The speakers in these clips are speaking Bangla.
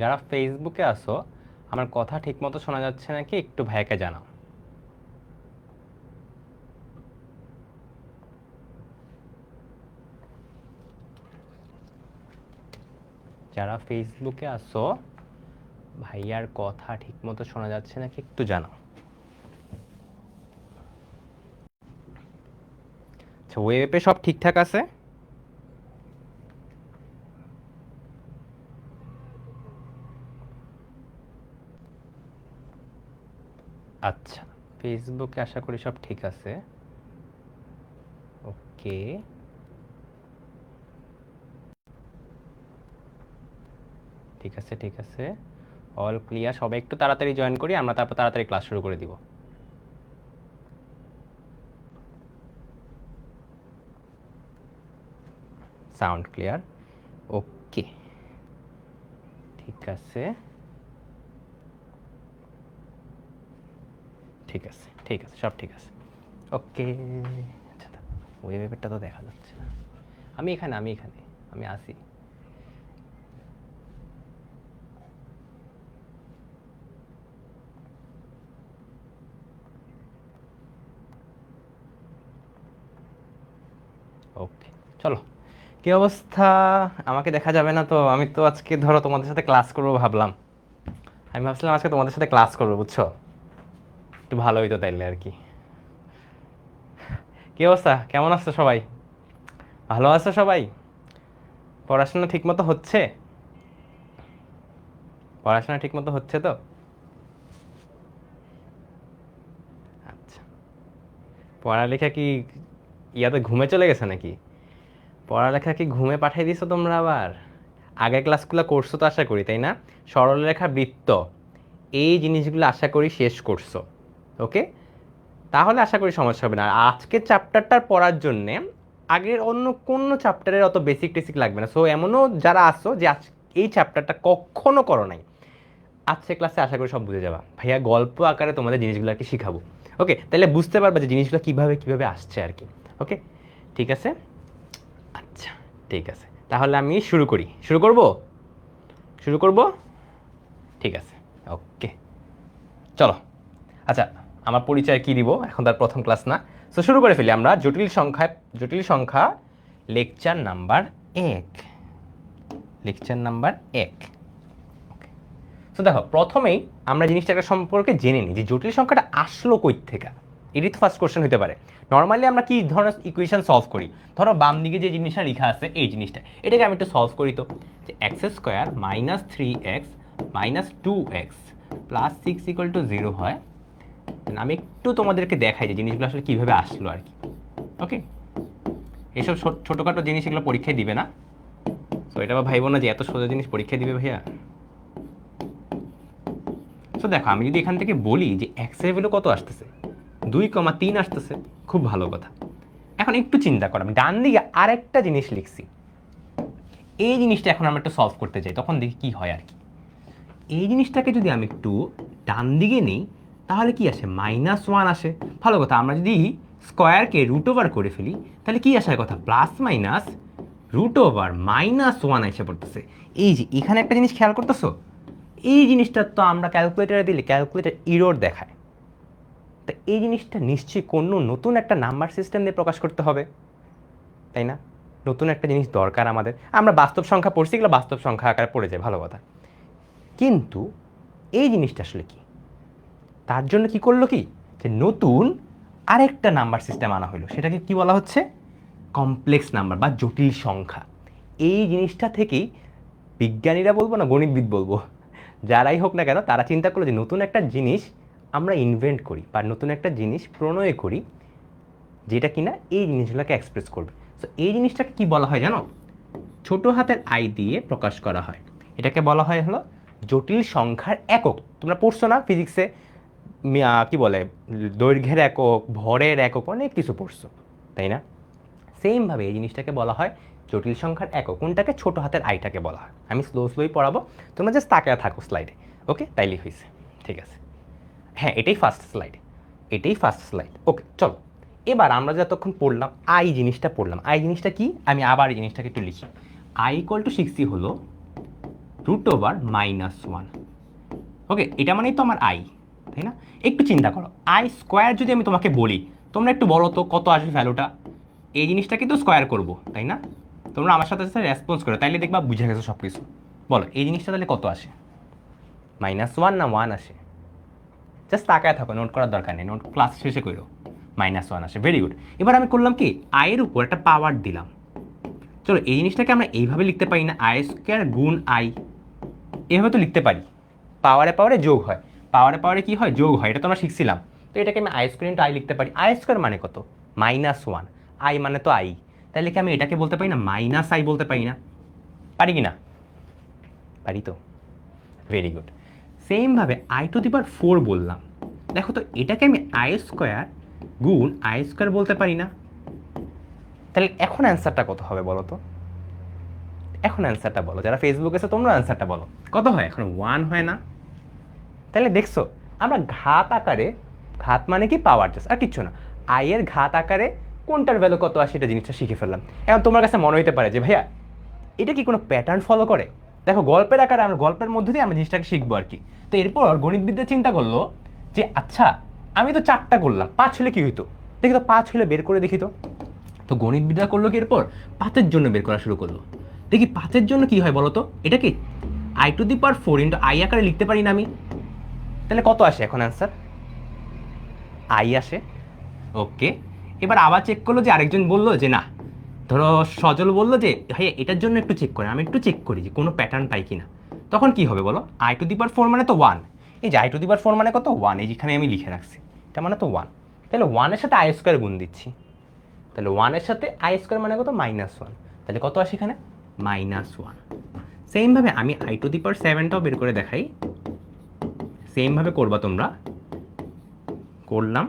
যারা ফেসবুকে আসো, আমার কথা ঠিকমতো শোনা যাচ্ছে নাকি একটু ভাইকে জানাও। যারা ফেসবুকে আসো, ভাইয়ার কথা ঠিকমতো শোনা যাচ্ছে নাকি একটু জানাও। আচ্ছা, ওয়েবে সব ঠিকঠাক আছে? আচ্ছা, ফেসবুকে আশা করি সব ঠিক আছে। ওকে, ঠিক আছে ঠিক আছে, অল ক্লিয়ার। সবাই একটু তাড়াতাড়ি জয়েন করি, আমরা তারপর তাড়াতাড়ি ক্লাস শুরু করে দিব। Sound clear. ওকে, ঠিক আছে ঠিক আছে ঠিক আছে, সব ঠিক আছে। ওকে, আচ্ছা, ওই ব্যাপারটা তো দেখা যাচ্ছে না। আমি এখানে আমি আসি। ওকে, চলো। কি অবস্থা? আমাকে দেখা যাবে না তো? আমি তো আজকে ধরো তোমাদের সাথে ক্লাস করবো ভাবলাম। আমি ভাবছিলাম আজকে তোমাদের সাথে ক্লাস করবো, বুঝছো? একটু ভালো হইতো তাইলে আর কি। কি অবস্থা, কেমন আছো সবাই? ভালো আছো সবাই? পড়াশোনা ঠিকমতো হচ্ছে? পড়াশোনা ঠিকমতো হচ্ছে তো? আচ্ছা, পড়ালেখা কি ইয়াতে ঘুমে চলে গেছে নাকি? পড়ালেখা কি ঘুমে পাঠিয়ে দিছো তোমরা আবার? আগের ক্লাসগুলো করছো তো আশা করি, তাই না? সরলরেখা, বৃত্ত, এই জিনিসগুলো আশা করি শেষ করছো। ওকে, তাহলে আশা করি সমস্যা হবে না। আর আজকের চ্যাপ্টারটা পড়ার জন্যে আগের অন্য কোনো চ্যাপ্টারের অত বেসিক টেসিক লাগবে না। সো এমনও যারা আসছো যে আজ এই চ্যাপ্টারটা কখনো করো নাই, আজকে ক্লাসে আশা করি সব বুঝে যাবা। ভাইয়া গল্প আকারে তোমাদের জিনিসগুলো আর কি শিখাবো। ওকে, তাহলে বুঝতে পারবা যে জিনিসগুলো কীভাবে কীভাবে আসছে আর কি। ওকে, ঠিক আছে। আচ্ছা, ঠিক আছে, তাহলে আমি শুরু করি। শুরু করব। ঠিক আছে, ওকে, চলো। আচ্ছা, আমার পরিচয় কি দিব, এখন তার প্রথম ক্লাস না। সো শুরু করে ফেলি আমরা। জটিল সংখ্যা লেকচার নাম্বার 1। Lecture number 1। তো দেখো, প্রথমেই আমরা জিনিসটাকে সম্পর্কে জেনে নিই যে জটিল সংখ্যাটা আসলো কই থেকে। এটাই তো ফার্স্ট কোশ্চেন হতে পারে। নর্মালি আমরা কি ধরনের ইকুয়েশন সলভ করি? ধরো বাম দিকে যে জিনিসটা লেখা আছে, এই জিনিসটা, এটাকে আমি একটু সলভ করি। তো যে x square minus 3x minus 2x plus 6 = 0 হয়। আমি একটু তোমাদেরকে দেখাই যে জিনিসগুলো আসলে কীভাবে আসলো আর কি। ওকে, এইসব ছোটোখাটো জিনিস এগুলো পরীক্ষায় দিবে না। তো এটা বা ভাইবো না যে এত সোজা জিনিস পরীক্ষায় দিবে ভাইয়া। তো দেখো, আমি যদি এখান থেকে বলি যে এক্স এর ভ্যালু কত আসতেছে, 2,3 আসতেছে, খুব ভালো কথা। এখন একটু চিন্তা করো, আমি ডান দিকে আরেকটা জিনিস লিখছি। এই জিনিসটা এখন আমরা একটু সলভ করতে চাই, তখন দেখি কি হয় আর কি। এই জিনিসটাকে যদি আমি একটু ডান দিকে নিই, তাহলে কি আসে? -1 আসে। ভালো কথা। আমরা যদি স্কোয়ারকে রুট ওভার করে ফেলি, তাহলে কি আসার কথা? প্লাস মাইনাস রুট ওভার -1 এসে পড়তেছে। এই যে এখানে একটা জিনিস খেয়াল করতেছো, এই জিনিসটা তো আমরা ক্যালকুলেটারে দিলে ক্যালকুলেটার ইরর দেখায়। তা এই জিনিসটা নিশ্চয়ই কোনো নতুন একটা নাম্বার সিস্টেম দিয়ে প্রকাশ করতে হবে, তাই না? নতুন একটা জিনিস দরকার আমাদের। আমরা বাস্তব সংখ্যা পড়ছি, এগুলো বাস্তব সংখ্যা আকারে পড়ে যায়, ভালো কথা। কিন্তু এই জিনিসটা আসলে কি? তার জন্য কি করলো কি, যে নতুন আরেকটা নাম্বার সিস্টেম আনা হলো। সেটাকে কি বলা হচ্ছে? কমপ্লেক্স নাম্বার বা জটিল সংখ্যা। এই জিনিসটা থেকেই বিজ্ঞানীরা বলবো না গণিতবিদ বলবো, যারাই হোক না কেন, তারা চিন্তা করলো যে নতুন একটা জিনিস আমরা ইনভেন্ট করি বা নতুন একটা জিনিস প্রণয় করি, যেটা কিনা এই জিনিসগুলোকে এক্সপ্রেস করবে। সো এই জিনিসটাকে কি বলা হয় জানো? ছোট হাতের আই দিয়ে প্রকাশ করা হয়। এটাকে বলা হয় হলো জটিল সংখ্যার একক। তোমরা পড়ছো না ফিজিক্সে? কি বলে, দৈর্ঘ্যের একক, ভরের একক, অনেক কিছু পড়ছো, তাই না? সেমভাবে এই জিনিসটাকে বলা হয় জটিল সংখ্যার একক। কোনটাকে? ছোট হাতের আইটাকে বলা হয়। আমি স্লোই পড়াবো, তোমরা জাস্ট তাকিয়ে থাকো স্লাইডে। ওকে, তাইলেই হয়েছে। ঠিক আছে, হ্যাঁ, এটাই ফার্স্ট স্লাইড। ওকে, চলো। এবার আমরা যতক্ষণ পড়লাম আই জিনিসটা পড়লাম। আই জিনিসটা কি, আমি আবার এই জিনিসটাকে একটু লিখি। i = 60 হলো √(-1)। ওকে, এটা মানেই তো আমার আই, তাই না? একটু চিন্তা করো, আই স্কোয়ার যদি আমি তোমাকে বলি, তোমরা একটু বলো তো কত আসবে ভ্যালুটা। এই জিনিসটাকে তো স্কোয়ার করবো, তাই না? তোমরা আমার সাথে সাথে রেসপন্স করো, তাইলে দেখবা বুঝে গেছো সব কিছু। বলো এই জিনিসটা তাহলে কত আসে? -1 না 1 আসে? জাস্ট তাকায় থাকো, নোট করার দরকার নেই, নোট ক্লাস শেষে করো। -1 আসে, ভেরি গুড। এবার আমি করলাম কি, আয়ের উপর একটা পাওয়ার দিলাম। চলো এই জিনিসটাকে আমরা এইভাবে লিখতে পারি না, I² গুণ আই, এভাবে তো লিখতে পারি। পাওয়ারে পাওয়ারে যোগ হয়, পাওয়ারে পাওয়ারে কি হয়, যোগ হয়, এটা তো আমরা শিখছিলাম। তো এটাকে আমি I² আই লিখতে পারি। I² মানে কত? -1, আই মানে তো আই, তাহলে কি আমি এটাকে বলতে পারি না -i বলতে পারি না? পারি কি না? পারি তো, ভেরি গুড। সেমভাবে I⁴ বললাম, দেখো তো এটাকে আমি I² গুণ I² বলতে পারি না? তাহলে এখন অ্যান্সারটা কত হবে বলো তো? এখন অ্যান্সারটা বলো, যারা ফেসবুকে আছে তোমরা অ্যান্সারটা বলো, কত হয় এখন? 1 হয় না? তাহলে দেখছো আমরা ঘাত আকারে, ঘাত মানে কি পাওয়ার, জাস্ট আর কিচ্ছু না, আই এর ঘাত আকারে কোনটার ভ্যালু কত আসে এটা জিনিসটা শিখে ফেললাম। এখন তোমার কাছে মনে হতে পারে যে ভাইয়া এটা কি কোনো প্যাটার্ন ফলো করে? দেখো গল্পের আকারে, আমরা গল্পের মধ্যে দিয়ে আমরা জিনিসটাকে শিখবো আর কি। তো এরপর গণিতবিদ্যা চিন্তা করলো যে আচ্ছা আমি তো 4টা করলাম, 5 হলে কি হইতো, দেখি তো 5 হলে বের করে দেখি তো। তো গণিতবিদ্যা করলো কি এরপর 5-এর জন্য বের করা শুরু করলো, দেখি 5-এর জন্য কি হয় বলো তো, এটা কি I⁴ ইন্টু আই আকারে লিখতে পারি না আমি? তাহলে কত আসে এখন অ্যান্সার? আই আসে। ওকে, এবার আবার চেক করলো যে আরেকজন বললো যে না, ধরো সজল বললো যে ভাইয়া এটার জন্য একটু চেক করে, আমি একটু চেক করি যে কোনো প্যাটার্ন পাই কিনা। তখন কি হবে বলো? I⁴ মানে তো 1, এই যে I⁴ মানে কত? 1, এই যেখানে আমি লিখে রাখছি, এটা মানে তো 1। তাহলে 1-এর সাথে I² গুণ দিচ্ছি, তাহলে 1-এর সাথে I² মানে কত? -1। তাহলে কত আসে এখানে? -1। সেমভাবে আমি I⁷টাও বের করে দেখাই, সেমভাবে করবা তোমরা। করলাম,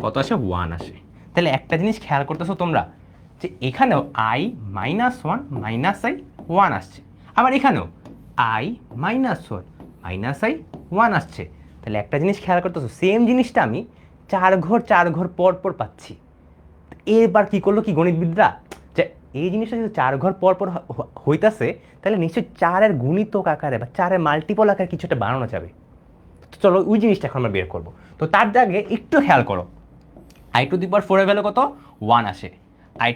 কত আসে? 1 আসে। তাহলে একটা জিনিস খেয়াল করতেছো তোমরা যে এখানেও I-1 -i 1 আসছে, আবার এখানেও I-1 -i 1 আসছে। তাহলে একটা জিনিস খেয়াল করতেছো, সেম জিনিসটা আমি 4 ঘর পর পর পাচ্ছি। এবার কি করলো কি গণিতবিদরা, যে এই জিনিসটা যদি 4 ঘর পর পর হইতাছে, তাহলে নিশ্চয়ই 4-এর গুণিতক আকারে বা 4-এর মাল্টিপল আকারে কিছু একটা বানানো যাবে। তো চলো ওই জিনিসটা এখন আমরা বের করবো। তো তার আগে একটু খেয়াল করো, I⁴ এর ভ্যালু কত? 1 আসে। I⁴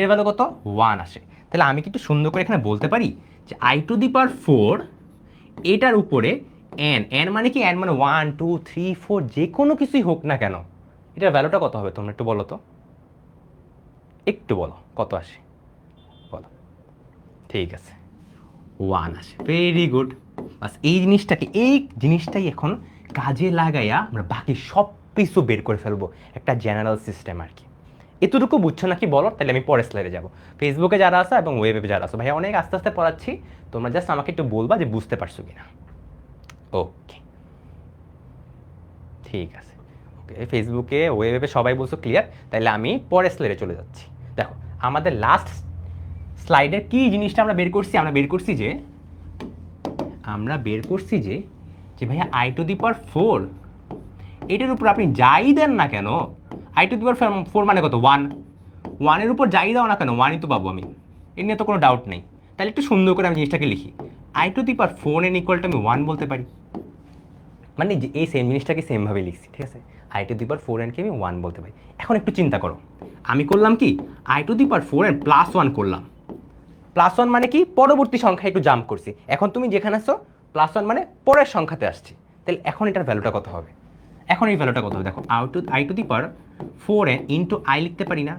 এর ভ্যালু কত? 1 আসে। তাহলে আমি কি একটু সুন্দর করে এখানে বলতে পারি যে I⁴ এটার উপরে n মানে কি? n মানে 1 2 3 4 যে কোনো কিছুই হোক না কেন, এটার ভ্যালুটা কত হবে তোমরা একটু বলো তো, একটু বলো কত আসে বলো। ঠিক আছে, 1 আসে, ভেরি গুড। বাস এই জিনিসটাই এখন কাজে লাগাইয়া আমরা বাকি সব কিছু বের করে ফেলবো, একটা জেনারেল সিস্টেম আর কি। এতটুকু বুঝছো নাকি বলো? তাহলে আমি পরের স্লাইডে যাবো। ফেসবুকে যারা আসো এবং ওয়েবে যারা আসো, ভাই অনেক আস্তে আস্তে পড়াচ্ছি, তোমরা জাস্ট আমাকে একটু বলবা যে বুঝতে পারছো কিনা। ওকে, ঠিক আছে। ওকে, ফেসবুকে ওয়েবে সবাই বলছো ক্লিয়ার, তাহলে আমি পরের স্লাইডে চলে যাচ্ছি। দেখো আমাদের লাস্ট স্লাইডের কি জিনিসটা আমরা বের করছি, আমরা বের করছি যে যে ভাইয়া I⁴ এটার উপর আপনি যাই দেন না কেন, I⁴ মানে কত? 1, 1-এর উপর যাই দাও না কেন 1-ই তো পাবো আমি, এ নিয়ে তো কোনো ডাউট নেই। তাহলে একটু সুন্দর করে আমি জিনিসটাকে লিখি, I⁴n ইকুয়াল টু আমি 1 বলতে পারি, মানে এই সেম জিনিসটাকে সেমভাবে লিখছি, ঠিক আছে? I⁴n কে আমি 1 বলতে পারি। এখন একটু চিন্তা করো, আমি করলাম কি I⁴n +1 করলাম, +1 মানে কি? পরবর্তী সংখ্যা একটু জাম্প করছি। এখন তুমি যেখানে আসছো +1 মানে পরের সংখ্যাতে আসছি, তাহলে এখন এটার ভ্যালুটা কত হবে? এখন এই ভ্যালুটা কত হবে দেখো, I⁴n ইন্টু আই লিখতে পারি না?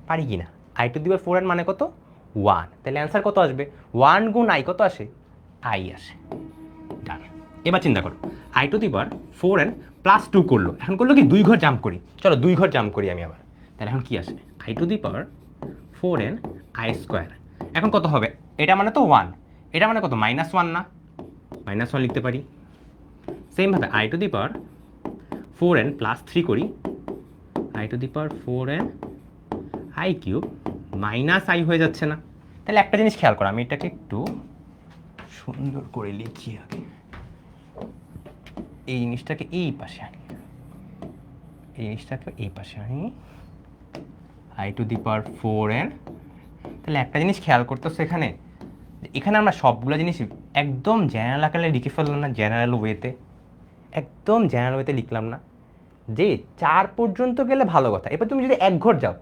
পারি কি না? I⁴n মানে কত? 1। তাহলে অ্যান্সার কত আসবে? 1 গুণ আই কত আসে? আই আসে। ডান। এবার চিন্তা করো, I⁴n +2 করলো, এখন করলো কি 2 ঘর জাম্প করি, চলো 2 ঘর জাম্প করি আমি আবার। তাহলে এখন কি আসে? I⁴n I²। এখন কত হবে? এটা মানে তো 1, এটা মানে কত? -1 না? -1 লিখতে পারি। সেমভাবে I⁴n +3 করি, I⁴n I³ -i হয়ে যাচ্ছে না? তাহলে একটা জিনিস খেয়াল করো, আমি এটাকে একটু সুন্দর করে লিখি আগে, এই জিনিসটাকে এই পাশে আনি, I⁴n তাহলে একটা জিনিস খেয়াল করতেছো এখানে, এখানে আমরা সবগুলো জিনিস একদম জেনারেল আকারে লিখে ফেললাম না, জেনারেল ওয়েতে, একদম জেনারেল ওয়েতে লিখলাম না যে 4 পর্যন্ত গেলে ভালো কথা। এবার তুমি যদি এক ঘর যাও,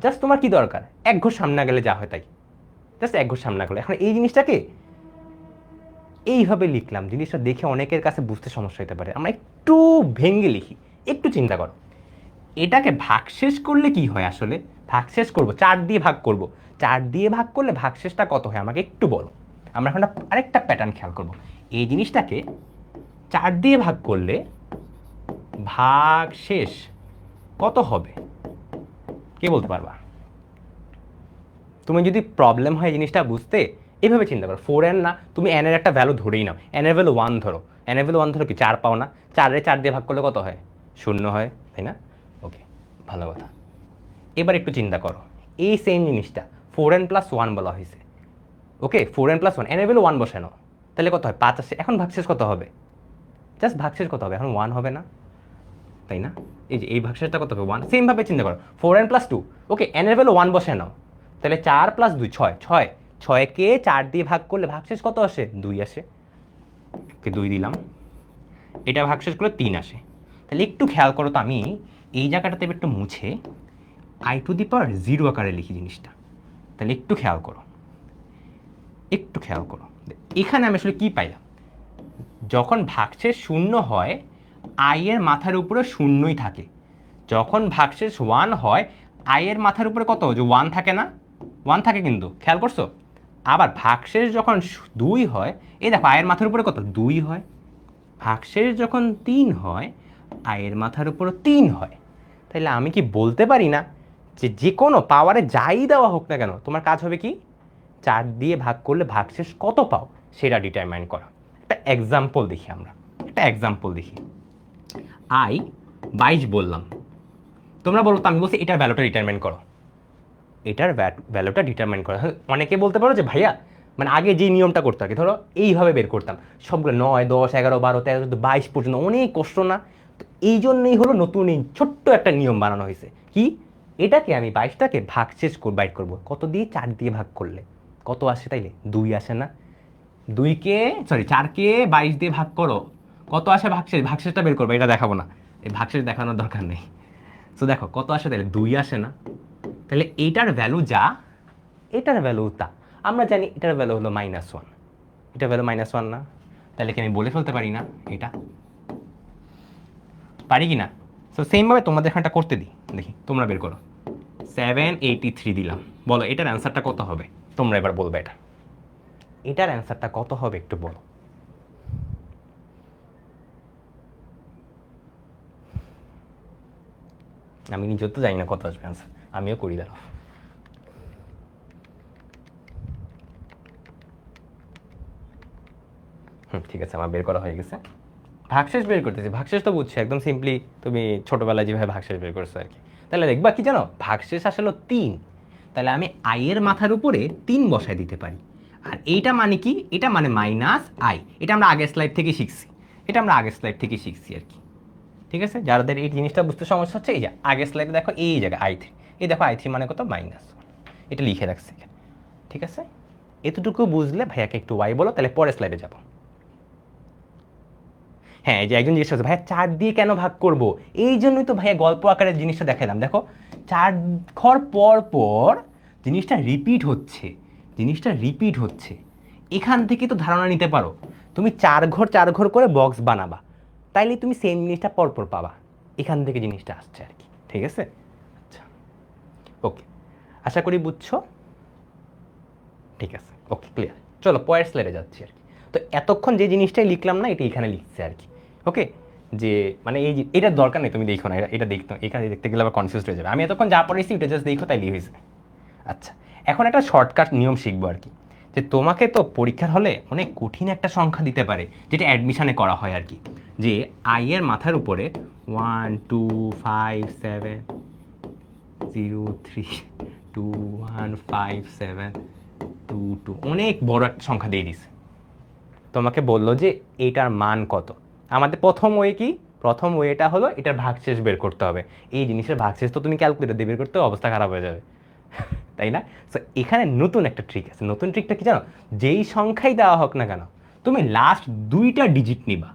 জাস্ট তোমার কি দরকার, এক ঘর সামনে গেলে যা হয় তাই, জাস্ট এক ঘর সামনে গেলে। এখন এই জিনিসটাকে এইভাবে লিখলাম, জিনিসটা দেখে অনেকের কাছে বুঝতে সমস্যা হতে পারে। আমরা একটু ভেঙে লিখি, একটু চিন্তা করো, এটাকে ভাগশেষ করলে কি হয় আসলে। ভাগশেষ করব, 4 দিয়ে ভাগ করব, 4 দিয়ে ভাগ করলে ভাগশেষটা কত হয় আমাকে একটু বলো। আমরা এখন আরেকটা প্যাটার্ন খেয়াল করব, এই জিনিসটাকে 4 দিয়ে ভাগ করলে ভাগশেষ কত হবে, কে বলতে পারবা? তুমি যদি প্রবলেম হয় জিনিসটা বুঝতে, এইভাবে চিন্তা করো। 4n না, তুমি n এর একটা ভ্যালু ধরেই নাও, n এর ভ্যালু 1 ধরো, n এর ভ্যালু 1 ধরো কি 4 পাও না, 4-এ 4 দিয়ে ভাগ করলে কত হয়, 0 হয়, তাই না? ওকে, ভালো কথা। এবার একটু চিন্তা করো, এই সেম জিনিসটা 4n + 1 বলা হয়েছে। ওকে, 4n + 1, n এর ভ্যালু 1 বসে নাও, তাহলে কত হয় 5 আসে। এখন ভাগশেষ কত হবে, জাস্ট ভাগশেষ কত হবে, এখন 1 হবে না, তাই না? এই যে এই ভাগশেষটা কত হবে 1। সেমভাবে চিন্তা করো 4n + 2, ওকে, n এর ভ্যালু 1 বসে নাও, তাহলে 4 + 2 6, 6কে 4 দিয়ে ভাগ করলে ভাগশেষ কত আসে, 2 আসে। ওকে, 2 দিলাম, এটা ভাগশেষ করলে 3 আসে। তাহলে একটু খেয়াল করো তো, আমি এই জায়গাটাতে একটু মুছে i⁻0 আকারে লিখি জিনিসটা, তাহলে একটু খেয়াল করো, একটু খেয়াল করো, এখানে আমি আসলে কি পাইলাম, যখন ভাগশেষ 0 হয় i এর মাথার উপরে শূন্যই থাকে, যখন ভাগশেষ 1 হয় i এর মাথার উপরে কত, যে 1 থাকে না, 1 থাকে, কিন্তু খেয়াল করছো। আবার ভাগশেষ যখন 2 হয়, এই দেখো i এর মাথার উপরে কত, 2 হয়। ভাগশেষ যখন 3 হয় i এর মাথার উপরে 3 হয়। তাহলে আমি কি বলতে পারি না যে যে কোনো পাওয়ারে যাই দেওয়া হোক না কেন, তোমার কাজ হবে কি 4 দিয়ে ভাগ করলে ভাগশেষ কত পাও সেটা ডিটারমাইন করা। একটা এক্সাম্পল দেখি, আমরা একটা এক্সাম্পল দেখি। i 22 বললাম, তোমরা বলো তো, আমি বলছি এটার ভ্যালুটা ডিটারমাইন করো, এটার ভ্যালুটা ডিটারমাইন করা। অনেকে বলতে পারো যে ভাইয়া, মানে আগে যে নিয়মটা করতে আর কি, ধরো এইভাবে বের করতাম সবগুলো 9, 10, 11, 12, 13, 22 পর্যন্ত, অনেক কষ্ট না? তো এই জন্যই হলো নতুন এই ছোট্ট একটা নিয়ম বানানো হয়েছে, কি এটাকে আমি 22টাকে ভাগশেষ বাইর করবো কত দিয়ে, 4 দিয়ে ভাগ করলে কত আসে, তাইলে 2 আসে না? 4কে 22 দিয়ে ভাগ করো, কত আসে ভাগশেষ, ভাগশেষটা বের করবো, এটা দেখাবো না, এই ভাগশেষ দেখানোর দরকার নেই। তো দেখো কত আসে, তাহলে 2 আসে না? তাহলে এইটার ভ্যালু যা, এটার ভ্যালু তা। আমরা জানি এটার ভ্যালু হলো -1, এটার ভ্যালু -1 না? তাহলে কি আমি বলে ফেলতে পারি না এটা, পারি কি না? সো সেমভাবে তোমাদের এখানটা করতে দিই, দেখি তোমরা বের করো। 783 দিলাম, বলো এটার অ্যান্সারটা কত হবে, তোমরা এবার বলবে এটা, এটার অ্যান্সারটা কত হবে একটু বলো। আমি নিজেও তো জানি না কত আসবে অ্যান্সার, আমিও করি, দাঁড়াও। ঠিক আছে, আমার বের করা হয়ে গেছে। ভাগশেষ বের করতেছি, ভাগশেষ তো বুঝছি একদম সিম্পলি, তুমি ছোটবেলায় যেভাবে ভাগশেষ বের করছো আর কি। তাহলে দেখবা কি জানো, ভাগশেষ আসলে 3, তাহলে আমি i এর মাথার উপরে 3 বসাই দিতে পারি। আর এইটা মানে কি, এটা মানে -i, এটা আমরা আগের স্লাইড থেকে শিখছি, এটা আমরা আগের স্লাইড থেকে শিখছি আর কি। ঠিক আছে, যাদের এই জিনিসটা বুঝতে সমস্যা হচ্ছে, এই যে আগের স্লাইডে দেখো এই জায়গায় i3, এই দেখো i3 মানে কত, -1, এটা লিখে রাখছি এখানে। ঠিক আছে, এতটুকু বুঝলে ভাইয়াকে একটু y বলো, তাহলে পরের স্লাইডে যাবো। হ্যাঁ, এই যে একজন জিজ্ঞেস করছে ভাইয়া 4 দিয়ে কেন ভাগ করব, এই জন্যই তো ভাইয়া গল্প আকারের জিনিসটা দেখালাম। দেখো 4 ঘর পর পর জিনিসটা রিপিট হচ্ছে, জিনিসটা রিপিট হচ্ছে, এখান থেকে তো ধারণা নিতে পারো। তুমি 4 ঘর 4 ঘর করে বক্স বানাবা, তাইলে তুমি সেম জিনিসটা পরপর পাবা, এখান থেকে জিনিসটা আসছে আর কি। ঠিক আছে, আচ্ছা, ওকে, আশা করি বুঝছো। ঠিক আছে, ওকে, ক্লিয়ার। চলো পরের স্লাইডে যাচ্ছি আর কি। তো এতক্ষণ যে জিনিসটাই লিখলাম না, এটা এখানে লিখছে আর কি। ওকে, যে মানে এই যে এটার দরকার নেই, তুমি দেখো না, এটা দেখতো, এখানে দেখতে গেলে আবার কনফিউজ হয়ে যাবে। আমি এতক্ষণ যা পড়েছি এটা জাস্ট দেখো, তাই হয়েছে। আচ্ছা, এখন একটা শর্টকাট নিয়ম শিখবো আর কি, যে তোমাকে তো পরীক্ষার হলে অনেক কঠিন একটা সংখ্যা দিতে পারে, যেটা অ্যাডমিশনে করা হয় আর কি, যে i এর মাথার উপরে 1 2 5 7 0 3 2 1 5 7 2 2, অনেক বড় একটা সংখ্যা দিয়ে দিছে। তোমাকে বললো যে এইটার মান কত। আমাদের প্রথম ওয়ে কি, প্রথম ওয়েটা হলো এটার ভাগশেষ বের করতে হবে। এই জিনিসের ভাগশেষ তো তুমি ক্যালকুলেটর দিয়ে বের করতে, অবস্থা খারাপ হয়ে যাবে। তাই না? সো এখানে নতুন একটা ট্রিক আছে। নতুন ট্রিকটা কি জানো? যেই সংখ্যাই দেওয়া হোক না কেন, তুমি লাস্ট 2টা ডিজিট নিবা,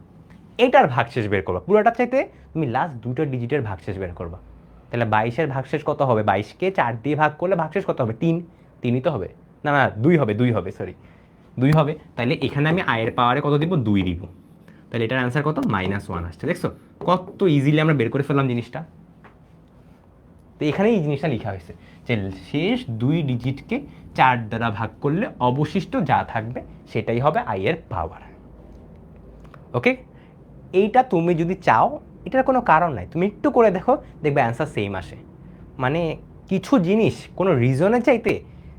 এটার ভাগশেষ বের করবা। পুরোটা চাইতে তুমি লাস্ট 2টা ডিজিটের ভাগশেষ বের করবা। তাহলে 22-এর ভাগশেষ কত হবে? 22কে 4 দিয়ে ভাগ করলে ভাগশেষ কত হবে? 3। 3ই তো হবে। না না, 2 হবে, সরি 2 হবে। তাহলে এখানে আমি আয়ের পাওয়ারে কত দিব? 2 দিব। তাহলে এটার অ্যান্সার কত? -1 আসছে। দেখছো কত ইজিলি আমরা বের করে ফেললাম জিনিসটা। তো এখানে এই জিনিসটা লেখা হয়েছে যে শেষ 2 ডিজিটকে 4 দ্বারা ভাগ করলে অবশিষ্ট যা থাকবে সেটাই হবে আয়ের পাওয়ার। ওকে, এইটা তুমি যদি চাও, এটার কোনো কারণ নাই, তুমি একটু করে দেখো, দেখবে অ্যান্সার সেম আসে। মানে কিছু জিনিস কোনো রিজনের চাইতে,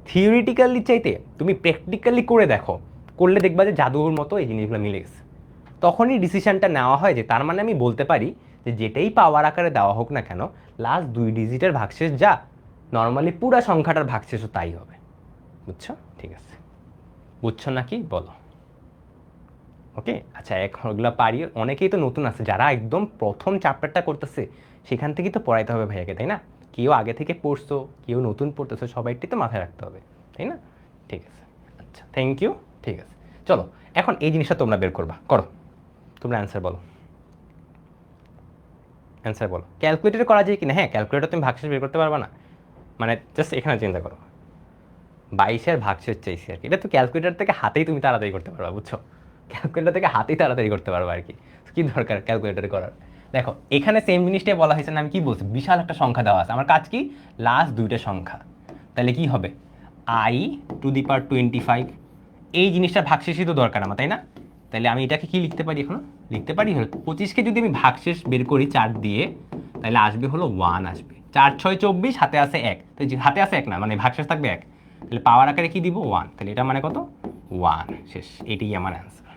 থিওরিটিক্যালি চাইতে তুমি প্র্যাকটিক্যালি করে দেখো, করলে দেখবা যে জাদুর মতো এই জিনিসগুলো মিলে গেছে। তখনই ডিসিশনটা নেওয়া হয় যে তার মানে আমি বলতে পারি যে যেটাই পাওয়ার আকারে দেওয়া হোক না কেন, লাস্ট 2 ডিজিটের ভাগশেষ যা, নর্মালি পুরো সংখ্যাটার ভাগশেষও তাই হবে। বুঝছো? ঠিক আছে, বুঝছো নাকি বলো? ওকে, আচ্ছা এখন ওগুলো পারি। অনেকেই তো নতুন আছে, যারা একদম প্রথম চ্যাপ্টারটা করতেছে, সেখান থেকেই তো পড়াইতে হবে ভাইয়াকে, তাই না? কেউ আগে থেকে পড়ছো, কেউ নতুন পড়তেছো, সবাইটি তো মাথায় রাখতে হবে, তাই না? ঠিক আছে, আচ্ছা থ্যাংক ইউ। ঠিক আছে, চলো এখন এই জিনিসটা তোমরা বের করবা, করো। তোমরা অ্যান্সার বলো, অ্যান্সার বলো। ক্যালকুলেটর করা যায় কিনা? হ্যাঁ, ক্যালকুলেটর তুমি ভাগশেষ বের করতে পারবা না, মানে জাস্ট এখানে চিন্তা করো, 22-এর ভাগশেষ চাইছি আর কি। এটা তো ক্যালকুলেটর থেকে হাতেই তুমি তাড়াতাড়ি করতে পারবা, বুঝছো? ক্যালকুলেটর থেকে হাতেই তাড়াতাড়ি করতে পারবো আর কি। কি দরকার ক্যালকুলেটর করার? দেখো এখানে সেম জিনিসটাই বলা হয়েছে না, আমি কি বলছি, বিশাল একটা সংখ্যা দেওয়া আছে, আমার কাজ কি? লাস্ট 2টা সংখ্যা। তাহলে কি হবে? i⁻25। এই জিনিসটার ভাগশেষই তো দরকার আমার, তাই না? তাহলে আমি এটাকে কি লিখতে পারি এখন? লিখতে পারি হলো 25কে যদি আমি ভাগশেষ বের করি 4 দিয়ে, তাহলে আসবে হলো 1 আসবে। 4 6 24, হাতে আছে 1, তো হাতে আছে 1 না, মানে ভাগশেষ থাকবে 1। তাহলে পাওয়ার আকারে কি দিব? 1। তাহলে এটা মানে কত? 1। শেষ, এটাই আমার অ্যান্সার,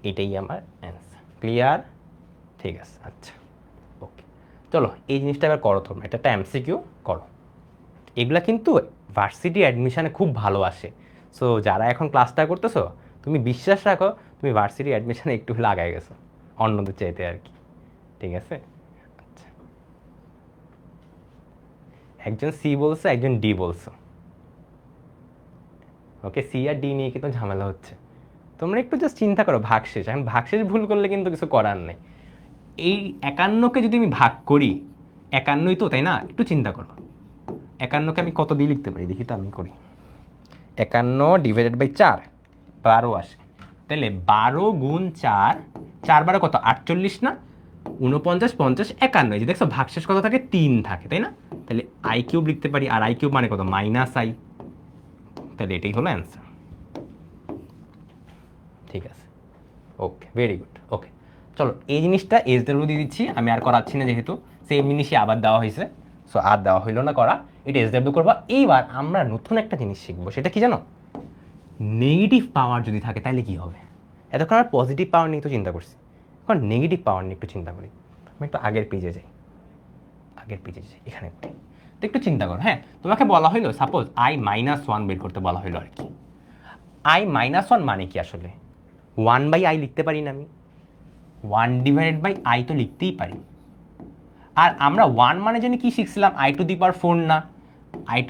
এটাই আমার অ্যান্সার। ক্লিয়ার? ঠিক আছে, আচ্ছা ওকে। চলো এই জিনিসটা এবার করো তোমরা, এটা একটা এমসিকিউ করো। এগুলা কিন্তু ভার্সিটি অ্যাডমিশনে খুব ভালো আসে। সো যারা এখন ক্লাসটা করতেছো, তুমি বিশ্বাস রাখো তুমি ভার্সিটি অ্যাডমিশনে একটু হলে আগায় গেছো অন্যদের চাইতে আর কি। ঠিক আছে, আচ্ছা একজন সি বলছে, একজন ডি বলছো। ওকে, সি আর ডি নিয়ে কিন্তু ঝামেলা হচ্ছে। তোমরা একটু জাস্ট চিন্তা করো ভাগশেষ। এখন ভাগশেষ ভুল করলে কিন্তু কিছু করার নেই। এই 51কে যদি আমি ভাগ করি, 51ই তো, তাই না? একটু চিন্তা করো, 51কে আমি কত দিয়ে লিখতে পারি দেখি তো, আমি করি। 51/4, 12 আসে। তাহলে 12 গুণ 4, 4 12 কত? 48 না? 49, 50, 51। এই যে দেখছো ভাগশেষ কত থাকে? 3 থাকে, তাই না? তাহলে আই কিউব লিখতে পারি, আর আই কিউব মানে কত? -i। তাহলে এটাই হলো অ্যান্সার। ঠিক আছে, ওকে, ভেরি গুড। ওকে, চলো এই জিনিসটা SW দিয়ে দিচ্ছি, আমি আর করাচ্ছি না, যেহেতু সেম জিনিসই আবার দেওয়া হয়েছে। সো আর দেওয়া হইলো না করা, এটা SW করবা। এইবার আমরা নতুন একটা জিনিস শিখবো, সেটা কি জানো? নেগেটিভ পাওয়ার যদি থাকে তাহলে কি হবে? এতক্ষণ আমরা পজিটিভ পাওয়ার নিয়ে তো চিন্তা করছি, এখন নেগেটিভ পাওয়ার নিয়ে একটু চিন্তা করি। আমি একটু আগের পেজে যাই, এখানে তো একটু চিন্তা করো। হ্যাঁ, তোমাকে বলা হইলো সাপোজ i-1 বের করতে বলা হইলো আর কি। i-1 মানে কি আসলে? 1/i লিখতে পারি না আমি? 1/i তো লিখতেই পারি। আর আমরা 1 মানে জানি কি শিখছিলাম? i⁴ না? i⁴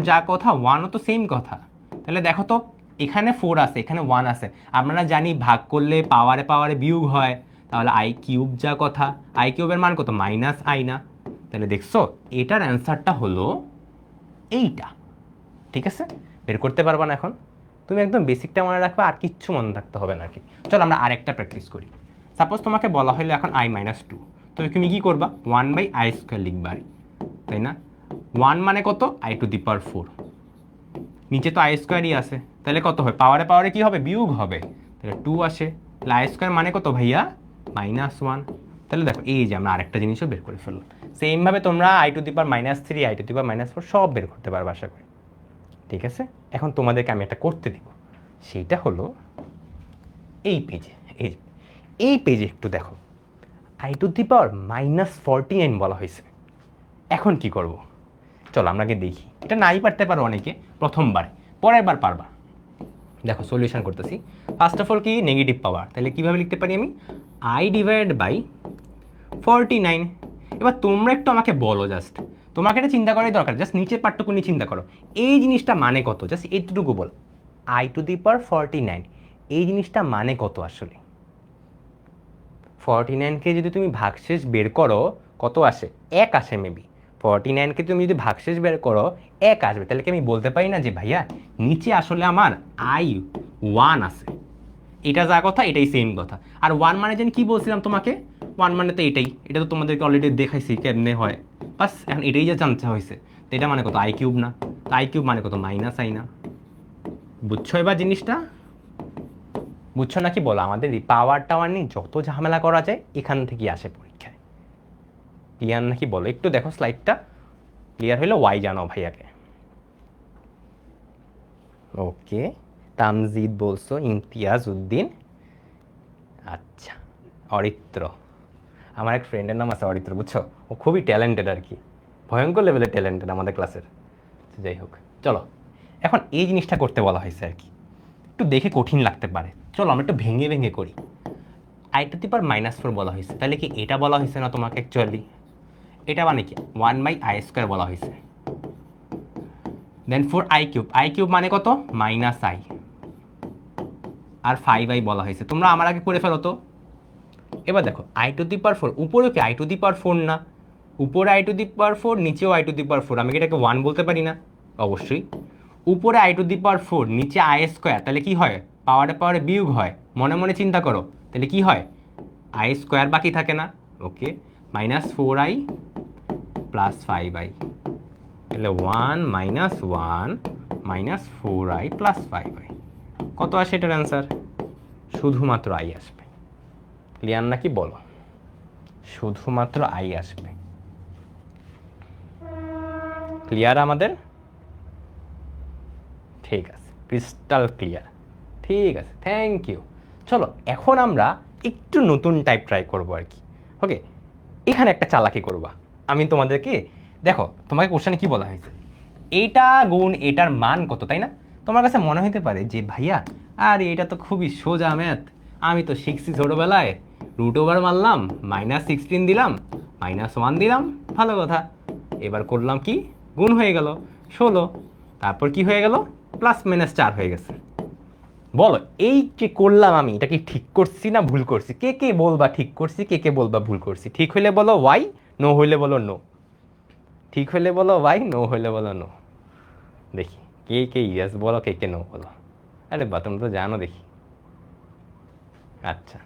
যা কথা, 1ও তো সেম কথা। তাহলে দেখো তো, এখানে 4 আছে, এখানে 1 আছে। আমরা জানি ভাগ করলে পাওয়ারে পাওয়ারে বিয়োগ হয়, তাহলে i³ যা কথা, i³ এর মান কত? -i না? তাহলে দেখছো এটার অ্যান্সারটা হলো এইটা। ঠিক আছে, বের করতে পারবা না এখন? তুমি একদম বেসিকটা মনে রাখবা, আর কিচ্ছু মনে রাখতে হবে না আর কি। চলো আমরা আরেকটা প্র্যাকটিস করি। সাপোজ তোমাকে বলা হলো এখন i-2, তো তুমি কি করবা? 1/i² লিখবা, তাই না? 1 মানে কত? i⁴। নিচে তো i² আছে, তাহলে কত হয়? পাওয়ারে পাওয়ারে কি হবে? বিয়োগ হবে, তাহলে 2 আসে। তাহলে i² মানে কত ভাইয়া? -1। তাহলে দেখো এই যে আমরা আরেকটা জিনিসও বের করে ফেললাম। সেমভাবে তোমরা i⁻3, i⁻4 সব বের করতে পারবে আশা করি। ঠিক আছে, এখন তোমাদেরকে আমি একটা করতে দিব, সেইটা হলো এই পেজে। এই পেজে একটু দেখো, i⁻49 বলা হয়েছে। এখন কি করব? চলো আমরা দেখি। এটা নাই পারতে পারো অনেকে প্রথমবার, পরের বার পারবা। দেখো সলিউশন করতেছি। ফার্স্ট অফ অল কি? নেগেটিভ পাওয়ার। তাহলে কিভাবে লিখতে পারি আমি? i/49। এবার তোমরা একটু আমাকে বলো জাস্ট, তোমাকে এটা চিন্তা করাই দরকার, জাস্ট নিচের পার্টটুকু নিয়ে চিন্তা করো। এই জিনিসটা মানে কত, জাস্ট এইটুকু বল, i⁴ এই জিনিসটা মানে কত আসলে? 49কে যদি তুমি ভাগশেষ বের করো কত আসে? 1 আসে মেবি। 49কে তুমি যদি ভাগশেষ বের করো 1 আসবে, তাহলে কি আমি বলতে পারি না যে ভাইয়া নিচে আসলে আমার i1 আছে? এটা যা কথা এটাই সেম কথা। আর 1 মানে জানি কি বলছিলাম তোমাকে, 1 মানে তো এটাই, এটা তো তোমাদেরকে অলরেডি দেখাইছি কেমনে হয়, বাস এখন এটাই যা জানতে হয়েছে। তো এটা মানে কত? i³ না? তো i³ মানে কত? -i না? বুঝছো এবার জিনিসটা? বুঝছো নাকি বলো? আমাদের এই পাওয়ার টাওয়ার নিয়ে যত ঝামেলা করা যায় এখান থেকেই আসে পরীক্ষায়। ক্লিয়ার নাকি বলো? একটু দেখো স্লাইডটা, ক্লিয়ার হইলো? ওয়াই জানো ভাইয়াকে। ওকে, তামজিদ বলছো, ইমতিয়াজ উদ্দিন, আচ্ছা। অরিত্র, আমার এক ফ্রেন্ডের নাম আছে অরিত্র, বুঝছো? ও খুবই ট্যালেন্টেড আর কি, ভয়ঙ্কর লেভেলের ট্যালেন্টেড আমাদের ক্লাসের। যাই হোক, চলো এখন এই জিনিসটা করতে বলা হয়েছে আর কি, একটু দেখে কঠিন লাগতে পারে, চলো আমরা একটু ভেঙে ভেঙে করি। i⁻⁴ বলা হয়েছে, তাহলে কি এটা বলা হয়েছে না তোমাকে অ্যাকচুয়ালি? এটা মানে কি 1/i² বলা হয়েছে। দেন ফর i³ মানে কত? -i, আর 5i বলা হয়েছে। তোমরা আমার আগে করে ফেলো তো। এবার দেখো i⁴ উপরেও কি i⁴ না? উপরে i⁴, নিচেও i⁴, আমি কি এটাকে 1 বলতে পারি না? অবশ্যই। উপরে i⁴, নিচে i², তাহলে কি হয়? পাওয়ারে পাওয়ারে বিয়োগ হয়, মনে মনে চিন্তা করো, তাহলে কি হয়? i² বাকি থাকে না? ওকে, -4i + 5i, তাহলে 1 - 1 - 4i + 5i, কত আসে এটার অ্যান্সার? শুধুমাত্র i আসবে। ক্লিয়ার নাকি বলো? শুধুমাত্র i আসবে। ক্লিয়ার আমাদের? ঠিক আছে, ক্রিস্টাল ক্লিয়ার। ঠিক আছে, থ্যাংক ইউ। চলো এখন আমরা একটু নতুন টাইপ ট্রাই করবো আর কি। ওকে, এখানে একটা চালাকি করবা। আমি তোমাদেরকে, দেখো তোমাকে কোশ্চেনে কি বলা হয়েছে, এইটা গুণ এটার মান কত, তাই না? তোমার কাছে মনে হতে পারে যে ভাইয়া আরে এটা তো খুবই সোজা ম্যাথ, আমি তো শিখছি ছোটোবেলায়, √ওভার মারলাম, -16 দিলাম, -1 দিলাম, ভালো কথা। এবার করলাম কি, গুণ হয়ে গেল 16, তারপর কি হয়ে গেল, +-4 হয়ে গেছে। বলো এই যে করলাম আমি, এটা কি ঠিক করছি না ভুল করছি? কে কে বলবা ঠিক করছি, কে কে বলবা ভুল করছি? ঠিক হইলে বলো ওয়াই, নো হইলে বলো নো। ঠিক হইলে বলো ওয়াই, নো হইলে বলো নো। দেখি কে কে ইয়েস বলো, কে কে নো বলো। আরে বা তুমি তো জানো দেখি। আচ্ছা,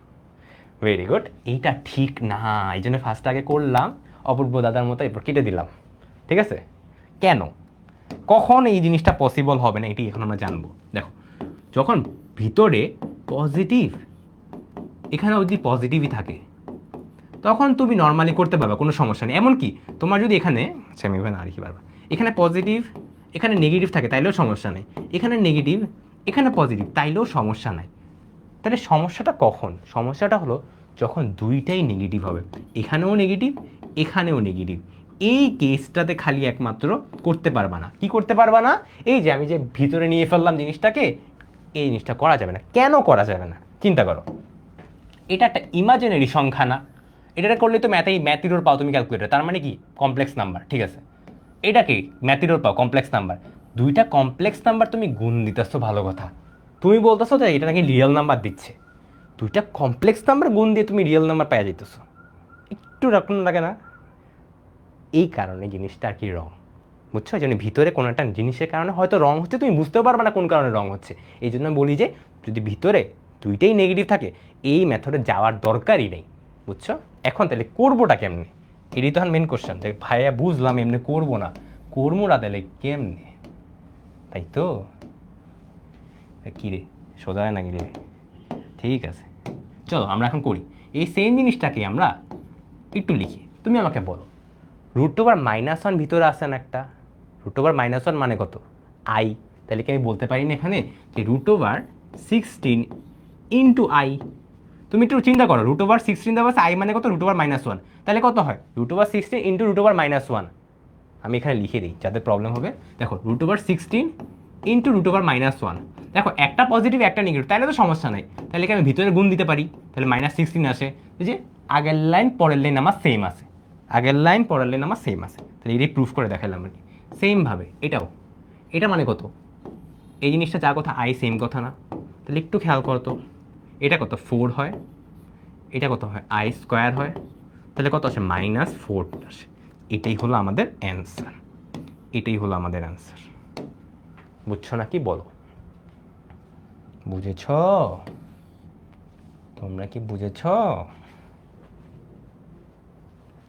ভেরি গুড। এইটা ঠিক না, এই জন্য ফার্স্ট আগে করলাম অপূর্ব দাদার মতো, এরপর কেটে দিলাম। ঠিক আছে? কেন, কখন এই জিনিসটা পসিবল হবে না, এটি এখন আমরা জানবো। দেখো, যখন ভিতরে পজিটিভ, এখানে যদি পজিটিভই থাকে তখন তুমি নর্মালি করতে পারবে, কোনো সমস্যা নেই। এমনকি তোমার যদি এখানে, আচ্ছা আমি এখানে আর কি পারবা, এখানে পজিটিভ, এখানে নেগেটিভ থাকে তাইলেও সমস্যা নেই, এখানে নেগেটিভ, এখানে পজিটিভ, তাইলেও সমস্যা নাই। তাহলে সমস্যাটা কখন? সমস্যাটা হলো যখন দুইটাই নেগেটিভ হবে, এখানেও নেগেটিভ, এখানেও নেগেটিভ। এই কেসটাতে খালি একমাত্র করতে পারবা না, কি করতে পারবা না? এই যে আমি যে ভিতরে নিয়ে ফেললাম জিনিসটাকে, এই জিনিসটা করা যাবে না। কেন করা যাবে না চিন্তা করো, এটা একটা ইমাজিনারি সংখ্যা না? এটা করলে তো ম্যাথিরোর পাও তুমি ক্যালকুলেটর, তার মানে কি কমপ্লেক্স নাম্বার। ঠিক আছে, এটা কি ম্যাথিরোর পাও কমপ্লেক্স নাম্বার। দুইটা কমপ্লেক্স নাম্বার তুমি গুণ দিতেছো, ভালো কথা। তুমি বলতেছো যে এটা নাকি রিয়েল নাম্বার দিচ্ছে, দুইটা কমপ্লেক্স নাম্বার গুণ দিয়ে তুমি রিয়েল নাম্বার পাওয়া যেতেছো, একটু রকম লাগে না? এই কারণে জিনিসটা আর কি রং, বুঝছো? এই জন্য ভিতরে কোনো একটা জিনিসের কারণে হয়তো রং হচ্ছে, তুমি বুঝতেও পারবে না কোন কারণে রং হচ্ছে। এই জন্য বলি যে যদি ভিতরে দুইটাই নেগেটিভ থাকে এই মেথডে যাওয়ার দরকারই নেই, বুঝছো? এখন তাহলে করবোটা কেমনে, এটাই তো মেন কোশ্চেন। যে ভাইয়া বুঝলাম এমনি করবো না, করবো না তাহলে কেমনে, তাই তো? কী রে, সোজা হয় নাকি রে? ঠিক আছে, চলো আমরা এখন করি। এই সেম জিনিসটাকে আমরা একটু লিখি। তুমি আমাকে বলো, √1 ভিতরে আসেন একটা, √1 মানে কত? i। তাহলে কি আমি বলতে পারি না এখানে যে √16 ইন্টু i? তুমি একটু চিন্তা করো, √16 দেওয়া আছে, i মানে কত? √1, তাহলে কত হয়? √16 ইন্টু √1। আমি এখানে লিখে দিই যাদের প্রবলেম হবে। দেখো √16 ইন্টু √1। দেখো একটা পজিটিভ একটা নেগেটিভ, তাহলে তো সমস্যা নাই। তাহলে কি আমি ভিতরে গুণ দিতে পারি, তাহলে -16 আসে। এই যে আগের লাইন পরের লাইন আমার সেম আছে, আগের লাইন পরের লাইন আমার সেম আছে, তাহলে এটাই প্রুফ করে দেখালাম আর কি। সেমভাবে এটা মানে কত, এই জিনিসটা যা কথা আই সেম কথা না, তাহলে একটু খেয়াল করো তো, এটা কত 4 হয়, এটা কত হয় আই স্কোয়ার হয়, তাহলে কত আসে -4 আসে। এটাই হলো আমাদের অ্যান্সার, এটাই হলো আমাদের অ্যান্সার। বুঝছো না কি বলো? বুঝেছ? তোমরা কি বুঝেছ?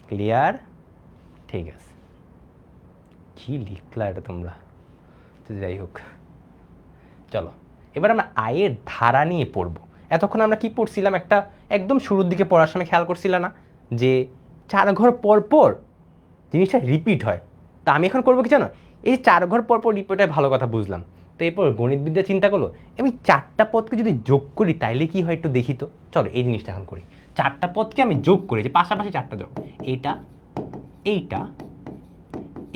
ক্লিয়ার? ঠিক আছে। কি লিখলা এটা তোমরা? তো যাই হোক, চলো এবার আমরা আয়ের ধারা নিয়ে পড়বো। এতক্ষণ আমরা কি পড়ছিলাম, একটা একদম শুরুর দিকে পড়ার সময় খেয়াল করছিলাম না যে 4 ঘর পর পর জিনিসটা রিপিট হয়। তা আমি এখন করবো কি জানো, এই 4 ঘর পর পর রিপিট হয়, ভালো কথা বুঝলাম। তো এরপর গণিতবিদ্যা চিন্তা করলো আমি 4টা পদকে যদি যোগ করি তাইলে কি হয় একটু দেখি তো। চলো এই জিনিসটা এখন করি। 4টা পদকে আমি যোগ করি, যে পাশাপাশি 4টা যোগ, এইটা এইটা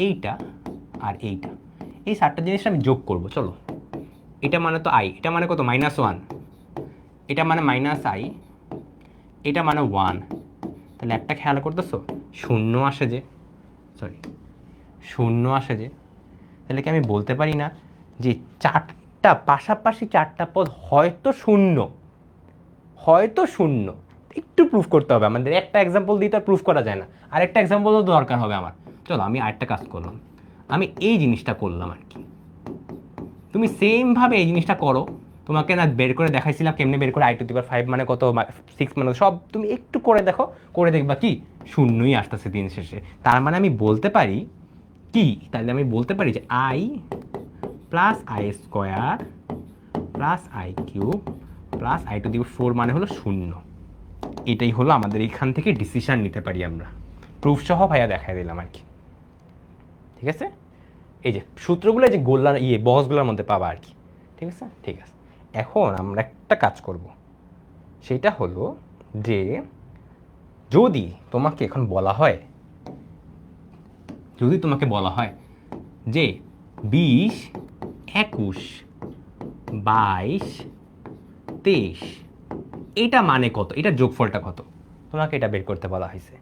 এইটা আর এইটা, এই 4টা জিনিসটা আমি যোগ করব। চলো, এটা মানে তো আই, এটা মানে কত -1, এটা মানে -i, এটা মানে 1, তাহলে একটা খেয়াল করতেছো শূন্য আসে যে, শূন্য আসে যে, তাহলে কি আমি বলতে পারি না যে 4টা পাশাপাশি 4টা পদ হয়তো শূন্য, হয়তো শূন্য? একটু প্রুফ করতে হবে আমাদের, একটা এক্সাম্পল দিয়ে তো প্রুফ করা যায় না, আরেকটা এক্সাম্পলও দরকার হবে আমার। চলো আমি আরেকটা কাজ করলাম, আমি এই জিনিসটা করলাম আর কি। তুমি সেমভাবে এই জিনিসটা করো, তোমাকে না বের করে দেখাইছিলাম কেমনে বের করে i⁵ মানে কত, 6 মানে সব তুমি একটু করে দেখো, করে দেখবা কি শূন্যই আসতেছে দিন শেষে। তার মানে আমি বলতে পারি কি, তাহলে আমি বলতে পারি যে i plus I square plus I cube plus i⁴ মানে হলো শূন্য। এটাই হলো আমাদের এখান থেকে ডিসিশন নিতে পারি আমরা। প্রুফ সহ ভাইয়া দেখাই দিলাম আর কি। ঠিক আছে, এই যে সূত্রগুলো যে গোল্লার বক্সগুলোর মধ্যে পাবা আর কি। ঠিক আছে, ঠিক আছে। এখন আমরা একটা কাজ করব, সেটা হলো যে যদি তোমাকে এখন বলা হয়, যদি তোমাকে বলা হয় যে 20, 21, 22, 23 এটা মানে কত, এটার যোগফলটা কত, তোমাকে এটা বের করতে বলা হয়েছে।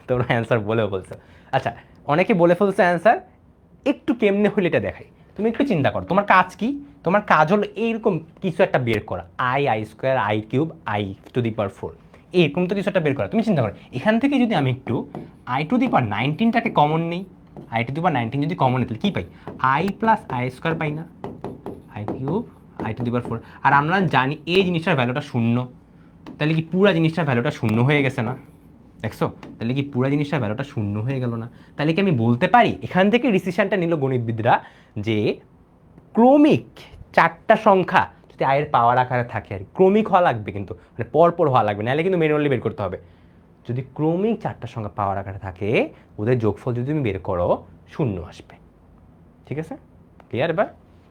তোমরা অ্যান্সার বলেও বলছো। আচ্ছা, অনেকে বলে ফেলছে অ্যান্সার, একটু কেমনে হলে এটা দেখাই। তুমি একটু চিন্তা করো, তোমার কাজ কি? তোমার কাজ হলো এইরকম কিছু একটা বের করা, i² i³ i⁴, এইরকম তো কিছু একটা বের করা। তুমি চিন্তা করো, এখান থেকে যদি আমি একটু i⁻19টাকে কমন নেই, i⁻19 যদি কমন নিই তাহলে কী পাই, i প্লাস i² পাই না, i³ i⁴। আর আমরা জানি এই জিনিসটার ভ্যালুটা শূন্য, তাহলে কি পুরা জিনিসটার ভ্যালুটা শূন্য হয়ে গেছে না? দেখছো, তাহলে কি পুরা জিনিসটার ভ্যালুটা শূন্য হয়ে গেল না? তাহলে কি আমি বলতে পারি, এখান থেকে ডিসিশনটা নিল গণিতবিদরা যে ক্রমিক 4টা সংখ্যা যদি আয়ের পাওয়ার আকারে থাকে, আর ক্রমিক হওয়া লাগবে কিন্তু, মানে পরপর হওয়া লাগবে, নাহলে কিন্তু ম্যানুয়ালি বের করতে হবে। যদি ক্রমিক 4টা সংখ্যা পাওয়ার আকারে থাকে, ওদের যোগফল যদি তুমি বের করো শূন্য আসবে। ঠিক আছে, ক্লিয়ার এবার?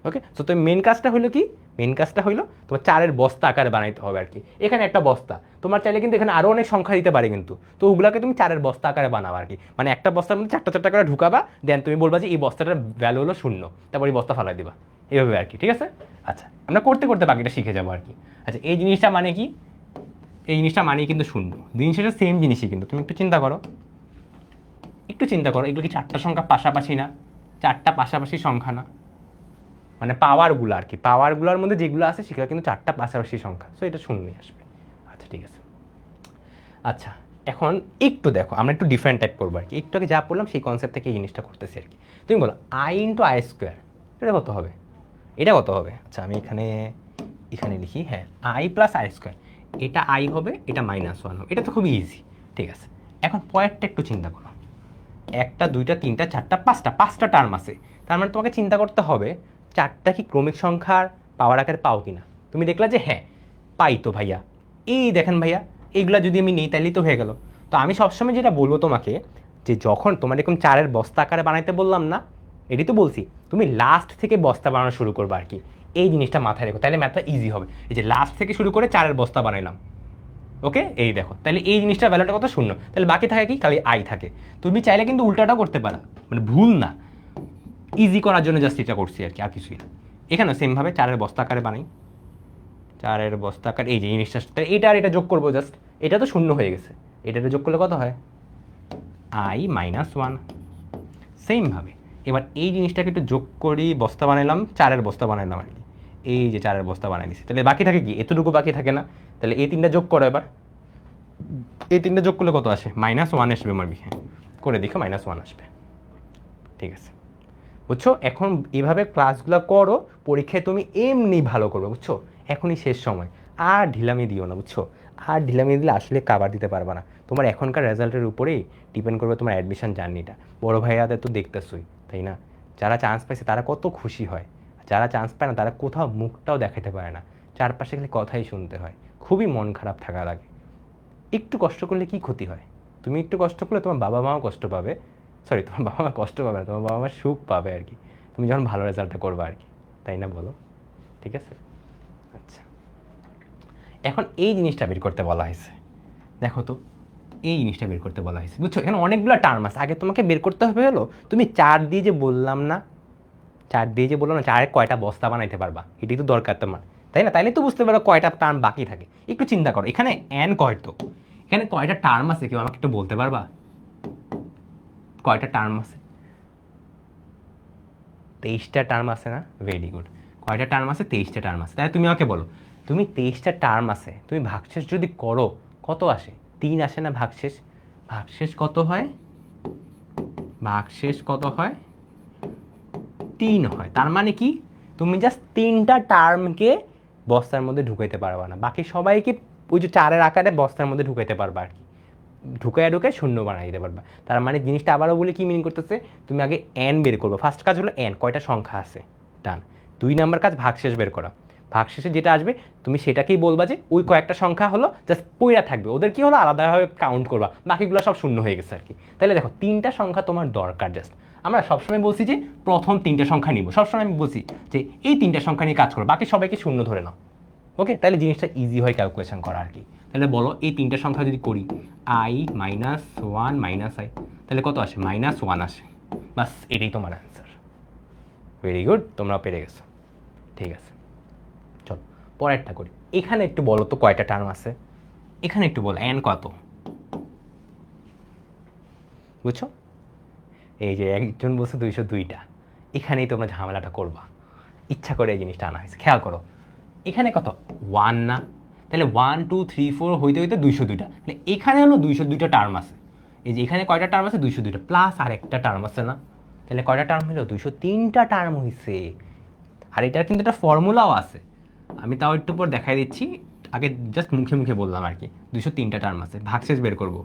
ওকে, সো তুমি মেন কাজটা হলো কি, মেন কাজটা হলো তোমার 4-এর বস্তা আকারে বানাইতে হবে আর কি। এখানে একটা বস্তা, তোমার চাইলে কিন্তু এখানে আরও অনেক সংখ্যা দিতে পারে কিন্তু, তো ওগুলোকে তুমি 4-এর বস্তা আকারে বানাবা আর কি। মানে একটা বস্তার মধ্যে 4টা করে ঢুকাবা, দেন তুমি বলবা যে এই বস্তাটার ভ্যালু হলো শূন্য, তারপর এই বস্তা ফালাই দিবা, এইভাবে আর কি। ঠিক আছে, আচ্ছা আমরা করতে করতে বাকিটা শিখে যাবো আর কি। আচ্ছা, এই জিনিসটা মানে কি, এই জিনিসটা মানে কিন্তু শূন্য, দিন শেষে সেম জিনিসই কিন্তু। তুমি একটু চিন্তা করো, একটু চিন্তা করো, এগুলো কি 4টা সংখ্যা পাশাপাশি না? 4টা পাশাপাশি সংখ্যা না? মানে পাওয়ারগুলো আর কি, পাওয়ারগুলোর মধ্যে যেগুলো আছে সেগুলো কিন্তু 4টা পাশাপাশি সংখ্যা, সো এটা শূন্যই আসবে। আচ্ছা ঠিক আছে। আচ্ছা, এখন একটু দেখো, আমরা একটু ডিফারেন্ট টাইপ করবো আর কি। একটু আগে যা পড়লাম সেই কনসেপ্ট থেকে এই জিনিসটা করতেছি আর কি। তুমি বলো i⁻i², এটা কত হবে? এটা কত হবে? আচ্ছা আমি এখানে এখানে লিখি, হ্যাঁ i প্লাস i², এটা i হবে, এটা -1 হবে, এটা তো খুবই ইজি। ঠিক আছে, এখন পয়েন্টটা একটু চিন্তা করো, 1টা 2টা 3টা 4টা 5টা টার্ম আছে, তার মানে তোমাকে চিন্তা করতে হবে 4টা কি ক্রমিক সংখ্যার পাওয়ার আকারে পাও কিনা। তুমি দেখলা যে হ্যাঁ পাই তো ভাইয়া, এই দেখেন ভাইয়া এইগুলা যদি আমি নিই তাহলেই তো হয়ে গেল। তো আমি সবসময় যেটা বলবো তোমাকে, যে যখন তোমার এরকম 4-এর বস্তা আকারে বানাইতে বললাম না, এটি তো বলছি, তুমি লাস্ট থেকে বস্তা বানানো শুরু করবে আর কি। এই জিনিসটা মাথায় রেখো, তাহলে ম্যাথটা ইজি হবে। এই যে লাস্ট থেকে শুরু করে 4-এর বস্তা বানাইলাম, ওকে এই দেখো, তাহলে এই জিনিসটার ভ্যালুটা কত, শূন্য, তাহলে বাকি থাকে কি, খালি আই থাকে। তুমি চাইলে কিন্তু উল্টাটাও করতে পারো, মানে ভুল না, ইজি করার জন্য জাস্ট এটা করছি আর কি, আর কিছুই না। এখানে সেমভাবে 4-এর বস্তা আকারে বানাই, 4-এর বস্তা আকার, এই যে জিনিসটা, এটা আর এটা যোগ করবো জাস্ট, এটা তো শূন্য হয়ে গেছে, এটা যোগ করলে কত হয়, i-1, সেমভাবে এবার এই জিনিসটাকে একটু যোগ করি, বস্তা বানাইলাম, 4-এর বস্তা বানাইলাম আর কি, এই যে 4-এর বস্তা বানাই দিচ্ছি, তাহলে বাকি থাকে কি, এতটুকু বাকি থাকে না? তাহলে এই 3টা যোগ করো এবার, এই 3টা যোগ করলে কত আসে? -1 আসবে আমার বিহে, করে দেখো -1 আসবে। ঠিক আছে, বুঝছো? এখন এইভাবে ক্লাসগুলো করো, পরীক্ষায় তুমি এমনি ভালো করবে, বুঝছো? এখনই শেষ সময়, আর ঢিলামি দিও না, বুঝছো? আর ঢিলামি দিলে আসলে কাভার দিতে পারবে না। তোমার এখনকার রেজাল্টের উপরেই ডিপেন্ড করবে তোমার অ্যাডমিশন জার্নিটা। বড় ভাইয়াদের তো দেখতেছই, তাই না? যারা চান্স পাইছে তারা কত খুশি হয়, যারা চান্স পায় না তারা কোথাও মুখটাও দেখাতে পারে না, চারপাশে খালি কথাই শুনতে হয়, খুবই মন খারাপ থাকা লাগে। একটু কষ্ট করলে কি ক্ষতি হয়? তুমি একটু কষ্ট করলে তোমার বাবা মাও কষ্ট পাবে, সরি তোমার বাবা মা কষ্ট পাবে না, তোমার বাবা মা সুখ পাবে আর কি, তুমি যখন ভালো রেজাল্টটা করবে আর কি, তাই না বলো? ঠিক আছে, আচ্ছা এখন এই জিনিসটা বের করতে বলা হয়েছে, দেখো তো এই জিনিসটা বের করতে বলা হয়েছে, বুঝছো? এখানে অনেকগুলো টার্ম আছে, আগে তোমাকে বের করতে হবে হলো তুমি 4 দিয়ে যে বললাম না, 4 দিয়ে যে বললাম না, 4-এর কয়টা বস্তা বানাইতে পারবা, এটাই তো দরকার তোমার, তাই না? তাইলে তো বুঝতে পারো কয়টা টার্ম বাকি থাকে। একটু চিন্তা করো, এখানে এন কয়, তো এখানে কয়টা টার্ম আছে কেউ আমাকে একটু বলতে পারবা? কয়টা টার্ম আছে? 23টা টার্ম আছে না? Very good. কয়টা টার্ম আছে? 23টা টার্ম আছে। তাই তুমি আমাকে বলো, তুমি 23টা টার্ম আছে, তুমি ভাগশেষ যদি করো কত আসে? 3 আসে না ভাগশেষ? ভাগশেষ কত হয়? ভাগশেষ কত হয়? 3 হয়। তার মানে কি, তুমি জাস্ট 3টা টার্মকে বস্তার মধ্যে ঢুকাইতে পারবা না, বাকি সবাইকে ওই যে 4-এর আকারে বস্তার মধ্যে ঢুকাইতে পারবা আর কি, ঢুকায় শূন্য বানাই দিতে পারবা। তার মানে জিনিসটা আবারও বলে কি মিনিং করতেছে, তুমি আগে এন বের করবো, ফার্স্ট কাজ হলো এন কয়টা সংখ্যা আছে, ডান। 2 নাম্বার কাজ ভাগশেষ বের করা, ভাগশেষে যেটা আসবে তুমি সেটাকেই বলবা যে ওই কয়েকটা সংখ্যা হলো জাস্ট পইরা থাকবে, ওদের কি হলো আলাদাভাবে কাউন্ট করবা, বাকিগুলো সব শূন্য হয়ে গেছে আর কি। তাহলে দেখো 3টা সংখ্যা তোমার দরকার জাস্ট। আমরা সবসময় বলছি যে প্রথম 3টা সংখ্যা নিব, সবসময় আমি বলছি যে এই 3টা সংখ্যা নিয়ে কাজ করো, বাকি সবাইকে শূন্য ধরে নাও। ওকে, তাহলে জিনিসটা ইজি হয় ক্যালকুলেশন করা আর কি। তাহলে বলো এই 3টা সংখ্যা যদি করি, i -1 -i, তাহলে কত আসে? -1 আসে। বাস এটাই তোমার অ্যান্সার। ভেরি গুড, তোমরা পেরে গেছো। ঠিক আছে, চলো পরেরটা করি। এখানে একটু বলো তো কয়টা টার্ম আছে, এখানে একটু বলো এন কত, বুঝছো? এই যে একজন বলছে 202টা, এখানেই তোমরা ঝামেলাটা করবা, ইচ্ছা করে এই জিনিসটা আনা হয়েছে। খেয়াল করো এখানে কত? 1 না? তাহলে 1 2 3 4 হইতে হইতে 202টা, তাহলে এখানে হলো 202টা টার্ম আছে। এই যে এখানে কয়টা টার্ম আছে? 202টা, প্লাস আর একটা টার্ম আছে না? তাহলে কয়টা টার্ম হলো? 203টা টার্ম হয়েছে। আর এটার কিন্তু একটা ফর্মুলাও আছে, আমি তাও একটু পর দেখাই দিচ্ছি, আগে জাস্ট মুখে মুখে বললাম আর কি। 203টা টার্ম আছে, ভাগশেষ বের করব,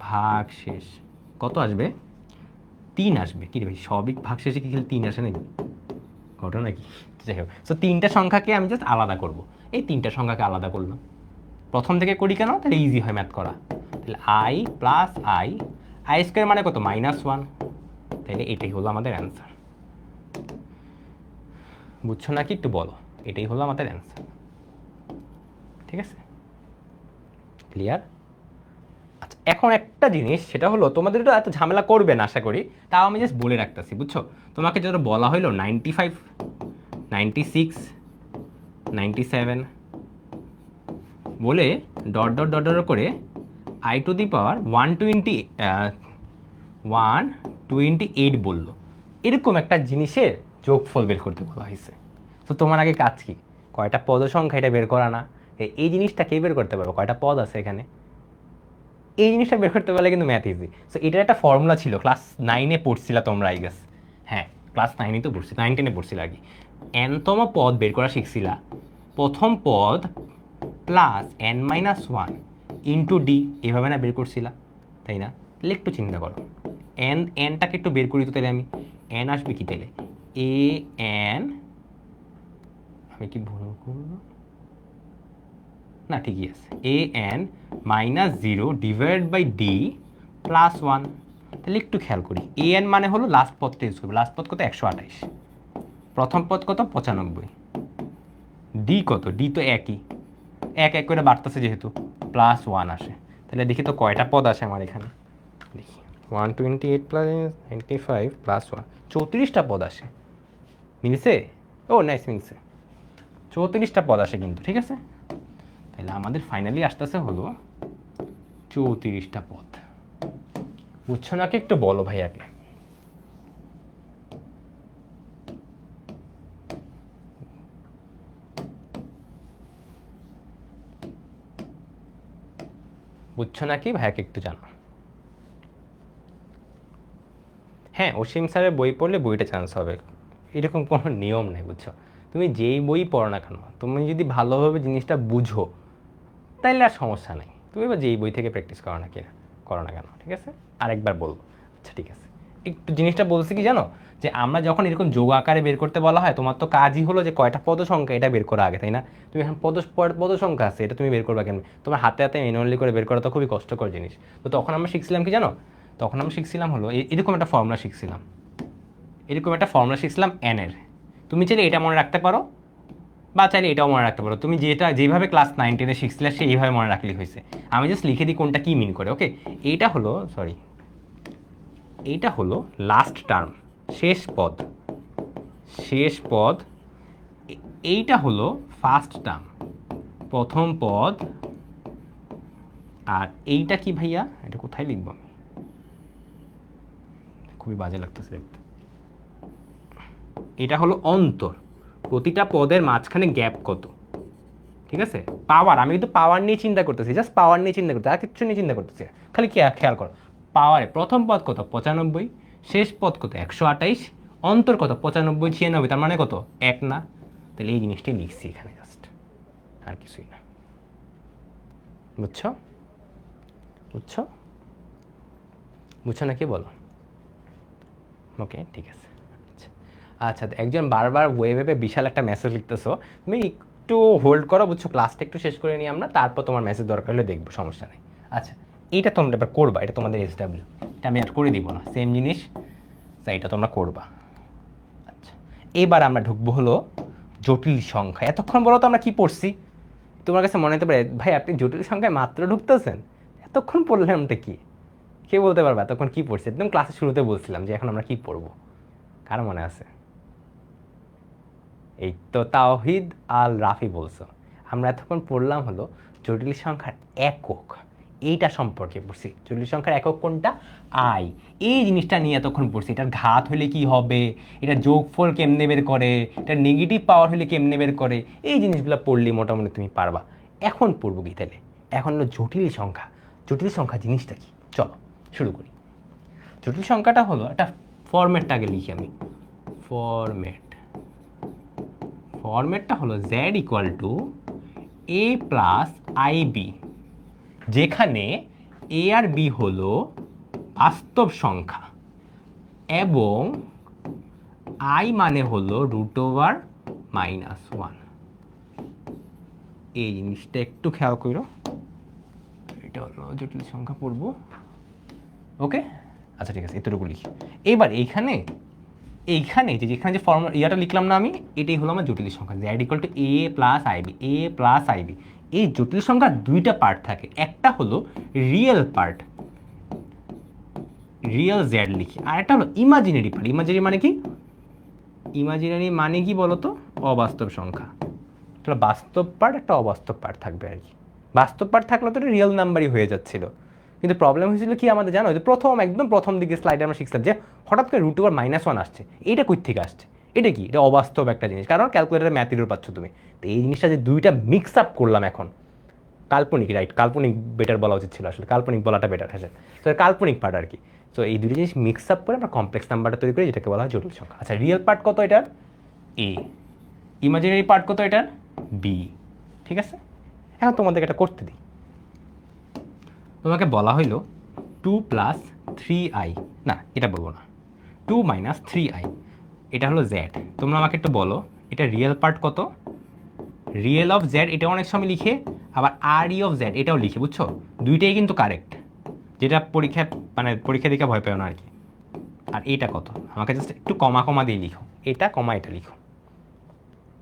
ভাগশেষ কত আসবে? 3 আসবে। কি রে ভাই, সবই ভাগশেষে কি খালি 3 আসে নাকি? ঘটনা কি? যাই হোক, সো 3টা সংখ্যাকে আমি জাস্ট আলাদা করব, এই 3টা সংখ্যাকে আলাদা করলাম। প্রথম থেকে করি কেন? তাহলে ইজি হয় ম্যাথ করা। তাহলে i প্লাস আই স্কোয়ার মানে কত? -1। তাহলে এটাই হলো আমাদের অ্যান্সার। বুঝছো নাকি একটু বলো, এটাই হলো আমাদের অ্যান্সার। ঠিক আছে, ক্লিয়ার? আচ্ছা এখন একটা জিনিস, সেটা হলো তোমাদের তো এত ঝামেলা করবে না আশা করি, তাও আমি জাস্ট বলে রাখতেছি, বুঝছো? তোমাকে যেটা বলা হলো 95 96 97 বলে ডট ডট ডট ডট করে i⁻128 বললো, এরকম একটা জিনিসের যোগফল বের করতে বলা হয়েছে। তো তোমার আগে কাজ কি? কয়টা পদ সংখ্যা এটা বের করা না? এই জিনিসটা কে বের করতে পারবো, কয়টা পদ আছে এখানে, এই জিনিসটা বের করতে পারলে কিন্তু ম্যাথ ইজি। সো এটার একটা ফর্মুলা ছিল, ক্লাস 9-এ পড়ছিলা তোমরা আই গেস, হ্যাঁ ক্লাস 9-এ তো পড়ছি, 9-10-এ পড়ছিল আর কি। এনতম পদ বের করা শিখছিলা, প্রথম পদ প্লাস n-1 ইন্টু ডি, এভাবে না বের করছিলা, তাই না? তাহলে একটু চিন্তা করো, এনটাকে একটু বের করি তো, তাহলে আমি এন আসবে কি তাহলে এ এন, আমি কি ভুল করবো না? ঠিকই আছে, an-0 divide by D plus 1। তাহলে একটু খেয়াল করি, an মানে হলো লাস্ট পদটা ইউজ করবো, লাস্ট পদ কত? 128, প্রথম পদ কত? 95, ডি কত? ডি তো একই, এক এক করে বাড়তেছে যেহেতু, প্লাস 1 আসে। তাহলে দেখি তো কয়টা পদ আসে আমার এখানে, দেখি 128 প্লাস 95 প্লাস 1, 34টা পদ আসে। মিলছে? ও নাইস, মিলছে, 34টা পদ আসে কিন্তু, ঠিক আছে। তাহলে আমাদের ফাইনালি আসতেছে হলো 34টা পদ। বুঝছো নাকি একটু বলো ভাইয়াকে। বুঝছো নাকি ভাইয়াকে একটু জানো। হ্যাঁ, অসীম স্যারের বই পড়লে বইটা চান্স হবে, এরকম কোনো নিয়ম নেই বুঝছো। তুমি যেই বই পড়ো না কেন, তুমি যদি ভালোভাবে জিনিসটা বুঝো তাইলে আর সমস্যা নেই। তুমি এবার যেই বই থেকে প্র্যাকটিস করো না কিনা, করো না কেন, ঠিক আছে। আরেকবার বলবো, আচ্ছা ঠিক আছে। একটু জিনিসটা বলছি কি জানো, যে আমরা যখন এরকম যোগ আকারে বের করতে বলা হয়, তোমার তো কাজই হলো যে কয়টা পদ সংখ্যা এটা বের করা আগে, তাই না? তুমি এখন পদ সংখ্যা আছে, এটা তুমি বের করবা কেন? তোমার হাতে হাতে ম্যানুয়ালি করে বের করা তো খুবই কষ্টকর জিনিস। তো তখন আমরা শিখছিলাম কি জানো, তখন আমরা শিখছিলাম হলো এরকম একটা ফর্মুলা শিখছিলাম, এন এর। তুমি চাইলে এটা মনে রাখতে পারো, বা চাইলে এটাও মনে রাখতে পারো, তুমি যেটা যেভাবে ক্লাস 9-10-এ শিখছিলে সেইভাবে মনে রাখলেই হয়েছে। আমি জাস্ট লিখে দিই কোনটা কি মিন করে, ওকে। এইটা হলো লাস্ট টার্ম, শেষ পদ। এইটা হলো ফার্স্ট টার্ম, প্রথম পদ। আর এইটা কি ভাইয়া, এটা কোথায় লিখবো আমি, খুবই বাজে লাগতেছে দেখতে। এটা হলো অন্তর, প্রতিটা পদের মাঝখানে গ্যাপ কত, ঠিক আছে। পাওয়ার, আমি কিন্তু পাওয়ার নিয়ে চিন্তা করতেছি, জাস্ট পাওয়ার নিয়ে চিন্তা করতেছি, আর কিছু নিয়ে চিন্তা করতেছি। খালি খেয়াল করো, পাওয়ারে প্রথম পদ কত 95, শেষ পদ কত 128, অন্তর কত 95 96, তার মানে কত 1 না? তাহলে এই জিনিসটাই লিখছি এখানে জাস্ট, আর কিছুই না। বুঝছো বুঝছো বুঝছো নাকি বলো? ওকে ঠিক আছে। আচ্ছা আচ্ছা, একজন বারবার ওয়েবে বিশাল একটা মেসেজ লিখতেছো, তুমি একটু হোল্ড করো বুঝছো, ক্লাসটা একটু শেষ করে নিই আমরা, তারপর তোমার মেসেজ দরকার হলে দেখবো, সমস্যা নেই। আচ্ছা, এইটা তোমরা এবার করবা, এটা তোমাদের SW, এটা আমি আর করে দিব না, সেম জিনিস, এটা তোমরা করবা। আচ্ছা, এবার আমরা ঢুকবো হলো জটিল সংখ্যা। এতক্ষণ বলো তো আমরা কি পড়ছি, তোমার কাছে মনে হতে পারে ভাই আপনি জটিল সংখ্যায় মাত্র ঢুকতেছেন, এতক্ষণ পড়লামটা কি? কে বলতে পারবা তখন কি পড়ছি? একদম ক্লাসের শুরুতে বলছিলাম যে এখন আমরা কি পড়বো, কার মনে আছে? এই তো তাওহিদ আল রাফি বলছো। আমরা এতক্ষণ পড়লাম হলো জটিল সংখ্যার একক, এইটা সম্পর্কে পড়ছি। জটিল সংখ্যার একক কোনটা? আই। এই জিনিসটা নিয়ে এতক্ষণ পড়ছি, এটার ঘাত হলে কি হবে, এটা যোগফল কেমনে বের করে, এটা নেগেটিভ পাওয়ার হলে কেমনে বের করে, এই জিনিসগুলো পড়লে মোটামুটি তুমি পারবা। এখন পড়বো কি তাহলে? এখন হলো জটিল সংখ্যা। জটিল সংখ্যা জিনিসটা কি, চলো শুরু করি। জটিল সংখ্যাটা হলো একটা ফরম্যাটটা আগে লিখি আমি। ফরম্যাটটা হলো z equal to a plus i b, যেখানে a আর b হলো বাস্তব সংখ্যা এবং i মানে হলো √(-1). এই জিনিসটা একটু খেয়াল করো, এটা হলো জটিল সংখ্যা পড়বো, ওকে। আচ্ছা ঠিক আছে, এতটুকু লিখি। এবার যেখানে যে ফর্মুলা ইয়াটা লিখলাম না আমি, এটাই হলো আমার জটিল সংখ্যা, z equal to a plus i b. এই জটিল সংখ্যার দুইটা পার্ট থাকে, একটা হলো রিয়েল পার্ট, রিয়েল z লিখি, আর একটা হলো ইমাজিনারি পার্ট। ইমাজিনারি মানে কি বলতো? অবাস্তব সংখ্যা। তাহলে বাস্তব পার্ট, একটা অবাস্তব পার্ট থাকবে আর কি। বাস্তব পার্ট থাকলে তো এটা রিয়েল নাম্বারই হয়ে যাচ্ছিল, কিন্তু প্রবলেম হয়েছিল কি আমাদের জানো, যে একদম প্রথম দিকে স্লাইডে আমরা শিখছিলাম যে হঠাৎ করে √(-1) আসছে, এইটা কই থেকে আসছে, এটা কি, এটা অবাস্তব একটা জিনিস, কারণ ক্যালকুলেটারে ম্যাথ এরর পাচ্ছ তুমি। তো এই জিনিসটা যে দুইটা মিক্স আপ করলাম এখন, কাল্পনিক, রাইট, কাল্পনিক বেটার বলা উচিত ছিল, আসলে কাল্পনিক বলাটা বেটার, হ্যাঁ। তো কাল্পনিক পার্ট আর কি। তো এই দুটো জিনিস মিক্স আপ করে আমরা কমপ্লেক্স নাম্বারটা তৈরি করি, যেটাকে বলা হয় জটিল সংখ্যা। আচ্ছা, রিয়েল পার্ট কত এটার? এ। ইমাজিনারি পার্ট কত এটার? বি। ঠিক আছে, এখন তোমাদেরকে এটা করতে দিই। তোমাকে বলা হইলো 2 + 3i, না এটা বলবো না, 2 - 3i, এটা হলো z। তোমরা আমাকে একটু বলো এটা রিয়েল পার্ট কত? রিয়েল অফ z এটা অনেক সময় লিখে, আবার ri অফ z এটাও লিখে, বুঝছো? দুইটাই কিন্তু কারেক্ট, যেটা পরীক্ষা দিকে ভয় পেও না আর কি। আর এটা কত? আমাকে জাস্ট একটু কমা দিয়ে লিখো, এটা কমা এটা লিখো,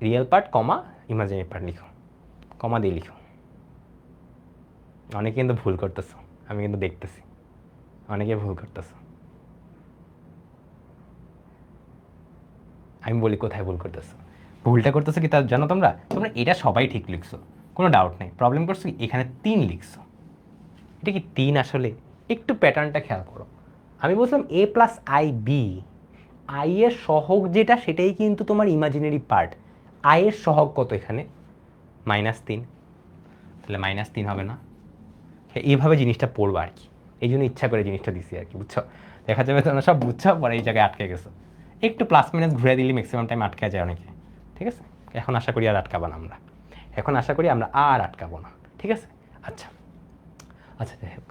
রিয়েল পার্ট কমা ইমাজিনারি পার্ট লিখো, কমা দিয়ে লিখো। অনেকে কিন্তু ভুল করতেছো, আমি কিন্তু দেখতেছি অনেকে ভুল করতেছো। আমি বলি কোথায় ভুল করতেছো, ভুলটা করতেছো কি তা জানো? তোমরা এটা সবাই ঠিক লিখছো, কোনো ডাউট নেই। প্রবলেম করছো কি, এখানে 3 লিখছো। এটা কি 3 আসলে? একটু প্যাটার্নটা খেয়াল করো। আমি বলছিলাম a plus i b, i এর সহগ যেটা সেটাই কিন্তু তোমার ইমাজিনারি পার্ট। আই এর সহগ কত এখানে? -3, তাহলে -3 হবে না? এইভাবে জিনিসটা পড়বো আর কি, এই জন্য ইচ্ছা করে জিনিসটা দিছি আর কি, বুঝছো? দেখা যাবে তোমরা সব বুঝছো, পরে এই জায়গায় আটকে গেছো। একটু প্লাস মাইনাস ঘুরে দিলে ম্যাক্সিমাম টাইম আটকে যায় অনেকে, ঠিক আছে? এখন আশা করি আর আটকাবো না আমরা, এখন আশা করি আমরা আর আটকাবো না, ঠিক আছে? আচ্ছা আচ্ছা, যাই হোক,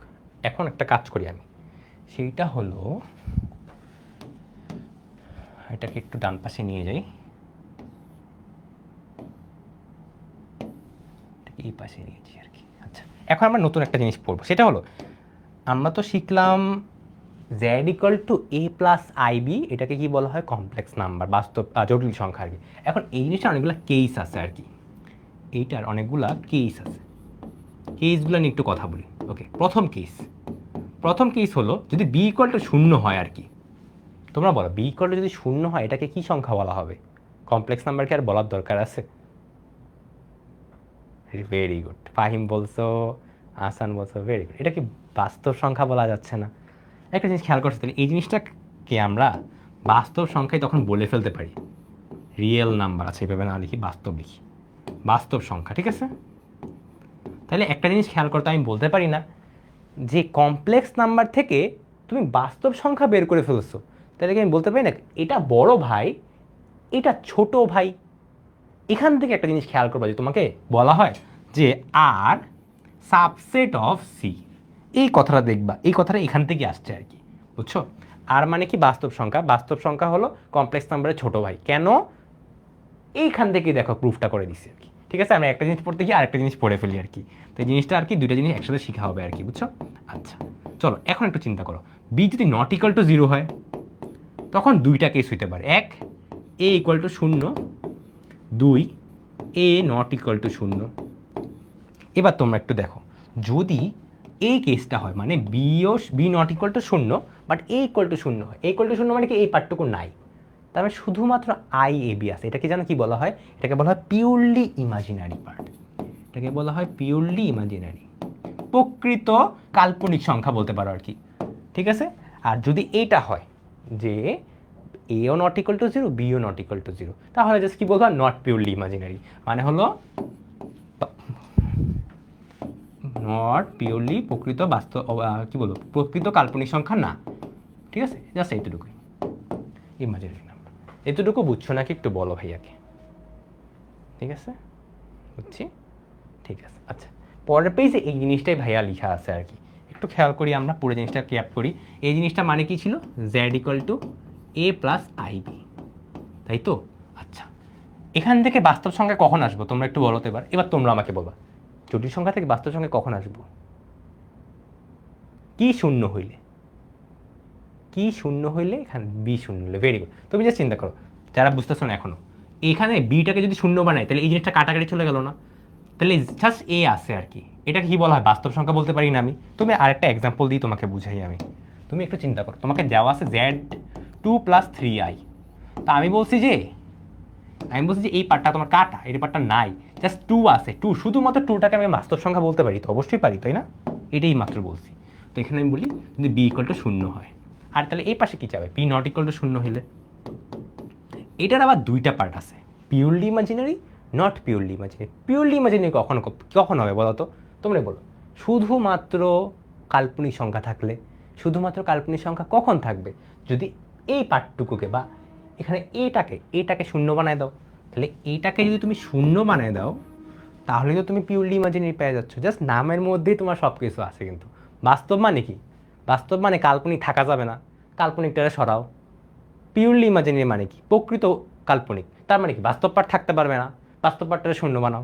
এখন একটা কাজ করি আমি, সেইটা হলো এটাকে একটু ডান পাশে নিয়ে যাই, এই পাশে নিয়েছি আর কি। আচ্ছা, এখন আমরা নতুন একটা জিনিস পড়বো, সেটা হলো আমরা তো শিখলাম z equal to a plus i b, এটাকে কি বলা হয়? কমপ্লেক্স নাম্বার, বাস্তব জটিল সংখ্যা আর কি। এখন এই জিনিসটা অনেকগুলো কেস আছে আর কি, এইটার অনেকগুলা কেস আছে, কেসগুলো নিয়ে একটু কথা বলি। ওকে, প্রথম কেস হলো যদি বি ইকুয়াল টু 0 হয় আর কি। তোমরা বলো বি ইকুয়াল টু যদি 0 হয় এটাকে কি সংখ্যা বলা হবে? কমপ্লেক্স নাম্বার কি আর বলার দরকার আছে? ভেরি গুড, ফাহিম বলছো, আসান বলছো, ভেরি গুড। এটা কি বাস্তব সংখ্যা বলা যাচ্ছে না? একটা জিনিস খেয়াল করতে পারি, এই জিনিসটাকে আমরা বাস্তব সংখ্যায় তখন বলে ফেলতে পারি, রিয়েল নাম্বার আছে এভাবে না লিখি, বাস্তব লিখি, বাস্তব সংখ্যা, ঠিক আছে? তাহলে একটা জিনিস খেয়াল করতে, আমি বলতে পারি না যে কমপ্লেক্স নাম্বার থেকে তুমি বাস্তব সংখ্যা বের করে ফেলছো, তাহলে কি আমি বলতে পারি না এটা বড় ভাই, এটা ছোট ভাই? এখান থেকে একটা জিনিস খেয়াল করবা, যে তোমাকে বলা হয় যে আর সাবসেট অফ সি, এই কথাটা দেখবা, এই কথাটা এখান থেকে আসছে আর কি, বুঝছো? আর মানে কি? বাস্তব সংখ্যা, বাস্তব সংখ্যা হলো কমপ্লেক্স নাম্বারের ছোট ভাই। কেন? এইখান থেকে দেখো প্রুফটা করে দিচ্ছি আর কি, ঠিক আছে? আমরা একটা জিনিস পড়তে গিয়ে আরেকটা জিনিস পড়ে ফেলি আর কি, তো এই জিনিসটা আর কি দুইটা জিনিস একসাথে শেখা হবে আর কি, বুঝছো? আচ্ছা চলো, এখন একটু চিন্তা করো, বি যদি নট ইকুয়াল টু 0 হয় তখন দুইটা কেস হইতে পারে, এক a equal to 0, 2 a not equal to 0। এবার তোমরা একটু দেখো, যদি এই কেসটা হয় মানে b not equal to 0 but a equal to 0 হয়, এ ইকুয়াল টু 0 মানে কি এই পার্টটুকু নাই, তার মানে শুধুমাত্র আই এ বি আছে, এটাকে জানো কি বলা হয়? এটাকে বলা হয় পিওরলি ইমাজিনারি পার্ট, এটাকে বলা হয় পিওরলি ইমাজিনারি, প্রকৃত কাল্পনিক সংখ্যা বলতে পারো আর কি, ঠিক আছে? আর যদি এইটা হয় যে এও নট ইকুয়াল টু 0, বিও নট ইকুয়াল টু 0, তাহলে জাস্ট কি বলবো? নট পিওরলি ইমাজিনারি, মানে হলো নট পিওরলি প্রকৃত বাস্তব, কি বলবো, প্রকৃত কাল্পনিক সংখ্যা না, ঠিক আছে? জাস্ট এইটুকুই ইমাজিনারি নাম্বার। এতটুকু বুঝছো নাকি একটু বলো ভাইয়াকে, ঠিক আছে? বুঝছি, ঠিক আছে। আচ্ছা, পরের পেজে এই জিনিসটাই ভাইয়া লেখা আছে আর কি, একটু খেয়াল করি আমরা, পুরো জিনিসটা ক্যাপ করি। এই জিনিসটা মানে কি ছিল? Z equal to a plus i b, তাই তো? আচ্ছা, এখান থেকে বাস্তব সংখ্যা কখন আসবো তোমরা একটু বলো তো এবার, এবার তোমরা আমাকে বলবা জটিল সংখ্যা থেকে বাস্তব সংখ্যা কখন আসবো? কি শূন্য হইলে, কি শূন্য হইলে, এখানে বি শূন্য হইলে। ভেরি গুড, তুমি জাস্ট চিন্তা করো, যারা বুঝতেছো না এখনো, এখানে বিটাকে যদি শূন্য বানাই তাহলে এই জিনিসটা কাটাকাটি চলে গেল না? তাহলে জাস্ট এ আছে আর কি, এটাকে কি বলা হয়? বাস্তব সংখ্যা বলতে পারি না আমি? তুমি আরেকটা এক্সাম্পল দিই তোমাকে বুঝাই আমি, তুমি একটু চিন্তা করো, তোমাকে দেওয়া আছে জেড 2 প্লাস 3i, তা আমি বলছি যে এই পার্টটা তোমার কাটা, এই পার্টটা নাই, জাস্ট 2 আছে, 2, শুধুমাত্র 2টাকে আমি বাস্তব সংখ্যা বলতে পারি? তো অবশ্যই পারি, তাই না? এটাই মাত্র বলছি। তো এখানে আমি বলি যদি বি ইকুয়াল টু 0 হয়, আর তাহলে এই পাশে কি যাবে? পি নট ইকুয়াল টু 0 হইলে। এটার আবার দুইটা পার্ট আছে, purely imaginary, not purely imaginary. Purely imaginary কখন কখন হবে বলো তো? তোমরা বলো, শুধুমাত্র কাল্পনিক সংখ্যা থাকলে। শুধুমাত্র কাল্পনিক সংখ্যা কখন থাকবে? যদি এই পার্টটুকুকে বা এখানে এটাকে শূন্য বানায় দাও, তাহলে এইটাকে যদি তুমি শূন্য বানায় দাও তাহলে তো তুমি পিওরলি ইমাজিনারি পেয়ে যাচ্ছ। জাস্ট নামের মধ্যেই তোমার সব কিছু আছে, কিন্তু বাস্তব মানে কি? বাস্তব মানে কাল্পনিক থাকা যাবে না, কাল্পনিকটা সরাও। পিওরলি ইমাজিনারি মানে কি? প্রকৃত কাল্পনিক, তার মানে কি বাস্তব পার্ট থাকতে পারবে না, বাস্তব পার্টটা শূন্য বানাও,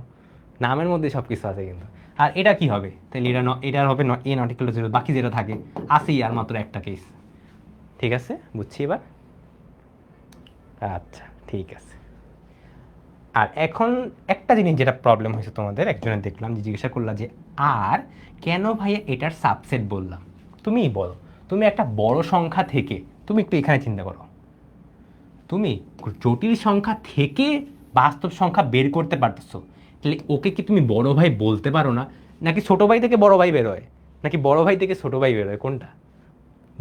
নামের মধ্যে সব কিছু আছে কিন্তু। আর এটা কি হবে? তাহলে এটার হবে এ নট ইকুয়াল টু 0, বাকি যেটা থাকে আসেই আর মাত্র একটা কেস, ঠিক আছে? বুঝছি এবার? আচ্ছা ঠিক আছে। আর এখন একটা জিনিস যেটা প্রবলেম হয়েছে তোমাদের, একজনের দেখলাম যে জিজ্ঞাসা করলা যে আর কেন ভাইয়া এটার সাবসেট বললাম? তুমিই বলো, তুমি একটা বড় সংখ্যা থেকে, তুমি একটু এখানে চিন্তা করো, তুমি জটিল সংখ্যা থেকে বাস্তব সংখ্যা বের করতে পারতেছো, তাহলে ওকে কি তুমি বড় ভাই বলতে পারো না? নাকি ছোট ভাই থেকে বড় ভাই বেরোয়, নাকি বড় ভাই থেকে ছোট ভাই বেরোয়? কোনটা?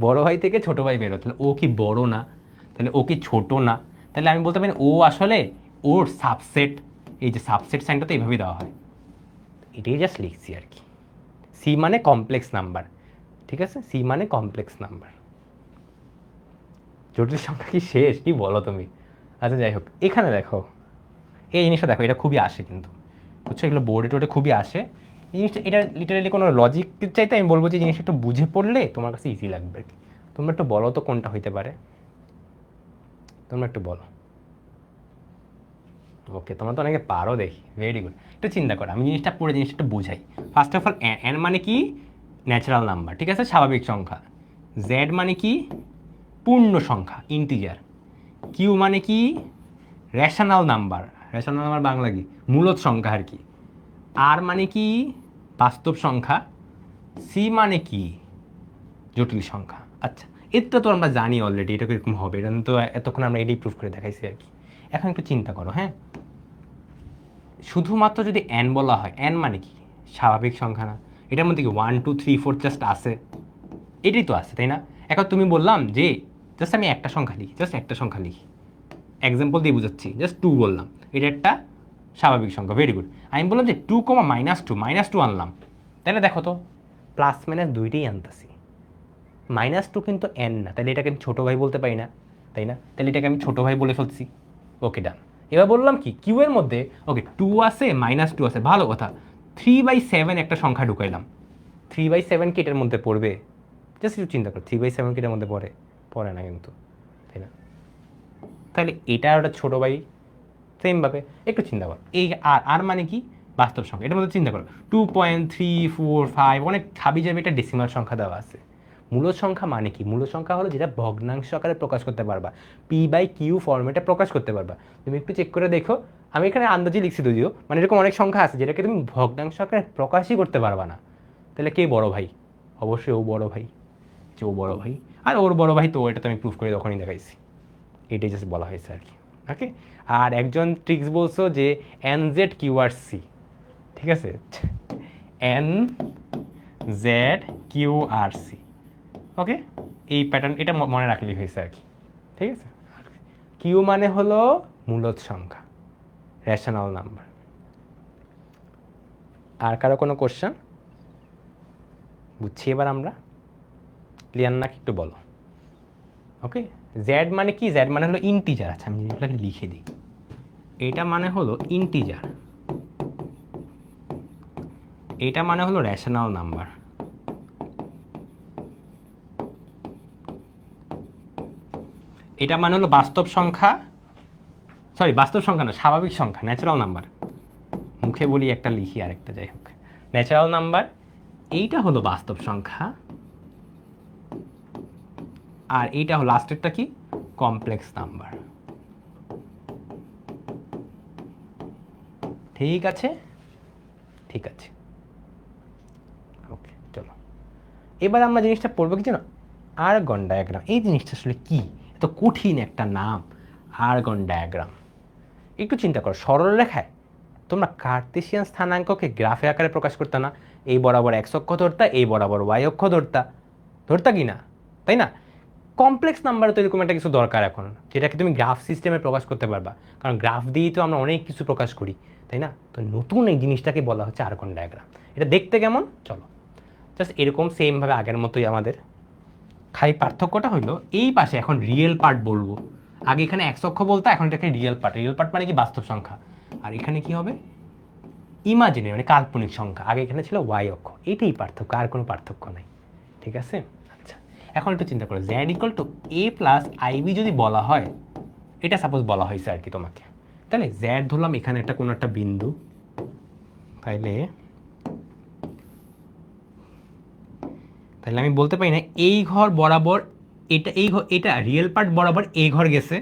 বড় ভাই থেকে ছোট ভাই বেরোয়, তাহলে ও কি বড় না? তাহলে ও কি ছোট না? তাহলে আমি বলতে পারি ও আসলে ওর সাবসেট, এই যে সাবসেট সাইনটা তো এইভাবেই দেওয়া হয়, এটাই জাস্ট লিখছি আর কি, সি মানে কমপ্লেক্স নাম্বার, ঠিক আছে, সি মানে কমপ্লেক্স নাম্বার। জটিল সংখ্যা কি শেষ, কি বলো তুমি? আচ্ছা যাই হোক, এখানে দেখো এই জিনিসটা দেখো, এটা খুবই আসে কিন্তু, বুঝছো, এগুলো বোর্ডে টোর্ডে খুবই আসে জিনিসটা। এটা লিটারালি কোনো লজিক চাইতে আমি বলবো যে জিনিসটা একটু বুঝে পড়লে তোমার কাছে ইজি লাগবে আর কি। তোমরা একটু বলো তো কোনটা হইতে পারে, তোমরা একটু বলো। ওকে, তোমরা তো অনেকে পারো দেখি, ভেরি গুড। একটু চিন্তা করো, আমি জিনিসটা পড়ে জিনিসটা একটু বোঝাই। ফার্স্ট অফ অল এন মানে কি, ন্যাচারাল নাম্বার, ঠিক আছে, স্বাভাবিক সংখ্যা। জেড মানে কি, পূর্ণ সংখ্যা, ইন্টিজার। কিউ মানে কি, rational number. Rational number Bangla কি, মূলদ সংখ্যা আর কি। আর মানে কি, বাস্তব সংখ্যা। সি মানে কি, জটিল সংখ্যা। আচ্ছা, এটা তো আমরা জানি অলরেডি, এটা কিরকম হবে, এটা তো এতক্ষণ আমরা এটাই প্রুফ করে দেখাইছি আর কি। এখন একটু চিন্তা করো, হ্যাঁ, শুধুমাত্র যদি এন বলা হয়, এন মানে কি, স্বাভাবিক সংখ্যা না? এটার মধ্যে কি 1 2 3 4 জাস্ট আছে? এটাই তো আছে, তাই না? এখন তুমি বললাম যে জাস্ট আমি একটা সংখ্যা লিখি, জাস্ট একটা সংখ্যা লিখি, এক্সাম্পল দিয়ে বুঝাচ্ছি, জাস্ট 2 বললাম, এটা একটা স্বাভাবিক সংখ্যা, ভেরি গুড। আমি বললাম যে 2, -2 আনলাম, তাহলে দেখো তো প্লাস মাইনাস দুইটাই আনতেছি। -2 কিন্তু এন না, তাহলে এটাকে আমি ছোটো ভাই বলতে পারি না, তাই না? তাহলে এটাকে আমি ছোটো ভাই বলে ফেলছি। ওকে, ডান। এবার বললাম কি, কিউ এর মধ্যে ওকে 2 আছে, -2 আছে, ভালো কথা। 3/7 একটা সংখ্যা ঢুকাইলাম। 3/7 কি এটার মধ্যে পড়বে? জাস্ট একটু চিন্তা করো, 3/7 কি এটার মধ্যে পড়ে? পড়ে না কিন্তু, তাই না? তাহলে এটা ওটা ছোটো ভাই, সেমভাবে একটু চিন্তা করো। এই আর আর মানে কি, বাস্তব সংখ্যা। এটার মধ্যে চিন্তা করো 2.345, অনেক ছাবি যাবে, এটা ডেসিমাল সংখ্যা দেওয়া আছে। মূল সংখ্যা মানে কি, মূল সংখ্যা হলো যেটা ভগ্নাংশ আকারে প্রকাশ করতে পারবা, P/Q ফর্মেটে প্রকাশ করতে পারবা। তুমি একটু চেক করে দেখো, আমি এখানে আন্দাজে লিখছি যদিও, মানে এরকম অনেক সংখ্যা আছে যেটাকে তুমি ভগ্নাংশ আকারে প্রকাশই করতে পারবা না। তাহলে কে বড় ভাই? অবশ্যই ও বড় ভাই, যে ও বড় ভাই। আর ওর বড় ভাই তো, এটা তো আমি প্রুফ করে তখনই দেখাইছি। এটাই জাস্ট বলা হয়েছে আর কি। ওকে, আর একজন ট্রিক্স বলছো যে NZ QRC, ঠিক আছে, NZ QRC, ওকে, এই প্যাটার্ন এটা মনে রাখলেই হয়েছে আর কি, ঠিক আছে। কিউ মানে হলো মূলদ সংখ্যা, রেশনাল নাম্বার। আর কারো কোনো কোশ্চেন? বুঝছি এবার আমরা, ক্লিয়ার নাকি একটু বলো। ওকে, জেড মানে কি, জেড মানে হলো ইন্টিজার। আচ্ছা, আমি জিনিসটাকে লিখে দিই, এটা মানে হলো ইন্টিজার, এটা মানে হলো রেশনাল নাম্বার। এটা মানে হলো বাস্তব সংখ্যা, সরি বাস্তব সংখ্যা না, স্বাভাবিক সংখ্যা, ন্যাচারাল নাম্বার। মুখে বলি একটা, লিখি আরেকটা, যাই হোক, ন্যাচারাল নাম্বার। এইটা হলো বাস্তব সংখ্যা, আর এইটা হলো লাস্টেরটা কি, কমপ্লেক্স নাম্বার। ঠিক আছে, ঠিক আছে, ওকে, চলো এবার আমরা জিনিসটা পড়বো কি জানো, আর্গন ডায়াগ্রাম। এই জিনিসটা আসলে কি, এত কঠিন একটা নাম, আর্গন ডায়াগ্রাম। একটু চিন্তা করো, সরল রেখায় তোমরা কার্তেশিয়ান স্থানাঙ্ককে গ্রাফে আকারে প্রকাশ করতে না, এই বরাবর এক্স অক্ষ ধরতা, এই বরাবর ওয়াই অক্ষ ধরতা, ধরতা কি না, তাই না? কমপ্লেক্স নাম্বারে তো এরকম একটা কিছু দরকার এখন, যেটাকে তুমি গ্রাফ সিস্টেমে প্রকাশ করতে পারবা, কারণ গ্রাফ দিয়েই তো আমরা অনেক কিছু প্রকাশ করি, তাই না? তো নতুন এই জিনিসটাকে বলা হচ্ছে আর্গন ডায়াগ্রাম। এটা দেখতে কেমন, চলো জাস্ট এরকম সেমভাবে আগের মতোই আমাদের, খালি পার্থক্যটা হলো এই পাশে এখন রিয়েল পার্ট বলবো। আগে এখানে এক্স অক্ষ বলতো, এখন এটাকে রিয়েল পার্ট। রিয়েল পার্ট মানে কি, বাস্তব সংখ্যা। আর এখানে কি হবে, ইমাজিনারি মানে কাল্পনিক সংখ্যা। আগে এখানে ছিল ওয়াই অক্ষ। এটাই পার্থক্য, আর কোনো পার্থক্য নাই, ঠিক আছে। আচ্ছা, এখন একটু চিন্তা করো, z equal to a plus i b যদি বলা হয়, এটা সাপোজ বলা হয়েছে আর কি তোমাকে, তাহলে জেড ধরলাম এখানে একটা কোনো একটা বিন্দু, তাইলে তাহলে আমি বলতে পারি না এই ঘর বরাবর, এটা এই ঘর, এটা রিয়েল পার্ট বরাবর এ ঘর গেছে,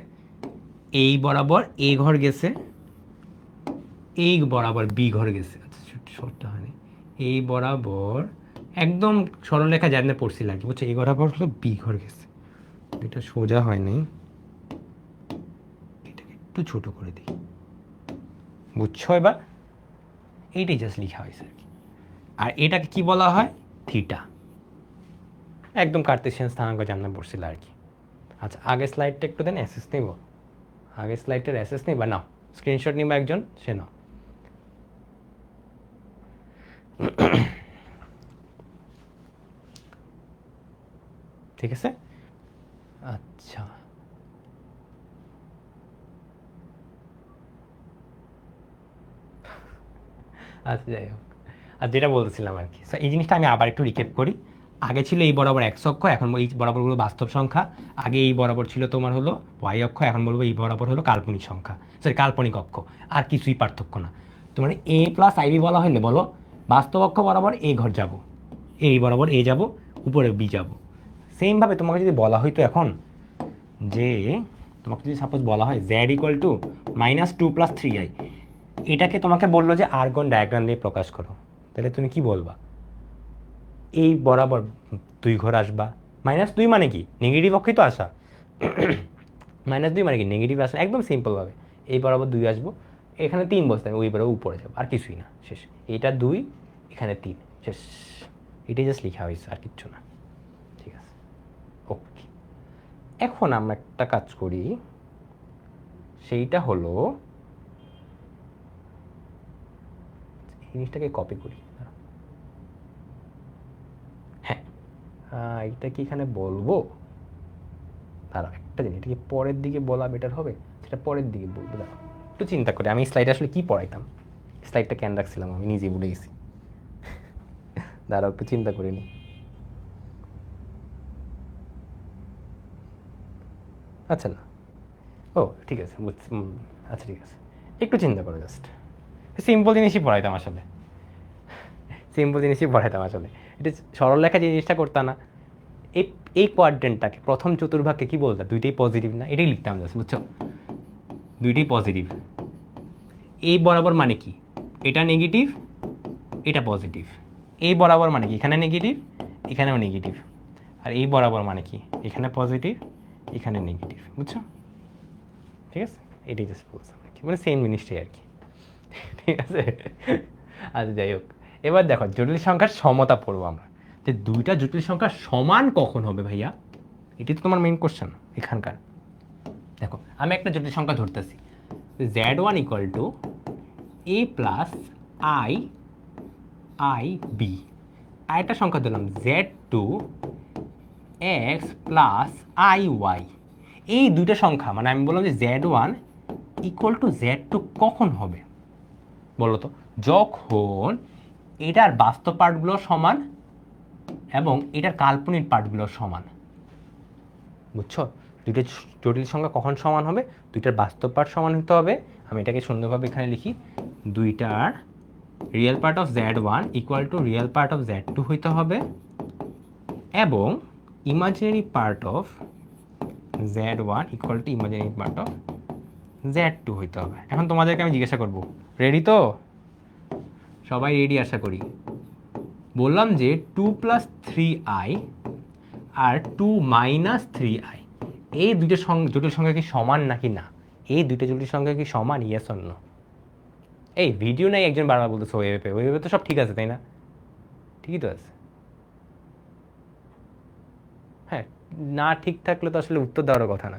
এই বরাবর এ ঘর গেছে, এই বরাবর বি ঘর গেছে। আচ্ছা, শর্টটা হয়নি, এই বরাবর একদম সরলরেখা জানতে পড়ছিল আর কি, বুঝছো, এই বরাবর হলো বি ঘর গেছে। এটা সোজা হয়নি, এটাকে একটু ছোট করে দিই, বুঝছো এবার? এইটাই জাস্ট লেখা হয়েছে আর কি। আর এটাকে কি বলা হয়, থিটা। একদম কার্তেশিয়ান স্থানাঙ্ক জানতে পড়ছিল আর কি। আচ্ছা, আগের স্লাইডটা একটু দেন, অ্যাসেস নিব, আগের স্লাইডটার অ্যাসেস নিবা, নাও স্ক্রিনশট নিবা একজন, সে নাও। ঠিক আছে? আচ্ছা, আচ্ছা যাই হোক, আর যেটা বলতেছিলাম আর কি, এই জিনিসটা আমি আবার একটু রিক্যাপ করি। আগে ছিল এই বরাবর x অক্ষ, এখন এই বরাবরগুলো বাস্তব সংখ্যা। আগে এই বরাবর ছিল তোমার হলো y অক্ষ, এখন বলবো এই বরাবর হলো কাল্পনিক সংখ্যা, সরি কাল্পনিক অক্ষ। আর কিছুই পার্থক্য না। তোমার a প্লাস আইবি বলা হলে বলো বাস্তব অক্ষ বরাবর a ঘর যাব, এই বরাবর a যাব, উপরে b যাব। সেমভাবে তোমাকে যদি বলা হয়তো এখন যে, তোমাকে যদি সাপোজ বলা হয় z ইকুয়াল টু -2 + 3i, এটাকে তোমাকে বললো যে আর্গন ডায়াগ্রাম দিয়ে প্রকাশ করো, তাহলে তুমি কি বলবা? এই বরাবর 2 ঘর আসবা। -2 মানে কি? নেগেটিভ অক্ষই তো আসা। -2 মানে কি? নেগেটিভ আসা। একদম সিম্পলভাবে এই বরাবর 2 আসবো, এখানে 3 বসতে আমি ওই বরাবর উপরে যাবো, আর কিছুই না, শেষ। এটা 2, এখানে 3, শেষ। এটাই জাস্ট লেখা হয়েছে, আর কিচ্ছু না। ঠিক আছে, ওকে। এখন আমরা একটা কাজ করি, সেইটা হলো জিনিসটাকে কপি করি। হ্যাঁ, এটা কি এখানে বলবো? দাঁড়াও, একটা জিনিস, এটা কি পরের দিকে বলা বেটার হবে? সেটা পরের দিকে বলবো। দাঁড়াও একটু চিন্তা করি, আমি স্লাইডে আসলে কি পড়াইতাম, স্লাইডটা কেন রাখছিলাম আমি নিজেই ভুলে গেছি। দাঁড়াও একটু চিন্তা করে নি। আচ্ছা না, ও ঠিক আছে, বুঝছি। আচ্ছা ঠিক আছে, একটু চিন্তা করো জাস্ট। সিম্পল জিনিসই পড়াইতাম আসলে, সিম্পল জিনিসই পড়াইতাম আসলে। এটা সরলরেখা যে জিনিসটা করতাম না, এই এই কোয়াড্রেন্টটাকে, প্রথম চতুর্ভাগকে কি বলতাম? দুইটাই পজিটিভ না, এটাই লিখতাম জাস্ট, বুঝছো? দুইটাই পজিটিভ। এই বরাবর মানে কি? এটা নেগেটিভ, এটা পজিটিভ। এই বরাবর মানে কি? এখানে নেগেটিভ, এখানেও নেগেটিভ। আর এই বরাবর মানে কি? এখানে পজিটিভ, এখানে নেগেটিভ, বুঝছো? ঠিক আছে, এটাই জাস্ট বলছিলাম আর কি, মানে সেম জিনিসটাই আর কি। ঠিক আছে, আচ্ছা যাই হোক। এবার দেখো জটিল সংখ্যার সমতা পড়বো আমরা, যে দুইটা জটিল সংখ্যা সমান কখন হবে ভাইয়া? এটি তো তোমার মেইন কোশ্চেন এখানকার। দেখো আমি একটা জটিল সংখ্যা ধরতেছি, z1 equal to a plus i b. আর একটা সংখ্যা দিলাম z2 x plus i Y. এই দুইটা সংখ্যা মানে আমি বললাম যে z1 ইকুয়াল টু z2 কখন হবে বলো তো? যখন এটার বাস্তব পার্টগুলো সমান এবং এটার কাল্পনিক পার্টগুলো সমান। বুঝছো? দুইটা জটিল সংখ্যা কখন সমান হবে? দুইটার বাস্তব পার্ট সমান হতে হবে। আমি এটাকে সুন্দরভাবে এখানে লিখি, দুইটার real part of z1 equal two real part of z2 হইতে হবে, এবং imaginary part of z1 equal two imaginary part of z2 হইতে হবে। এখন তোমাদেরকে আমি জিজ্ঞাসা করব, রেডি তো? সবাই রেডি আশা করি। বললাম যে 2 + 3i আর 2 - 3i, এই দুইটা জটিল সংখ্যা কি সমান নাকি না? এই দুইটা জটিল সংখ্যা কি সমান? Yes or no? এই ভিডিও নাই একজন বারবার বলতেছে ওয়েবে তো সব ঠিক আছে তাই না? ঠিকই তো আছে। হ্যাঁ, না ঠিক থাকলে তো আসলে উত্তর দেওয়ার কথা না।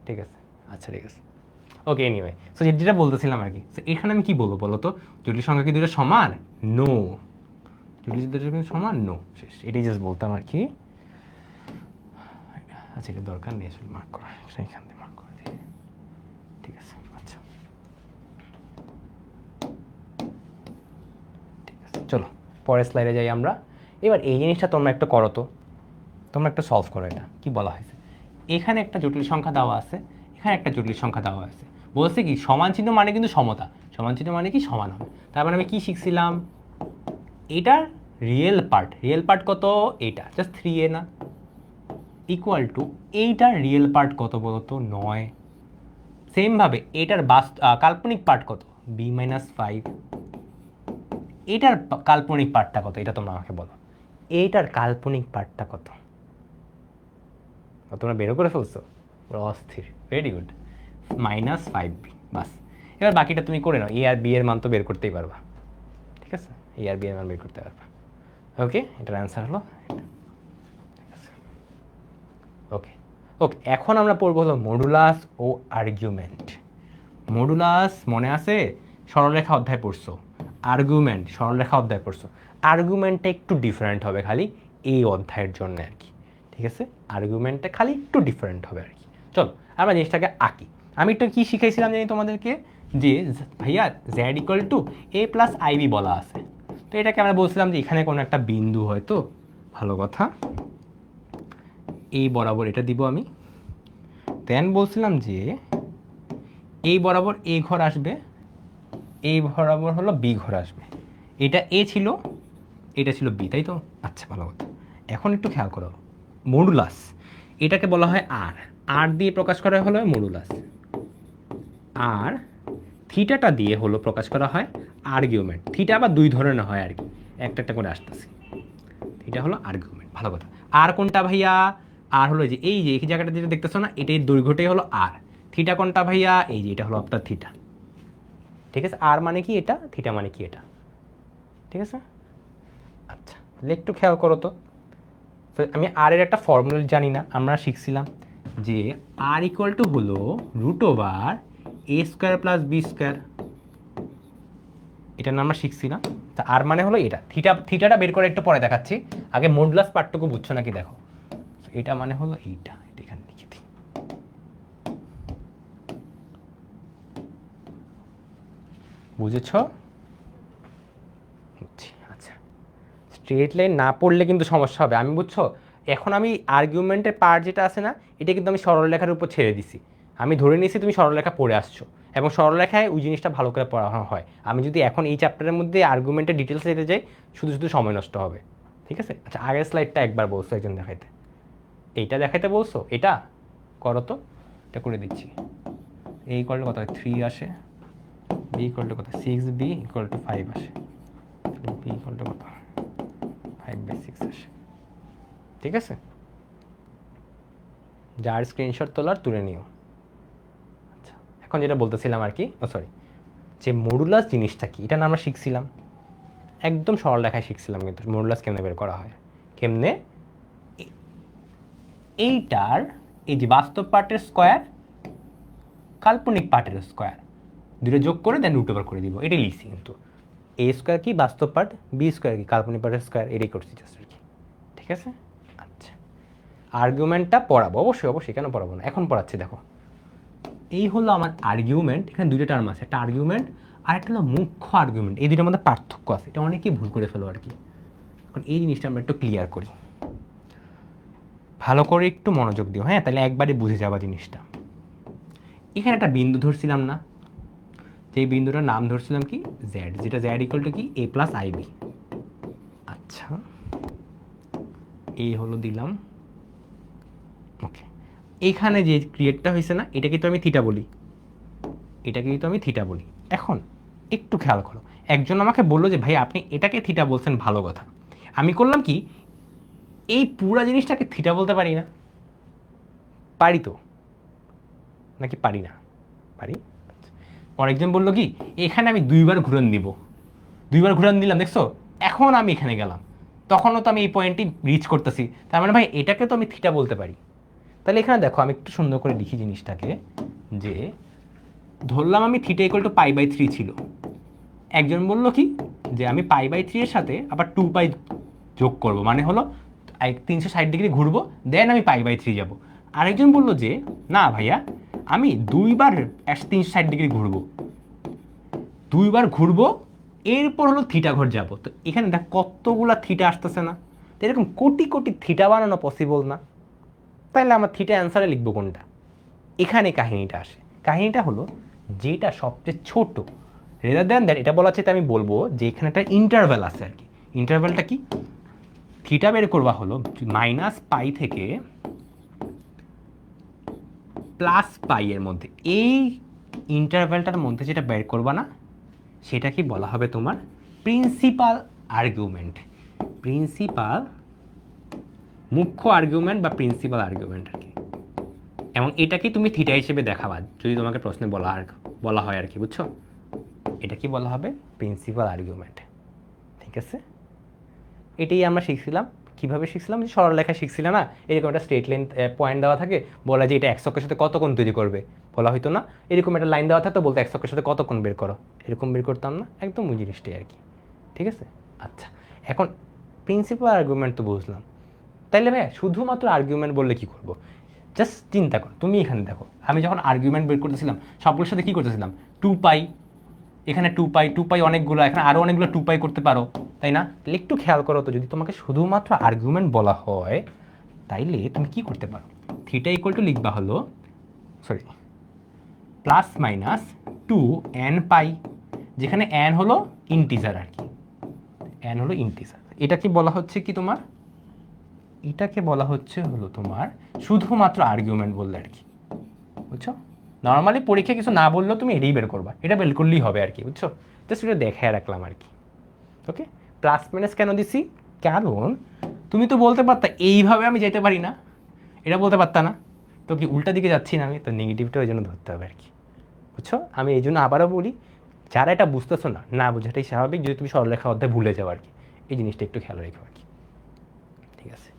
ঠিক আছে, আচ্ছা ঠিক আছে, ওকে। এনিওয়ে, সো যেটা বলতেছিলাম আর কি, এখানে আমি কি বলবো বলো তো? জটিল সংখ্যা কি দুটো সমান? নো। জটিল দুটো সমান? নো, শেষ। এটাই জাস্ট বলতাম আর কি। আচ্ছা, এটা দরকার নেই আসলে মার্ক করা, এখান থেকে মার্ক করে দিই। ঠিক আছে, আচ্ছা ঠিক আছে, চলো পরের স্লাইডে যাই আমরা। এবার এই জিনিসটা তোমরা একটা করো তো, তোমরা একটা সলভ করো। এটা কি বলা হয়েছে? এখানে একটা জটিল সংখ্যা দেওয়া আছে, এখানে একটা জটিল সংখ্যা দেওয়া আছে। বলছে কি সমান চিহ্ন মানে কিন্তু সমতা, সমান চিহ্ন মানে কি সমান হবে। তার মানে আমি কি শিখছিলাম? এটার রিয়েল পার্ট কত? এটা জাস্ট 3a না, ইকুয়াল টু এইটার রিয়েল পার্ট কত বলো তো? 9। সেমভাবে এটার কাল্পনিক পার্ট কত? b-5। এটার কাল্পনিক পার্টটা কত? এটা তোমরা আমাকে বলো, এইটার কাল্পনিক পার্টটা কত? তোমরা বেরো করে ফেলছো, অস্থির, ভেরি গুড, -5b। বাস, এবার বাকিটা তুমি করে নাও, এ আর বি এর মান তো বের করতেই পারবা। ঠিক আছে, এ আর বি এর মান বের করতে পারবা। ওকে, এটার অ্যান্সার হলো ওকে। ওকে, এখন আমরা পড়বো হলো মডুলাস ও আর্গুমেন্ট। মডুলাস মনে আছে? সরলরেখা অধ্যায় পড়ছো। আর্গুমেন্ট সরলরেখা অধ্যায় পড়ছো। আর্গুমেন্টটা একটু ডিফারেন্ট হবে খালি এই অধ্যায়ের জন্য আর কি। ঠিক আছে, আর্গুমেন্টটা খালি একটু ডিফারেন্ট হবে আর কি। চলো আমরা জিনিসটাকে আঁকি। আমি একটু কি শিখাইছিলাম জানি তোমাদেরকে, যে ভাইয়া z equal to a plus i b বলা আছে, তো এটাকে আমরা বলছিলাম যে এখানে কোনো একটা বিন্দু হয়তো, ভালো কথা, এই বরাবর এটা দিব আমি। দেন বলছিলাম যে এই বরাবর এ ঘর আসবে, এই বরাবর হলো বি ঘর আসবে, এটা এ ছিল, এটা ছিল বি, তাই তো? আচ্ছা ভালো কথা। এখন একটু খেয়াল করো, মডুলাস এটাকে বলা হয় আর, আর দিয়ে প্রকাশ করা হলো মডুলাস, আর থিটাটা দিয়ে হলো প্রকাশ করা হয় আর্গুমেন্ট। থিটা আবার দুই ধরনের হয় আর কি, একটা একটা করে আসতেছি। থিটা হলো আর্গুমেন্ট, ভালো কথা। আর কোনটা ভাইয়া? আর হলো যে এই যে এই জায়গাটা যেটা দেখতেছো না, এটাই দৈর্ঘ্যটাই হলো আর। থিটা কোনটা ভাইয়া? এই যে এটা হলো আপনার থিটা, ঠিক আছে। আর মানে কি এটা, থিটা মানে কি এটা, ঠিক আছে। আচ্ছা তাহলে একটু খেয়াল করো তো, আমি আর এর একটা ফর্মুলা জানি না, আমরা শিখছিলাম যে আর ইকুয়াল টু হলো root over a square plus B square, এটা না আমরা শিখছি না? তা আর মানে হলো এটা। থিটাটা বের করে একটু পরে দেখাচ্ছি, আগে মডুলাস পার্টটুকু বুঝছো নাকি দেখো। এটা মানে হলো এইটা, এটা এখানে লিখে দিই। বুঝেছ? আচ্ছা, স্ট্রেট লাইন না পড়লে কিন্তু সমস্যা হবে, আমি বুঝছো। এখন আমি আর্গুমেন্টের পার্ট যেটা আছে না, এটা কিন্তু আমি সরলরেখার উপর ছেড়ে দিছি। আমি ধরে নিয়েছি তুমি সরলরেখা পড়ে আসছো, এবং সরলরেখায় ওই জিনিসটা ভালো করে পড়ানো হয়। আমি যদি এখন এই চ্যাপ্টারের মধ্যে আর্গুমেন্টের ডিটেলস যেতে যাই, শুধু শুধু সময় নষ্ট হবে, ঠিক আছে। আচ্ছা আগের স্লাইডটা একবার বলছো একজন দেখাইতে, এইটা দেখাইতে বলছো, এটা করো তো, এটা করে দিচ্ছি। এ ইকুয়াল টু কত? 3 আসে, বি ইকুয়াল টু কত? 6b ইকুয়াল টু 5 আসে, বি ইকুয়াল টু কত? 5/6 আসে, ঠিক আছে। যার স্ক্রিনশট তোলার তুলে নিও। আচ্ছা এখন যেটা বলতেছিলাম আর কি, সরি, যে মডুলাস জিনিসটা কি, এটা না আমরা শিখছিলাম, একদম সরল লেখায় শিখছিলাম। কিন্তু মডুলাস কেমনে বের করা হয়, কেমনে এইটার এই যে বাস্তব পার্টের স্কোয়ার, কাল্পনিক পার্টের স্কোয়ার, দুটো যোগ করে দেন রুট ওভার করে দিব, এটাই লিখছি। কিন্তু এ স্কোয়ার কি বাস্তব পার্ট, বি স্কোয়ার কি কাল্পনিক পার্টের স্কোয়ার, এটাই করছি জাস্ট আর কি, ঠিক আছে। আচ্ছা আর্গুমেন্টটা পড়াবো, অবশ্যই অবশ্যই, কেন পড়াবো না, এখন পড়াচ্ছি। দেখো এই হলো আমার আর্গুমেন্ট, এখানে দুইটা টার্ম আছে, একটা আর্গুমেন্ট আর একটা হলো মুখ্য আর্গুমেন্ট। এই দুটোর মধ্যে পার্থক্য আছে, এটা অনেকেই ভুল করে ফেলো আর কি। এখন এই জিনিসটা আমরা একটু ক্লিয়ার করি, ভালো করে একটু মনোযোগ দিও, হ্যাঁ, তাহলে একবারে বুঝে যাবা জিনিসটা। এখানে একটা বিন্দু ধরছিলাম না, যেই বিন্দুটার নাম ধরছিলাম কি জেড, যেটা জেড ইকুয়াল টু কি এ প্লাস আইবি। আচ্ছা এই হলো দিলাম, ওকে। এইখানে যে ক্রিয়েটটা হয়েছে না, এটা কিন্তু আমি থিটা বলি, এটাকে কিন্তু আমি থিটা বলি। এখন একটু খেয়াল করো, একজন আমাকে বললো যে ভাই আপনি এটাকে থিটা বলছেন, ভালো কথা। আমি করলাম কি, এই পুরা জিনিসটাকে থিটা বলতে পারি না? পারি তো, নাকি পারি না? পারি। অনেকজন বললো কি এখানে আমি দুইবার ঘুরন দিব, দুইবার ঘুরান দিলাম, দেখছো। এখন আমি এখানে গেলাম, তখনও তো আমি এই পয়েন্টটি রিচ করতেছি, তার মানে ভাই এটাকে তো আমি থিটা বলতে পারি। তাহলে এখানে দেখো আমি একটু সুন্দর করে লিখি জিনিসটাকে, যে ধরলাম আমি থিটা ইকুয়াল টু π/3 ছিল, একজন বললো কি যে আমি π/3 এর সাথে আবার 2π যোগ করব, মানে হলো 360 ডিগ্রি ঘুরবো, দেন আমি π/3 যাব। আরেকজন বললো যে না ভাইয়া আমি দুইবার 360 ডিগ্রি ঘুরবো, দুইবার ঘুরবো, এরপর হলো থিটা ঘর যাব। তো এখানে দেখ কতগুলা থিটা আসতেছে না, তো এরকম কোটি কোটি থিটা বানানো পসিবল না। তাহলে আমার থিটা অ্যান্সারে লিখবো কোনটা? এখানে কাহিনীটা আসে, কাহিনীটা হলো যেটা সবচেয়ে ছোট, রেদার দেন দ্যাট, এটা বলা চাইতে আমি বলবো যে এখানে একটা ইন্টারভ্যাল আছে আর কি। ইন্টারভ্যালটা কি, থিটা বের করবা হলো -π থেকে +π এর মধ্যে, এই ইন্টারভ্যালটার মধ্যে যেটা বের করবা না, সেটা কি বলা হবে তোমার প্রিন্সিপাল আর্গুমেন্ট, প্রিন্সিপাল মুখ্য আর্গুমেন্ট বা প্রিন্সিপাল আর্গুমেন্ট আর কি। এবং এটাকে তুমি থিটা হিসেবে দেখাবা যদি তোমাকে প্রশ্নে বলা হয় আর কি, বুঝছো। এটা কি বলা হবে? প্রিন্সিপাল আর্গুমেন্ট, ঠিক আছে। এটাই আমরা শিখছিলাম, কিভাবে শিখছিলাম, যে সরলরেখা শিখছিলাম না, এরকম একটা স্ট্রেট লাইন পয়েন্ট দেওয়া থাকে, বলা যে এটা এক্স অক্ষের সাথে কত কোণ তৈরি করবে, বলা হয়তো না। এরকম একটা লাইন দেওয়া থাকতো, বলতো এক্স অক্ষের সাথে কত কোণ বের করো, এরকম বের করতাম না, একদম ওই জিনিসটাই আর কি, ঠিক আছে। আচ্ছা এখন প্রিন্সিপাল আর্গুমেন্ট তো বুঝলাম, তাইলে ভাই শুধুমাত্র আর্গুমেন্ট বললে কি করবো? জাস্ট চিন্তা করো, তুমি এখানে দেখো আমি যখন আর্গুমেন্ট বের করতেছিলাম সবগুলোর সাথে কী করতেছিলাম, 2 পাই, এখানে 2 পাই অনেকগুলো, এখানে আরও অনেকগুলো 2 পাই করতে পারো, তাই না? তাহলে একটু খেয়াল করো তো, যদি তোমাকে শুধুমাত্র আর্গুমেন্ট বলা হয় তাইলে তুমি কি করতে পারো? থিটা ইকুয়াল টু লিখবা হলো সরি প্লাস মাইনাস 2n পাই, যেখানে n হলো ইন্টিজার আর কি, n হলো ইন্টিজার। এটা কি বলা হচ্ছে কি তোমার, এটাকে বলা হচ্ছে হলো তোমার শুধুমাত্র আর্গুমেন্ট বললে আর কি, বুঝছো? নর্মালি পরীক্ষা কিছু না বললেও তুমি এটাই বের করবা, এটা বের করলেই হবে আর কি, বুঝছো? জাস্ট এটা দেখায় রাখলাম আর কি। ওকে, প্লাস মাইনাস কেন দিছি? কারণ তুমি তো বলতে পারতা এইভাবে আমি যেতে পারি না, এটা বলতে পারতা না, তো কি উল্টা দিকে যাচ্ছি না আমি, তো নেগেটিভটা ওই জন্য ধরতে হবে আর কি, বুঝছো? আমি এই জন্য আবারও বলি, যারা এটা বুঝতেছো না, না বোঝাটাই স্বাভাবিক, যদি তুমি সরলরেখা অধ্যায় ভুলে যাও আর কি, এই জিনিসটা একটু খেয়াল রেখো আর কি, ঠিক আছে?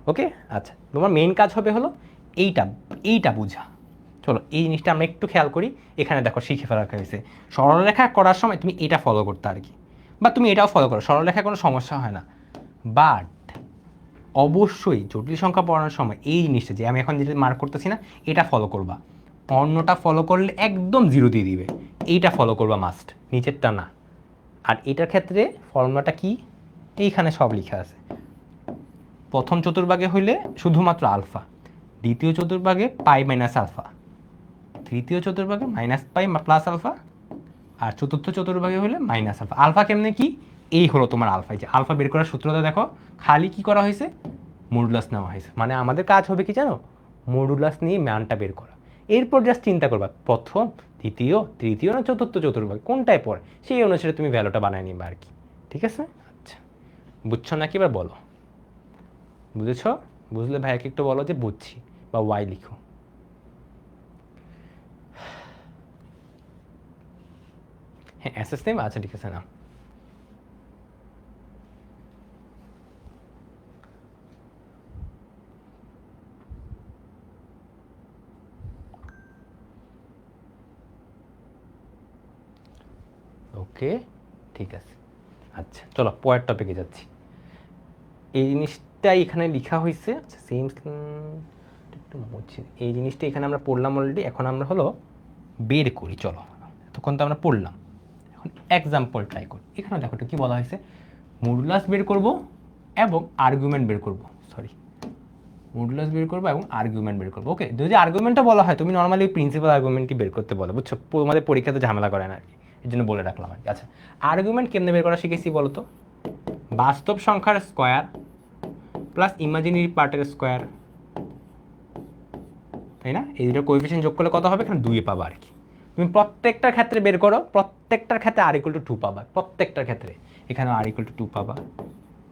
ওকে, আচ্ছা, তোমার মেইন কাজ হবে হলো এইটা এইটা বোঝা। চলো এই জিনিসটা আমরা একটু খেয়াল করি। এখানে দেখো শিখে ফেলা হয়েছে, সরলরেখা করার সময় তুমি এটা ফলো করতে আর কি, বা তুমি এটাও ফলো করো, সরলরেখায় কোনো সমস্যা হয় না। বাট অবশ্যই জটিল সংখ্যা পড়ানোর সময় এই জিনিসটা যে আমি এখন যেটা মার্ক করতেছি না, এটা ফলো করবা। অন্যটা ফলো করলে একদম জিরো দিয়ে দিবে, এইটা ফলো করবা মাস্ট, নিচেরটা না। আর এটার ক্ষেত্রে ফর্মুলাটা কি, এইখানে সব লেখা আছে। প্রথম চতুর্ভাগে হইলে শুধুমাত্র আলফা, দ্বিতীয় চতুর্ভাগে পাই মাইনাস আলফা, তৃতীয় চতুর্ভাগে মাইনাস পাই প্লাস আলফা, আর চতুর্থ চতুর্ভাগে হলে মাইনাস আলফা। আলফা কেমনে কি, এই হলো তোমার আলফা। যে আলফা বের করার সূত্রটা দেখো, খালি কি করা হয়েছে, মডুলাস নেওয়া হয়েছে। মানে আমাদের কাজ হবে কি জানো, মডুলাস নিয়ে মানটা বের করা। এরপর জাস্ট চিন্তা করবা প্রথম, দ্বিতীয়, তৃতীয় না চতুর্থ চতুর্ভাগ কোনটায় পড়ে, সেই অনুসারে তুমি ভ্যালুটা বানায় নিবা আর কি, ঠিক আছে? আচ্ছা, বুঝছো নাকি এবার বলো, বুঝেছ? বুঝলে ভাইয়াকে একটু বলো যে বুঝছি, বা ওয়াই লিখো। হ্যাঁ, অ্যাসেস নেম, আচ্ছা ঠিক আছে না। ওকে, ঠিক আছে। আচ্ছা চলো পরের টপিকে যাচ্ছি। এই জিনিসটা এখানে লেখা হয়েছে, আচ্ছা সেম একটু মুছি, এই জিনিসটা এখানে আমরা পড়লাম অলরেডি। এখন আমরা হলো বের করি, চলো এতক্ষণ তো আমরা পড়লাম, এখন এক্সাম্পল ট্রাই করি। এখানে দেখো কি বলা হয়েছে, মডুলাস বের করব এবং আর্গুমেন্ট বের করব, সরি মডুলাস বের করবো এবং আর্গুমেন্ট বের করবো। ওকে, যদি আর্গুমেন্টটা বলা হয় তুমি নর্মালি প্রিন্সিপাল আর্গুমেন্টকে বের করতে বলো, বুঝছো? আমাদের পরীক্ষাতে ঝামেলা করে না আর কি, এর জন্য বলে রাখলাম আর কি। আচ্ছা, আর্গুমেন্ট কেমনে বের করা শিখেছি বলো তো, বাস্তব সংখ্যার স্কোয়ার প্লাস ইমাজিনারি পার্টের স্কোয়ার, তাই না? এই দুটো কোএফিসিয়েন্ট যোগ করলে কত হবে, এখানে 2 পাবা আর কি। তুমি প্রত্যেকটার ক্ষেত্রে বের করো, প্রত্যেকটার ক্ষেত্রে আর ইকুয়াল টু 2 পাবা, প্রত্যেকটার ক্ষেত্রে। এখানেও আর ইকুয়াল টু 2 পাবা,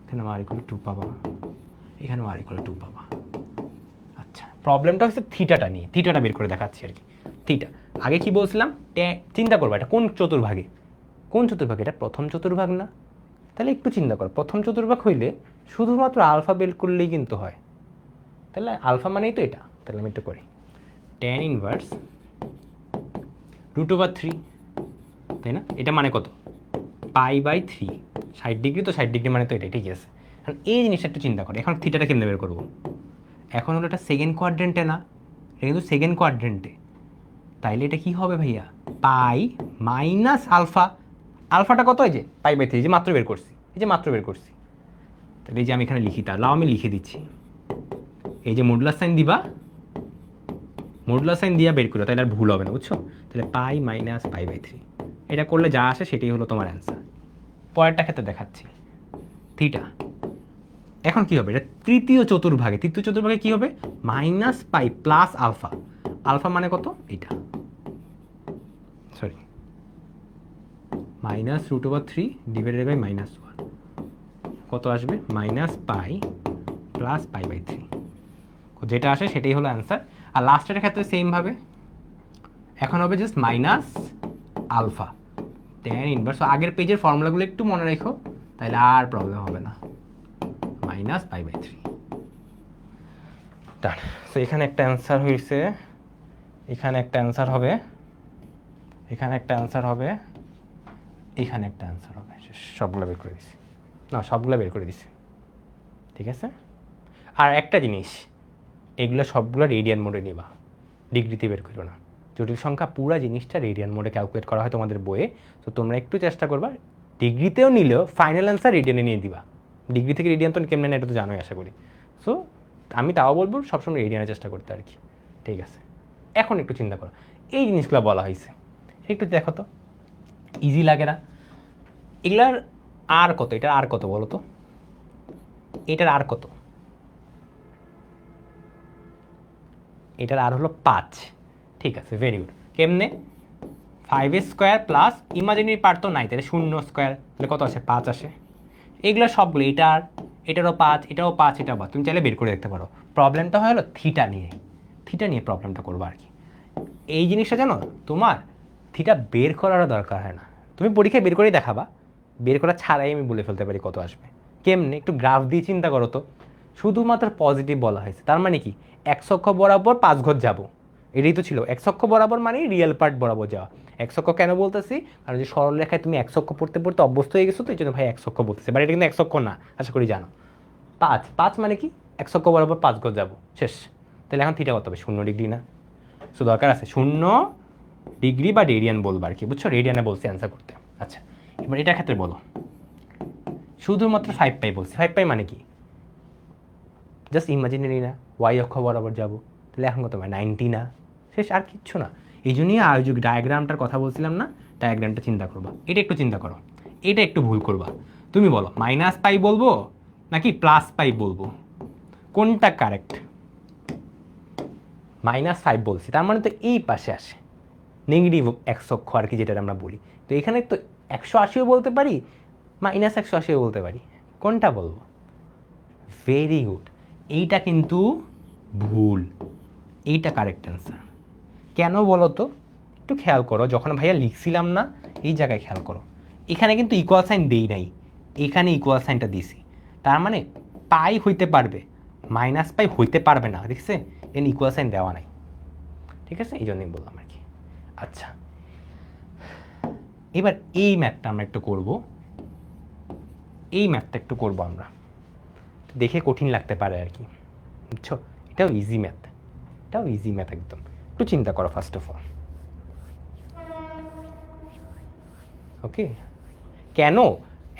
এখানেও আর ইকুয়াল টু 2 পাবা, এখানেও আর ইকুয়াল টু 2 পাবা। আচ্ছা, প্রবলেমটা হচ্ছে থিটাটা নিয়ে, থিটাটা বের করে দেখাচ্ছি আর কি। থিটা আগে কি বলছিলাম, চিন্তা করবো এটা কোন চতুর্ভাগে, কোন চতুর্ভাগে, এটা প্রথম চতুর্ভাগ না? তাহলে একটু চিন্তা করো, প্রথম চতুর্ভাগ হইলে শুধুমাত্র আলফা বের করলেই কিন্তু হয়, তাহলে আলফা মানেই তো এটা। তাহলে আমি একটু করি, tan ইনভার্স √3, তাই না? এটা মানে কত, π/3, 60 ডিগ্রি, তো 60 ডিগ্রি মানে তো এটা, ঠিক আছে? এখন এই জিনিসটা একটু চিন্তা করো, এখন থিটাটা কেমনে বের করবো? এখন হলো এটা সেকেন্ড কোয়াড্রেন্টে না, এটা কিন্তু সেকেন্ড কোয়াড্রেন্টে, তাইলে এটা কি হবে ভাইয়া, পাই মাইনাস আলফা। আলফাটা কত, এই যে π/3, এই যে মাত্র বের করছি, এই যে মাত্র বের করছি। তাহলে এই যে আমি এখানে লিখি, তাহলে আমি লিখে দিচ্ছি, এই যে মডুলাস সাইন দিবা, মডুলাস সাইন দিয়া বের করো, তাহলে আর ভুল হবে না, বুঝছো? তাহলে পাই মাইনাস π/3, এটা করলে যা আসে সেটাই হলো তোমার অ্যান্সার। পরেরটা ক্ষেত্রে দেখাচ্ছি, থিটা এখন কি হবে, এটা তৃতীয় চতুর্ভাগে, তৃতীয় চতুর্ভাগে কি হবে, minus pi plus alpha. Alpha মানে কত, এটা সরি মাইনাস √3 ডিভাইডেড বাই -1, কত আসবে, মাইনাস পাই প্লাস π/3, যেটা আসে সেটাই হলো অ্যান্সার। আর লাস্টের ক্ষেত্রে সেমভাবে এখন হবে just minus alpha tan inverse. আগের পেজের ফর্মুলাগুলো একটু মনে রেখো, তাহলে আর প্রবলেম হবে না, মাইনাস π/3। ডান। সো এখানে একটা অ্যান্সার হয়েছে, এখানে একটা অ্যান্সার হবে, এখানে একটা অ্যান্সার হবে, এখানে একটা অ্যান্সার হবে। সবগুলো বের করে দিছি, না সবগুলো বের করে দিছি, ঠিক আছে? আর একটা জিনিস, এগুলো সবগুলো রেডিয়ান মোডে নিবা, ডিগ্রিতে বের করো না। জটিল সংখ্যা পুরো জিনিসটা রেডিয়ান মোডে ক্যালকুলেট করা হয় তোমাদের বইয়ে। তো তোমরা একটু চেষ্টা করবা, ডিগ্রিতেও নিলেও ফাইনাল অ্যান্সার রেডিয়ানে নিয়ে দিবা। ডিগ্রি থেকে রেডিয়ান তো কেমন এটা তো জানোই আশা করি। সো আমি তাও বলবো সবসময় রেডিয়ানের চেষ্টা করতে আর কি। ঠিক আছে, এখন একটু চিন্তা করো, এই জিনিসগুলো বলা হয়েছে, একটু দেখো তো ইজি লাগে না? এগুলার আর কত, এটার আর কত বলো তো, এটার আর কত? এটার আর হলো 5। ঠিক আছে, ভেরি গুড। কেমনে? 5² প্লাস ইমাজিনারি পার্ট তো নাই, তাহলে 0² তাহলে কত আসে? 5 আসে। এগুলো সবগুলো, এটারও 5, এটাও 5, এটাও 5, তুমি চাইলে বের করে দেখতে পারো। প্রবলেমটা হলো থিটা নিয়ে প্রবলেমটা করবো আর কি। এই জিনিসটা জানো, তোমার থিটা বের করারও দরকার হয় না, তুমি পরীক্ষায় বের করেই দেখাবা, বের করা ছাড়াই আমি বলে ফেলতে পারি কত আসবে। কেমনে? একটু গ্রাফ দিয়ে চিন্তা করো তো। শুধুমাত্র পজিটিভ বলা হয়েছে, তার মানে কি এক্স অক্ষ বরাবর 5 ঘর যাবো, এটাই তো ছিল। এক্স অক্ষ বরাবর মানে রিয়েল পার্ট বরাবর যাওয়া। এক্স অক্ষ কেন বলতেছি? কারণ যে সরল রেখায় তুমি এক্স অক্ষ পড়তে পড়তে অভ্যস্ত হয়ে গেছো, তো এই জন্য ভাই এক্স অক্ষ বলতেছে, বাট এটা কিন্তু এক্স অক্ষ না, আশা করি জানো। 5 মানে কি? এক্স অক্ষ বরাবর 5 ঘর যাবো, শেষ। তাহলে এখন থিটা কত হবে? 0 ডিগ্রি না? সো দরকার আছে 0 ডিগ্রি বা রেডিয়ান বলবো আর কি, বুঝছো? রেডিয়ানে বলছি অ্যান্সার করতে। আচ্ছা, এবার এটার ক্ষেত্রে বলো, শুধুমাত্র 5π বলছি। 5π মানে কি? জাস্ট ইমাজিনারি না, ওয়াই অক্ষ বরাবর যাবো, তাহলে এখন কত হবে? 90 না? শেষ, আর কিচ্ছু না। এই জন্যই আয়োজক ডায়াগ্রামটার কথা বলছিলাম না, ডায়াগ্রামটা চিন্তা করবা। এটা একটু চিন্তা করো, এটা একটু ভুল করবা। তুমি বলো -π বলবো নাকি +π বলবো, কোনটা কারেক্ট? -5 বলছি, তার মানে তো এই পাশে আসে নেগেটিভ এক্স অক্ষ আর কি, যেটা আমরা বলি। তো এখানে তো 180ও বলতে পারি, -180ও বলতে পারি, কোনটা বলবো? ভেরি গুড, এইটা কিন্তু ভুল, এইটা কারেক্ট অ্যান্সার। কেন বলো তো? একটু খেয়াল করো, যখন ভাইয়া লিখছিলাম না, এই জায়গায় খেয়াল করো, এখানে কিন্তু ইকুয়াল সাইন দেই নাই, এখানে ইকুয়াল সাইনটা দিছি। তার মানে পাই হইতে পারবে, -π হইতে পারবে না, দেখছে? এখানে ইকুয়াল সাইন দেওয়া নাই, ঠিক আছে? এই জন্যই বললাম আর কি। আচ্ছা, এবার এই ম্যাথটা আমরা একটু করব, আমরা, দেখে কঠিন লাগতে পারে আর কি, বুঝছো? এটাও ইজি ম্যাথ, একদম। একটু চিন্তা করো ফার্স্ট অফ অল। ওকে, কেন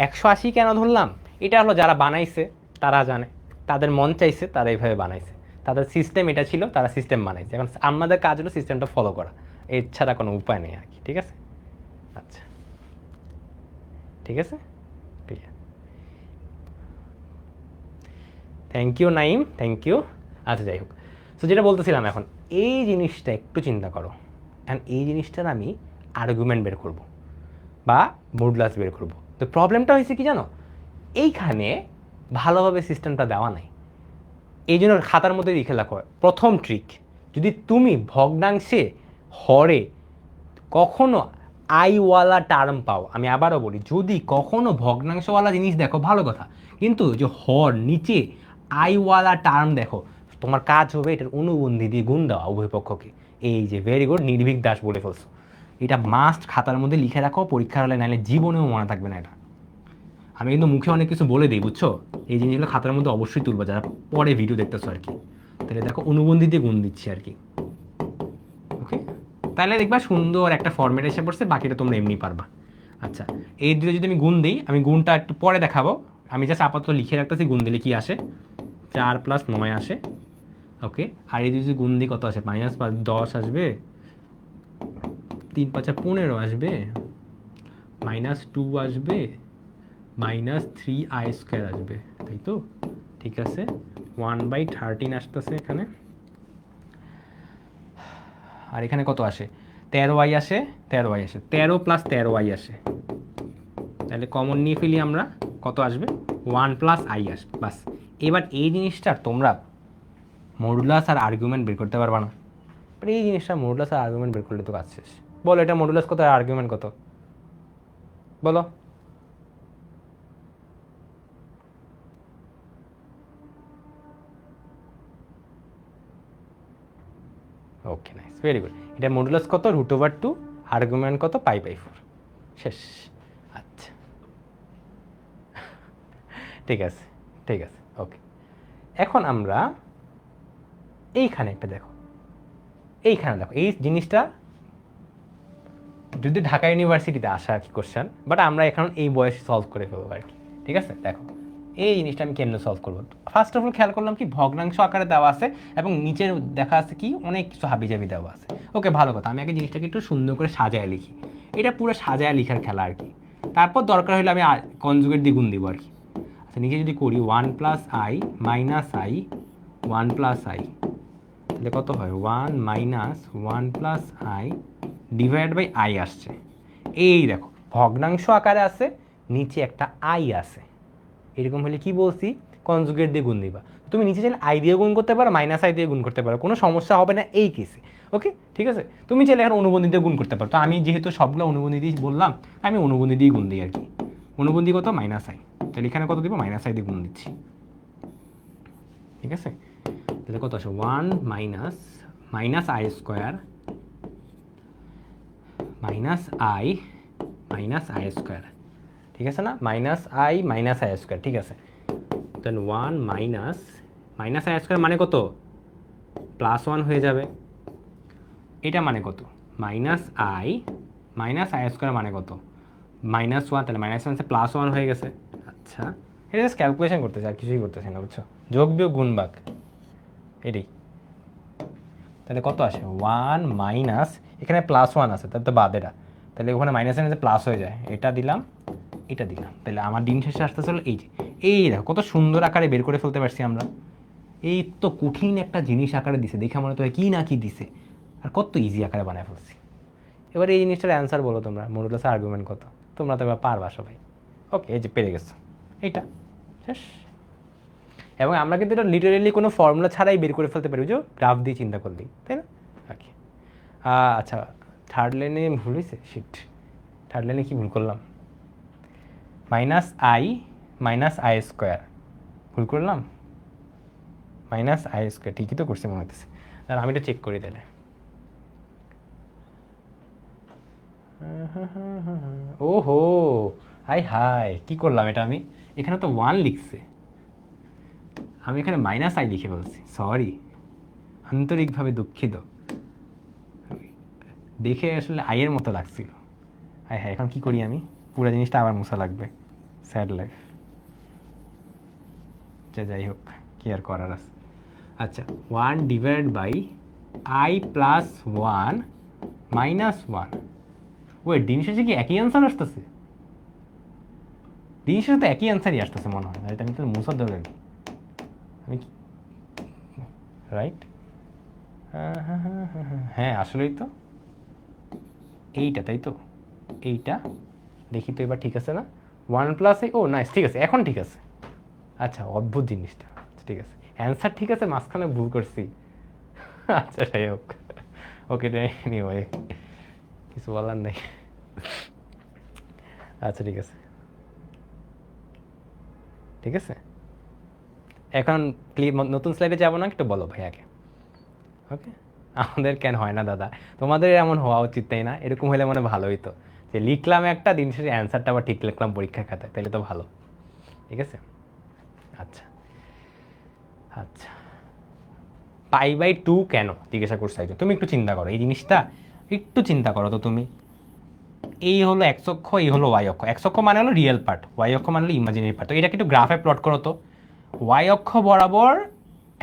180 কেন ধরলাম? এটা হলো যারা বানাইছে তারা জানে, তাদের মন চাইছে, তারা এইভাবে বানাইছে, তাদের সিস্টেম এটা ছিল, তারা সিস্টেম বানাইছে। এখন আমাদের কাজ হলো সিস্টেমটা ফলো করা, এছাড়া কোনো উপায় নেই আর কি। ঠিক আছে? আচ্ছা, ঠিক আছে, ঠিক আছে, thank you Naim, thank you. আচ্ছা, যাই হোক, তো যেটা বলতেছিলাম, এখন এই জিনিসটা একটু চিন্তা করো, অ্যান্ড এই জিনিসটার আমি আর্গুমেন্ট বের করব বা মডুলাস বের করব। তো প্রবলেমটা হয়েছে কি জানো, এইখানে ভালোভাবে সিস্টেমটা দেওয়া নাই, এই জন্য খাতার মধ্যে লিখে রাখো। প্রথম ট্রিক, যদি তুমি ভগ্নাংশে হরে কখনো আইওয়ালা টার্ম পাও, আমি আবারও বলি, যদি কখনো ভগ্নাংশওয়ালা জিনিস দেখো ভালো কথা, কিন্তু যে হর নিচে আইওয়ালা টার্ম দেখো, তোমার কাজ হবে এটার অনুবন্ধী দিয়ে গুণ দেওয়া উভয় পক্ষকে। এই যে ভেরি গুড, নির্ভীক দাস বলে ফেলছো। এটা মাস্ট খাতার মধ্যে লিখে রাখো, পরীক্ষার হলে নাহলে জীবনেও মনে থাকবে না এটা। আমি কিন্তু মুখে অনেক কিছু বলে দিই, বুঝছো? এই জিনিসগুলো খাতার মধ্যে অবশ্যই তুলবো, যারা পরে ভিডিও দেখতেছো আর কি। তাহলে দেখো অনুবন্ধী দিয়ে গুণ দিচ্ছি আর কি। ওকে, তাহলে দেখবা সুন্দর একটা ফর্মেট এসে পড়ছে, বাকিটা তোমরা এমনি পারবা। আচ্ছা, এই দুটো যদি আমি গুণ দিই, আমি গুণটা একটু পরে দেখাবো, আমি জাস্ট আপাতত লিখে রাখতেছি গুণ দিলে কি আসে। 4 + 9 আসে। ওকে, আর এই যদি গুণ দিই কত আসে? -5 10 আসবে, 3 5 15 আসবে, -2 আসবে, -3i² আসবে, তাই তো? ঠিক আছে, 1/13 আসতেছে এখানে। আর এখানে কত আসে? 13i আসে, 13i আসে, 13 + 13i আসে। তাহলে কমন নিয়ে ফেলি আমরা, কত আসবে? 1 + i আসবে, বাস। এবার এই জিনিসটা তোমরা মডুলাস আর আর্গুমেন্ট বের করতে পারবা না, এই জিনিসটা মডুলাস আর আর্গুমেন্ট বের করলে তো কাজ শেষ। বলো, এটা মডুলাস কত আর আর্গুমেন্ট কত? বলো। ওকে, নাইস, ভেরি গুড। এটা মডুলাস কত? √2, আর্গুমেন্ট কত? π/4, শেষ। আচ্ছা, ঠিক আছে, ঠিক আছে, ওকে। এখন আমরা এইখানে একটা দেখো, এইখানে দেখো এই জিনিসটা যদি ঢাকা ইউনিভার্সিটিতে আসা আর কি কোশ্চেন, বাট আমরা এখন এই বয়সে সলভ করে ফেলবো আর কি। ঠিক আছে, দেখো এই জিনিসটা আমি কেমনে সলভ করবো। ফার্স্ট অফ অল খেয়াল করলাম কি ভগ্নাংশ আকারে দেওয়া আছে এবং নিচে দেখা আছে কি অনেক কিছু হাবিজাবি দেওয়া আছে। ওকে, ভালো কথা, আমি আগে জিনিসটাকে একটু সুন্দর করে সাজায় লিখি। এটা পুরো সাজায় লিখার খেলা আর কি। তারপর দরকার হলে আমি কনজুগেট দিয়ে গুণ দিব আর কি। আচ্ছা, নিচে যদি করি 1 plus i minus i 1 plus i, তাহলে কত হয় 1 minus 1 plus i divide by i আসছে। এই দেখো ভগ্নাংশ আকারে আছে, নিচে একটা আই আছে। এরকম হলে কি বলছি, কনজুগেট দিয়ে গুণ দিবা। তুমি নিচে চাইলে আই দিয়ে গুণ করতে পারো, মাইনাস আই দিয়ে গুণ করতে পারো, কোনো সমস্যা হবে না এই কেসে। ওকে, ঠিক আছে। তুমি চাইলে এখন অনুবন্ধী দিয়ে গুণ করতে পারো। তো আমি যেহেতু সবগুলো অনুবন্ধী দিয়ে বললাম, আমি অনুবন্ধী দিয়ে গুণ দিই আর কি। অনুবন্ধী কত, মাইনাস আই, তাহলে এখানে কত দিব, মাইনাস আই দিয়ে গুণ দিচ্ছি। ঠিক আছে, তাহলে কত আসে 1 minus minus I square minus I minus I square. ঠিক আছে না, মাইনাস আই স্কোয়ার। ঠিক আছে, দেন 1 মাইনাস মাইনাস আই স্কোয়ার মানে কত, প্লাস 1 হয়ে যাবে। এটা মানে কত, মাইনাস আই স্কোয়ার মানে কত, মাইনাস 1, তাহলে মাইনাস 1 প্লাস 1 হয়ে গেছে। আচ্ছা, এটা জাস্ট ক্যালকুলেশন করতেছে, আর কিছুই করতেছে না, বুঝছো, যোগ বিয়োগ গুণ ভাগ এটাই। তাহলে কত আসে 1 মাইনাস, এখানে প্লাস 1 আছে তাহলে তো বাদ, এটা তাহলে ওখানে মাইনাস এনে প্লাস হয়ে যায়, এটা দিলাম এটা দিলাম। তাহলে আমার দিন শেষে আসতেছিল এই যে, এই দেখো কত সুন্দর আকারে বের করে ফেলতে পারছি আমরা। এই তো কঠিন একটা জিনিস আকারে দিছে, দেখে মনে তো কি না কি দিছে, আর কত ইজি আকারে বানায় ফেলছি। এবার এই জিনিসটার অ্যান্সার বলো তোমরা, মডুলাস আর্গুমেন্ট কত, তোমরা তো এবার পারবা সবাই। ওকে, এই যে পেরে গেছো, এইটা শেষ। এবং আমরা কিন্তু এটা লিটারেলি কোনো ফর্মুলা ছাড়াই বের করে ফেলতে পারি, বুঝো, গ্রাফ দিয়ে চিন্তা করলেই, তাই না? ওকে, আচ্ছা, থার্ড লাইনে ভুল হয়েছে, শিট, থার্ড লাইনে কি ভুল করলাম, মাইনাস আই স্কোয়ার ভুল করলাম, মাইনাস আই স্কোয়ার ঠিকই তো করছি মনে হতেছে। আর আমি এটা চেক করি তাহলে। ওহো, হাই কি করলাম এটা, আমি এখানে তো 1 লিখছে, আমি এখানে মাইনাস আই লিখে বলছি, সরি, আন্তরিকভাবে দুঃখিত, দেখে আসলে আইয়ের মতো লাগছিল। হ্যাঁ, এখন কি করি আমি, পুরো জিনিসটা আবার মোছা লাগবে, স্যাড লাইফ। যাই হোক, কি আর করার আছে। আচ্ছা, 1 divide by i plus 1 minus 1। ওই দিন শেষে কি একই অ্যান্সার আসতেছে? দিন শেষে তো একই অ্যান্সারই আসতেছে মনে হয়, এটা আমি তো মুসার দরকার কি, আমি রাইট, হ্যাঁ আসলেই তো এইটা, তাই তো এইটা, দেখি তো এবার ঠিক আছে না, 1 প্লাস ও নাইস, ঠিক আছে এখন ঠিক আছে। আচ্ছা, অদ্ভুত জিনিসটা, ঠিক আছে, অ্যান্সার ঠিক আছে, মাঝখানে ভুল করছি। আচ্ছা যাই হোক, ওকে এনিওয়ে, কিছু বলার নেই। আচ্ছা ঠিক আছে, ঠিক আছে, এখন নতুন স্লাইডে যাবো না, একটু বলো ভাই আগে। ওকে, আমাদের কেন হয় না দাদা, তোমাদের এমন হওয়া উচিত, তাই না? এরকম হলে মানে ভালো হইতো, যে লিখলাম একটা দিন শেষে অ্যান্সারটা আবার ঠিক লিখলাম পরীক্ষার খাতায়, তাহলে তো ভালো। ঠিক আছে, আচ্ছা আচ্ছা, π/2 কেন জিজ্ঞাসা করছো একজন, তুমি একটু চিন্তা করো এই জিনিসটা, একটু চিন্তা করো তো তুমি। এই হলো এক্স অক্ষ, এই হলো ওয়াই অক্ষ। এক্স অক্ষ মানে হলো রিয়েল পার্ট, ওয়াই অক্ষ মানে হলো ইমাজিনারি পার্ট। তো এটাকে একটু গ্রাফে প্লট করো তো। ওয়াই অক্ষ বরাবর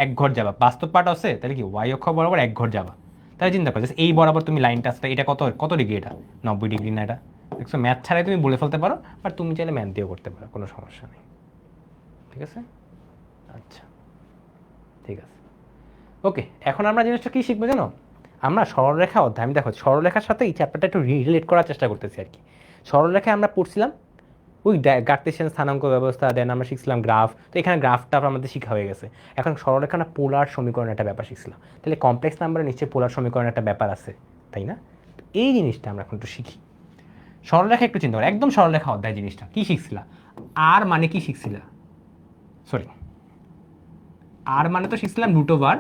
এক ঘর যাবা, বাস্তব পার্ট আছে, তাহলে কি ওয়াই অক্ষ বরাবর এক ঘর যাবা। তাহলে চিন্তা করো, এই বরাবর তুমি লাইনটা আসতে, এটা কত কত ডিগ্রি, এটা 90 ডিগ্রি না, এটা দেখছো, ম্যাথ ছাড়াই তুমি বলে ফেলতে পারো, বাট তুমি চাইলে ম্যাথ দিয়েও করতে পারো, কোনো সমস্যা নেই। ঠিক আছে, আচ্ছা ঠিক আছে, ওকে। এখন আমরা জিনিসটা কী শিখবো জানো, আমরা সরলরেখা অধ্যায়, আমি দেখো সরলরেখার সাথে এই চ্যাপ্টারটা একটু রিলেট করার চেষ্টা করতেছি আর কি। সরলরেখায় আমরা পড়ছিলাম ওই কার্টেসিয়ান স্থানাঙ্ক ব্যবস্থা, দেন আমরা শিখছিলাম গ্রাফ, তো এখানে গ্রাফটা আমাদের শিখা হয়ে গেছে। এখন সরলরেখা না পোলার সমীকরণ একটা ব্যাপার শিখছিলাম, তাহলে কমপ্লেক্স নাম্বারের নিশ্চয়ই পোলার সমীকরণ একটা ব্যাপার আছে, তাই না? এই জিনিসটা আমরা এখন একটু শিখি। সরলরেখা একটু চিন্তা করো, একদম সরলরেখা অধ্যায় জিনিসটা কী শিখছিলা, আর মানে কি শিখছিলা, সরি, আর মানে তো শিখছিলাম রুট ওভার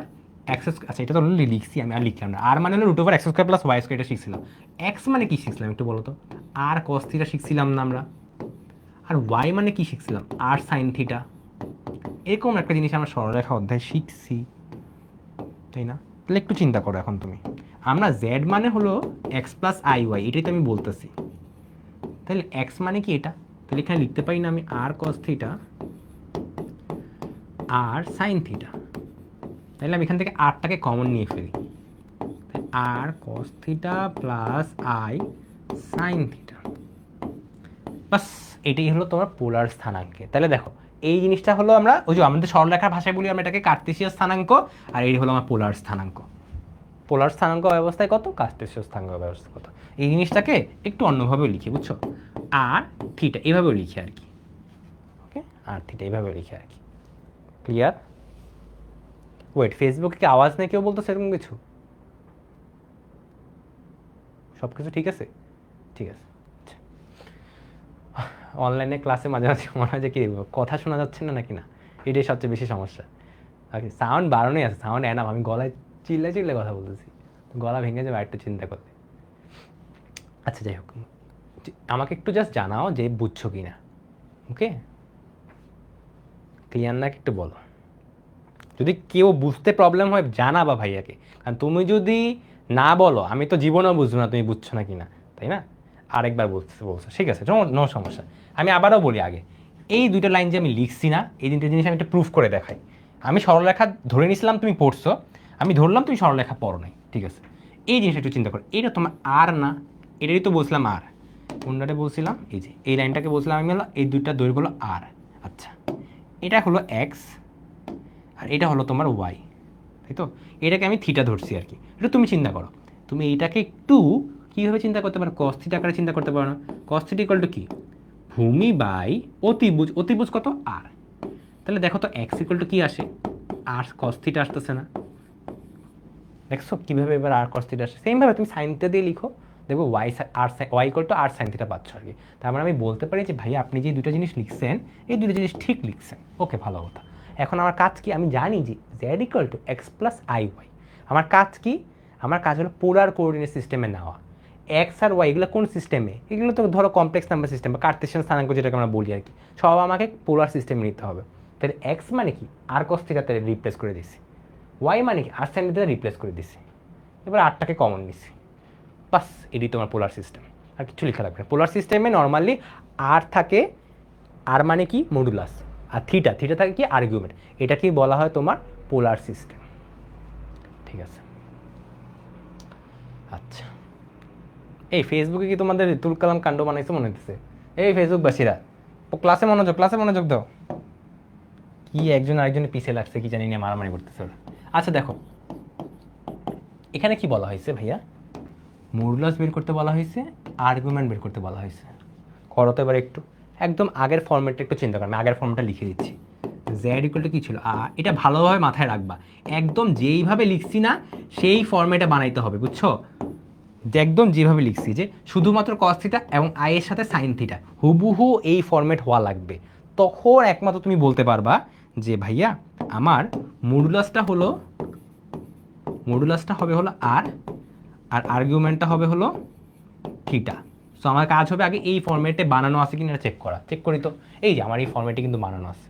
এক্স, আচ্ছা এটা তো অলরেডি লিখছি আমি, আর লিখলাম না। আর মানে হলো root over x square plus y square, এটা শিখছিলাম। এক্স মানে কি শিখছিলাম একটু বলো তো, আর কস থিটা শিখছিলাম না আমরা। আর ওয়াই মানে কি শিখছিলাম, আর সাইন থিটা। এরকম একটা জিনিস আমরা সরলরেখা অধ্যায় শিখছি, তাই না? তাহলে একটু চিন্তা করো এখন তুমি, আমরা জেড মানে হলো এক্স প্লাস আই ওয়াই, এটাই তো আমি বলতেছি। তাহলে এক্স মানে কি এটা, তাহলে এখানে লিখতে পারি না আমি r cos theta r sign theta. তাহলে আমি এখান থেকে আরটাকে কমন নিয়ে ফেলি, r cos theta plus i sign theta, বাস এটাই হলো তোমার পোলার স্থানাঙ্কে। তাহলে দেখো এই জিনিসটা হলো আমরা ওই যে আমাদের সরলরেখার ভাষায় বলি আমরা এটাকে কার্তেশীয় স্থানাঙ্ক, আর এই হলো আমার পোলার স্থানাঙ্ক। পোলার স্থানাঙ্ক ব্যবস্থায় কত, কার্তেশীয় স্থানাঙ্ক ব্যবস্থা কত। এই জিনিসটাকে একটু অন্যভাবেও লিখি, বুঝছো, আর থিটা এইভাবেও লিখি আর কি, ওকে, আর থিটা এইভাবেও লিখি আর কি। ক্লিয়ার? ওয়েট, ফেসবুকে কি আওয়াজ নেই কেউ বলতো সেরকম কিছু? সব কিছু ঠিক আছে? ঠিক আছে। অনলাইনে ক্লাসে মাঝে মাঝে মনে হয় যে কি কথা শোনা যাচ্ছে না নাকি, না এটাই সবচেয়ে বেশি সমস্যা। ওকে, সাউন্ড বাড়ানোই আছে, সাউন্ড এনাফ, আমি গলায় চিল্লে চিল্লে কথা বলতেছি, গলা ভেঙে যাবে একটু চিন্তা করলে। আচ্ছা যাই হোক, আমাকে একটু জাস্ট জানাও যে বুঝছো কি না, ওকে? ক্লিয়ার নাকি একটু বলো, যদি কেউ বুঝতে প্রবলেম হয় জানাবা ভাইয়াকে, কারণ তুমি যদি না বলো আমি তো জীবনেও বুঝবো না তুমি বুঝছো না কি না, তাই না? আরেকবার বলছো ঠিক আছে, নো সমস্যা। আমি আবারও বলি আগে, এই দুইটা লাইন যে আমি লিখছি না, এই দুটো জিনিস আমি একটা প্রুফ করে দেখাই। আমি সরলরেখা ধরে নিয়েছিলাম তুমি পড়ছো, আমি ধরলাম তুমি সরলরেখা পড়ো নাই, ঠিক আছে? এই জিনিসটা একটু চিন্তা করো, এটা তোমার আর না, এটাই তো বলছিলাম আর, কোনটাতে বলছিলাম, এই যে এই লাইনটাকে বলছিলাম আমি হলো এই দুইটা দৈর্ঘ্য হলো আর। আচ্ছা, এটা হলো এক্স আর এটা হলো তোমার ওয়াই, তাই তো? এটাকে আমি থিটা ধরছি আর কি। এটা তুমি চিন্তা করো, তুমি এইটাকে একটু কীভাবে চিন্তা করতে পারো, কস থিটা আকারে চিন্তা করতে পারো না? কস থিটা ইকুয়াল টু কি, ভূমি বাই অতিভুজ, অতিভুজ কত, আর। তাহলে দেখো তো এক্স ইকুয়াল টু কি আসে, আর কস থিটা আসতেছে না? দেখছো কীভাবে এবার আর কস থিটা আসে? সেমভাবে তুমি সাইনটা দিয়ে লিখো, দেখবো ওয়াই আর y equal to r sign theta পাচ্ছ আর কি। তার মানে আমি বলতে পারি যে ভাই আপনি যে দুটো জিনিস লিখছেন এই দুটো জিনিস ঠিক লিখছেন, ওকে ভালো কথা। এখন আমার কাজ কি, আমি জানি যে z equal to x plus i y. আমার কাজ কি, আমার কাজ হলো পোলার কোঅর্ডিনেট সিস্টেমে নেওয়া। এক্স আর ওয়াই এগুলো কোন সিস্টেমে, এগুলো তো ধরো কমপ্লেক্স নাম্বার সিস্টেম বা কার্তেশিয়ান স্থানাঙ্ক যেটাকে আমরা বলি আর কি, সব আমাকে পোলার সিস্টেমে নিতে হবে। তাহলে এক্স মানে কি, আর কস থিটাতে রিপ্লেস করে দিছি, ওয়াই মানে কি, আর সাইন থিটাতে রিপ্লেস করে দিছি, এবার আরটাকে কমন নিছি, বাস এটি তোমার পোলার সিস্টেম। আর কিছু লেখা লাগবে না। পোলার সিস্টেমে নর্মালি আর থাকে, আর মানে কি মডুলাস, আর থিটা, থিটা থাকে কি আর্গুমেন্ট, এটাকেই বলা হয় তোমার পোলার সিস্টেম, ঠিক আছে? আচ্ছা, এই ফেসবুকে কি তোমাদের তুল কালাম কাণ্ড বানাইছে মনে হচ্ছে? এই ফেসবুকবাসীরা ক্লাসে মনোযোগ, ক্লাসে মনোযোগ দাও। কি একজন আরেকজনের পিছিয়ে লাগছে কি জানি না, মারামারি করতেছে ওরা। আচ্ছা দেখো এখানে কি বলা হয়েছে ভাইয়া, মডুলাস বের করতে বলা হয়েছে, আর্গুমেন্ট বের করতে বলা হয়েছে। করো তো এবার একটু, একদম আগের ফর্মেটটা একটু চিন্তা করো, আমি আগের ফর্মটা লিখে দিচ্ছি। জেড ইকুয়াল টু কী ছিল, এটা ভালোভাবে মাথায় রাখবা, একদম যেইভাবে লিখছি না সেই ফর্মেটে বানাইতে হবে, বুঝছো? যে একদম যেভাবে লিখছি, যে শুধুমাত্র কস থিটা এবং আই এর সাথে সাইন থিটা হুবহু এই ফর্মেট হওয়া লাগবে, তখন একমাত্র তুমি বলতে পারবা যে ভাইয়া আমার মডুলাসটা হবে হলো আর, আর আর্গুমেন্টটা হবে হলো থিটা। সো আমার কাজ হবে আগে এই ফর্মেটে বানানো আছে কিনা চেক করা, চেক করি তো, এই যে আমার এই ফর্মেটে কিন্তু বানানো আছে।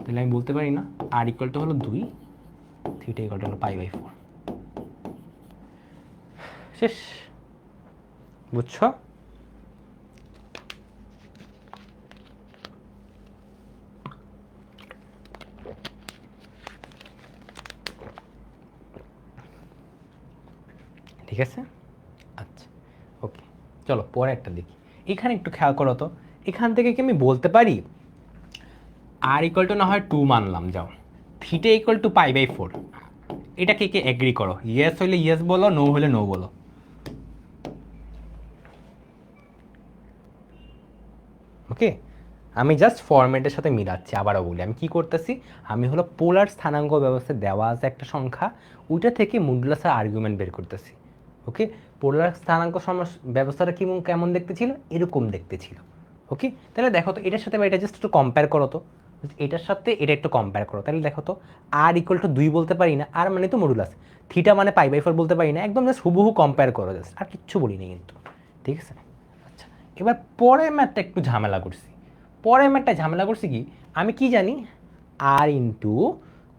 তাহলে আমি বলতে পারি না আর ইকুয়াল টু হলো 2, থিটা ইকুয়াল টু হলো π/4, শেষ। বুঝছো? ঠিক আছে, আচ্ছা ওকে, চলো পরে একটা দেখি। এখানে একটু খেয়াল করো তো, এখান থেকে কি আমি বলতে পারি আর ইকুয়াল টু না হয় 2 মানলাম, যাও থিটা ইকুয়াল টু π/4, এটা কে কে এগ্রি করো? ইয়েস হইলে ইয়েস বলো, নো হলে নো বলো। ওকে, আমি জাস্ট ফরম্যাটের সাথে মিলাচ্ছি। আবারও বলি আমি কি করতেছি, আমি হলো পোলার স্থানাঙ্ক ব্যবস্থা দেওয়া আছে একটা সংখ্যা, ওইটা থেকে মডুলাসের আর্গুমেন্ট বের করতেছি। ওকে, পোলার স্থানাঙ্ক ব্যবস্থাটা কেমন দেখতে ছিল, এরকম দেখতে ছিল। ওকে, তাহলে দেখো তো এটার সাথে এটা জাস্ট একটু কম্পেয়ার করো তো, এটার সাথে এটা একটু কম্পেয়ার করো, তাহলে দেখো তো আর ইকুয়াল টু 2 বলতে পারি না, আর মানে তো মডুলাস, থিটা মানে π/4 বলতে পারি না, একদম জাস্ট হুবহু কম্পেয়ার করো জাস্ট, আর কিচ্ছু বলিনি কিন্তু, ঠিক আছে? আচ্ছা, এবার পরের ম্যাথটা একটু ঝামেলা করছি। পরের ম্যাথটা ঝামেলা করছি কি, আমি কি জানি আর ইন্টু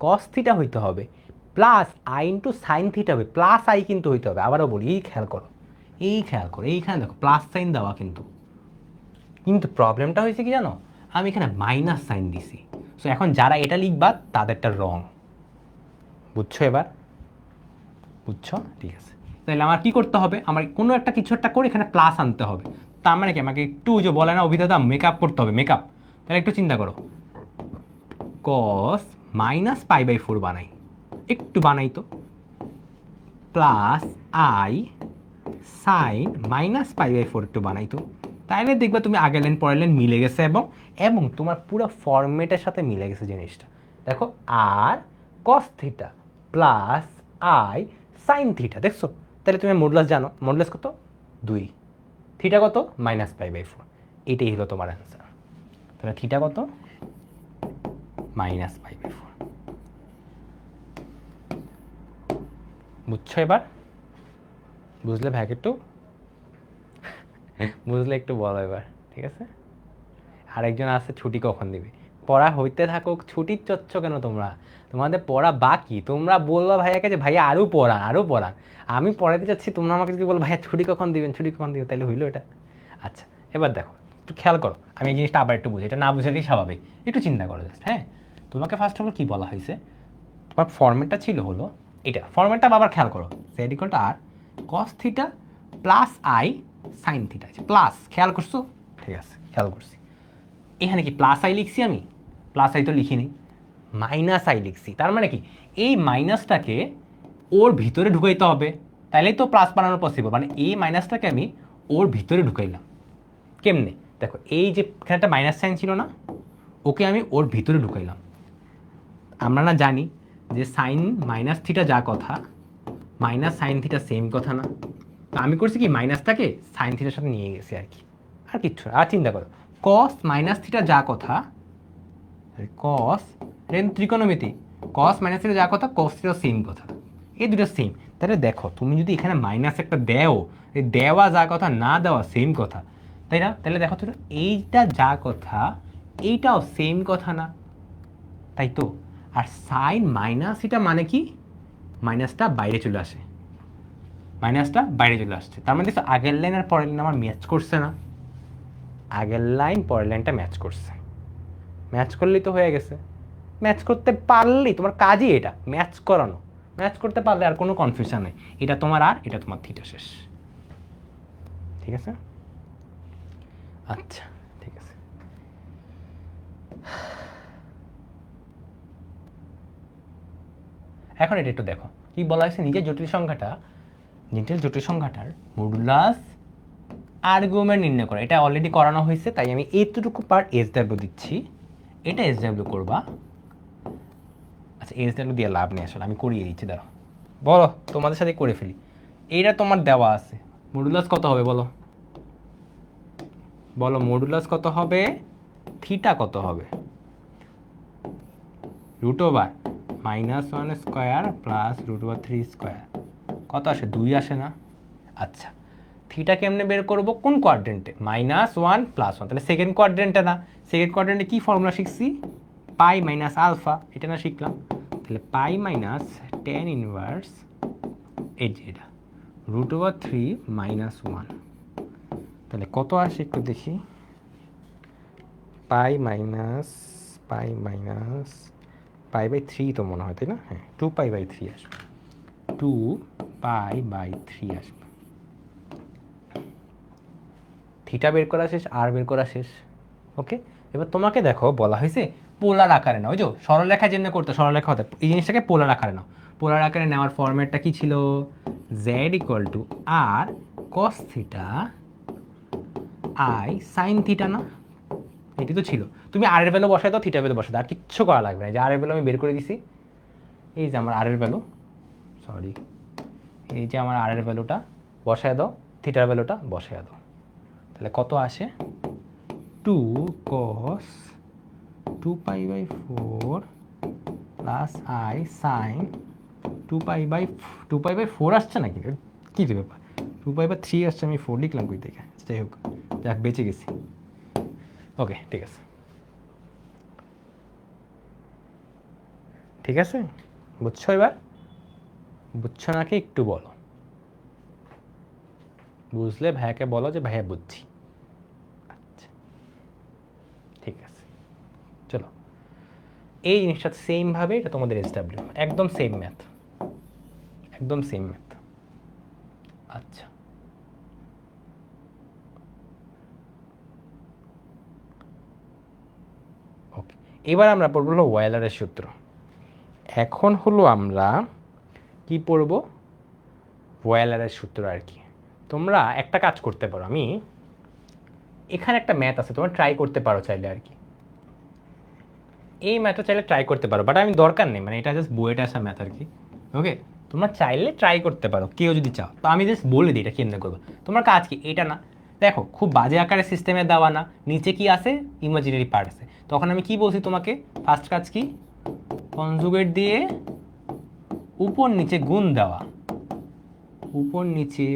কস থিটা হইতে হবে plus I into sine theta হবে, প্লাস আই কিন্তু হইতে হবে। আবারও বলি, এই খেয়াল করো, এইখানে দেখো প্লাস সাইন দেওয়া, কিন্তু প্রবলেমটা হয়েছে কি জানো, আমি এখানে মাইনাস সাইন দিছি। সো এখন যারা এটা লিখবা তাদেরটা রং, বুঝছো? এবার বুঝছো? ঠিক আছে, তাহলে আমার কি করতে হবে, আমার কোনো একটা কিছু একটা করে এখানে প্লাস আনতে হবে। তার মানে কি, আমাকে একটু যে বলে না অভিধাতা মেকআপ করতে হবে, মেকআপ। তাহলে একটু চিন্তা করো, কস মাইনাস পাই বাই 4 বানাই, একটু বানাই তো, plus i sine minus pi by 4 একটু বানাই তো। তাইলে দেখবা তুমি আগের লাইন পরের লাইন মিলে গেছে, এবং তোমার পুরো ফরম্যাটের সাথে মিলে গেছে জিনিসটা। দেখো, r cos theta plus i sign theta, দেখছো? তাহলে তুমি মডুলাস জানো, মডুলাস কত? 2, থিটা কত? Minus pi by 4। এটাই হলো তোমার অ্যান্সার। তাহলে থিটা কত? Minus pi by 4। বুঝছো এবার? বুঝলে ভাই একটু বুঝলে একটু বলো এবার, ঠিক আছে? আরেকজন আছে, ছুটি কখন দিবে? পড়া হইতে থাকুক, ছুটির চচ্ছ কেন তোমরা? তোমাদের পড়া বাকি, তোমরা বলবা ভাইয়াকে যে ভাইয়া আরও পড়ান, আরও পড়ান। আমি পড়াতে চাচ্ছি, তোমরা আমাকে যদি বলো ভাইয়া ছুটি কখন দিবেন, ছুটি কখন দিবেন, তাহলে হইলো এটা? আচ্ছা, এবার দেখো, একটু খেয়াল করো, আমি এই জিনিসটা আবার একটু বুঝি, এটা না বুঝালেই স্বাভাবিক, একটু চিন্তা করো জাস্ট। হ্যাঁ, তোমাকে ফার্স্ট অফ অল কী বলা হয়েছে, তোমার ফর্মেটটা ছিল হলো এটা, ফর্মেটটা আবার খেয়াল করো, z equal to r cos theta plus i sign theta, plus, খেয়াল করছো? ঠিক আছে, খেয়াল করছি। এখানে কি প্লাস আই লিখছি আমি? প্লাস আই তো লিখিনি, মাইনাস আই লিখছি। তার মানে কি, এই মাইনাসটাকে ওর ভিতরে ঢুকাইতে হবে, তাইলেই তো প্লাস বানানো পসিবল। মানে এই মাইনাসটাকে আমি ওর ভিতরে ঢুকাইলাম। কেমনে? দেখো, এই যে এখানে একটা মাইনাস সাইন ছিল না, ওকে আমি ওর ভিতরে ঢুকাইলাম। আমরা না জানি যে সাইন মাইনাস থিটা যা কথা, মাইনাস সাইন থিটা সেম কথা না? তো আমি করছি কি, মাইনাসটাকে সাইন থিটার সাথে নিয়ে গেছি আর কি, আর কিচ্ছু না। আর চিন্তা করো, কস মাইনাস থিটা যা কথা, কস ত্রিকোণমিতি, কস মাইনাস থিটা যা কথা, কস থিটা সেম কথা, এই দুটো সেম। তাহলে দেখো, তুমি যদি এখানে মাইনাস একটা দেও, এই দেওয়া যা কথা, না দেওয়া সেম কথা, তাই না? তাহলে দেখো তো, এইটা যা কথা এইটাও সেম কথা না, তাই তো? আর সাইন মাইনাস এটা মানে কি, মাইনাসটা বাইরে চলে আসে, মাইনাসটা বাইরে চলে আসছে। তার মানে দেখো, আগের লাইন আর পরের লাইন আমার ম্যাচ করছে না? আগের লাইন পরের লাইনটা ম্যাচ করছে, ম্যাচ করলেই তো হয়ে গেছে। ম্যাচ করতে পারলেই তোমার কাজই এটা, ম্যাচ করানো। ম্যাচ করতে পারলে আর কোনো কনফিউশন নেই, এটা তোমার আর এটা তোমার থিটা, শেষ। ঠিক আছে? আচ্ছা, ঠিক আছে। এখন এটা একটু দেখো, কি বলা হয়েছে, নিজের জটিল সংখ্যাটার মডুলাস আর্গুমেন্ট নির্ণয় করা। এটা অলরেডি করানো হয়েছে, তাই আমি এইটুকু পার্ট এসডব্লিউ দিচ্ছি, এটা এসডব্লিউ করবা। আচ্ছা, এসডব্লিউ দিয়ে লাভ নেই আসলে, আমি করিয়ে দিচ্ছি, দাঁড়াও। বলো, তোমাদের সাথে করে ফেলি। এইটা তোমার দেওয়া আছে, মডুলাস কত হবে বলো? বলো, মডুলাস কত হবে, থিটা কত হবে? √1 স্কোয়ার প্লাস √3 স্কোয়ার, কত আসে? 2 আসে না? আচ্ছা, থিটা কেমনে বের করবো, কোন কোয়াড্রেন্টে? -1 +1, তাহলে সেকেন্ড কোয়াড্রেন্টে না? সেকেন্ড কোয়াড্রেন্টে কি ফর্মুলা শিখছি? পাই মাইনাস আলফা, এটা না শিখলাম? তাহলে পাই মাইনাস tan ইনভার্স, এই যে এটা √3 -1, তাহলে কত আসে একটু দেখি। পাই মাইনাস পাই বাই 3 তো মনে হয়, তাই না? হ্যাঁ, 2π/3 আসবে, 2π/3 আসবে। থিটা বের করা শেষ, আর বের করা শেষ। ওকে, এবার তোমাকে দেখো বলা হয়েছে পোলার আকারে নাও, ওই যে সরলরেখা যেমনি করতে, সরলরেখা হতে, এই জিনিসটাকে পোলার আকারে নাও। পোলার আকারে নেওয়ার ফরম্যাটটা কি ছিল? Z equal to r cos theta i sign theta না? এটি তো ছিল। তুমি আর এর ভ্যালু বসাই দাও, থিটা ভ্যালু বসাই দাও, আর কিচ্ছু করা লাগবে না। যে আর এর ভ্যালু আমি বের করে দিছি, এই যে আমার আর এর ভ্যালু, সরি, এই যে আমার আর এর ভ্যালুটা বসায় দাও, থিটার ভ্যালুটা বসায় দাও, তাহলে কত আসে? 2 cos 2π/4 প্লাস আই সাইন 2π/4 আসছে নাকি? কী রে ব্যাপার, 2π/3 আসছে, আমি 4 লিখলাম কই থেকে? যাই হোক, যাক, বেঁচে গেছি। ওকে, ঠিক আছে। ঠিক আছে, বুঝছো? এবার বুঝছো নাকি একটু বলো, বুঝলে ভাইয়াকে বলো যে ভাইয়া বুঝছি। আচ্ছা ঠিক আছে, চলো এই জিনিসটা সেমভাবে এটা তোমাদের SW, একদম সেম ম্যাথ, একদম সেম ম্যাথ। আচ্ছা ওকে, এবার আমরা পড়বো হলো ওয়েলারের সূত্র। এখন হলো আমরা কি পড়বো, ওয়েলারের সূত্র আর কি। তোমরা একটা কাজ করতে পারো, আমি এখানে একটা ম্যাথ আছে, তোমরা ট্রাই করতে পারো চাইলে আর কি, এই ম্যাথটা চাইলে ট্রাই করতে পারো, বাট আমি দরকার নেই, মানে এটা জাস্ট বইয়েটা আসা ম্যাথ আর কি। ওকে, তোমরা চাইলে ট্রাই করতে পারো কেউ যদি চাও, তো আমি জাস্ট বলে দিই এটা কেমনে করবো। তোমার কাজ কি, এটা না দেখো খুব বাজে আকারে সিস্টেমে দেওয়া না, নিচে কি আছে ইমাজিনারি পার্ট আছে, তখন আমি কি বলছি তোমাকে, ফার্স্ট কাজ কি, কনজুগেট দিয়ে উপর নিচে গুণ দেওয়া, উপর নিচে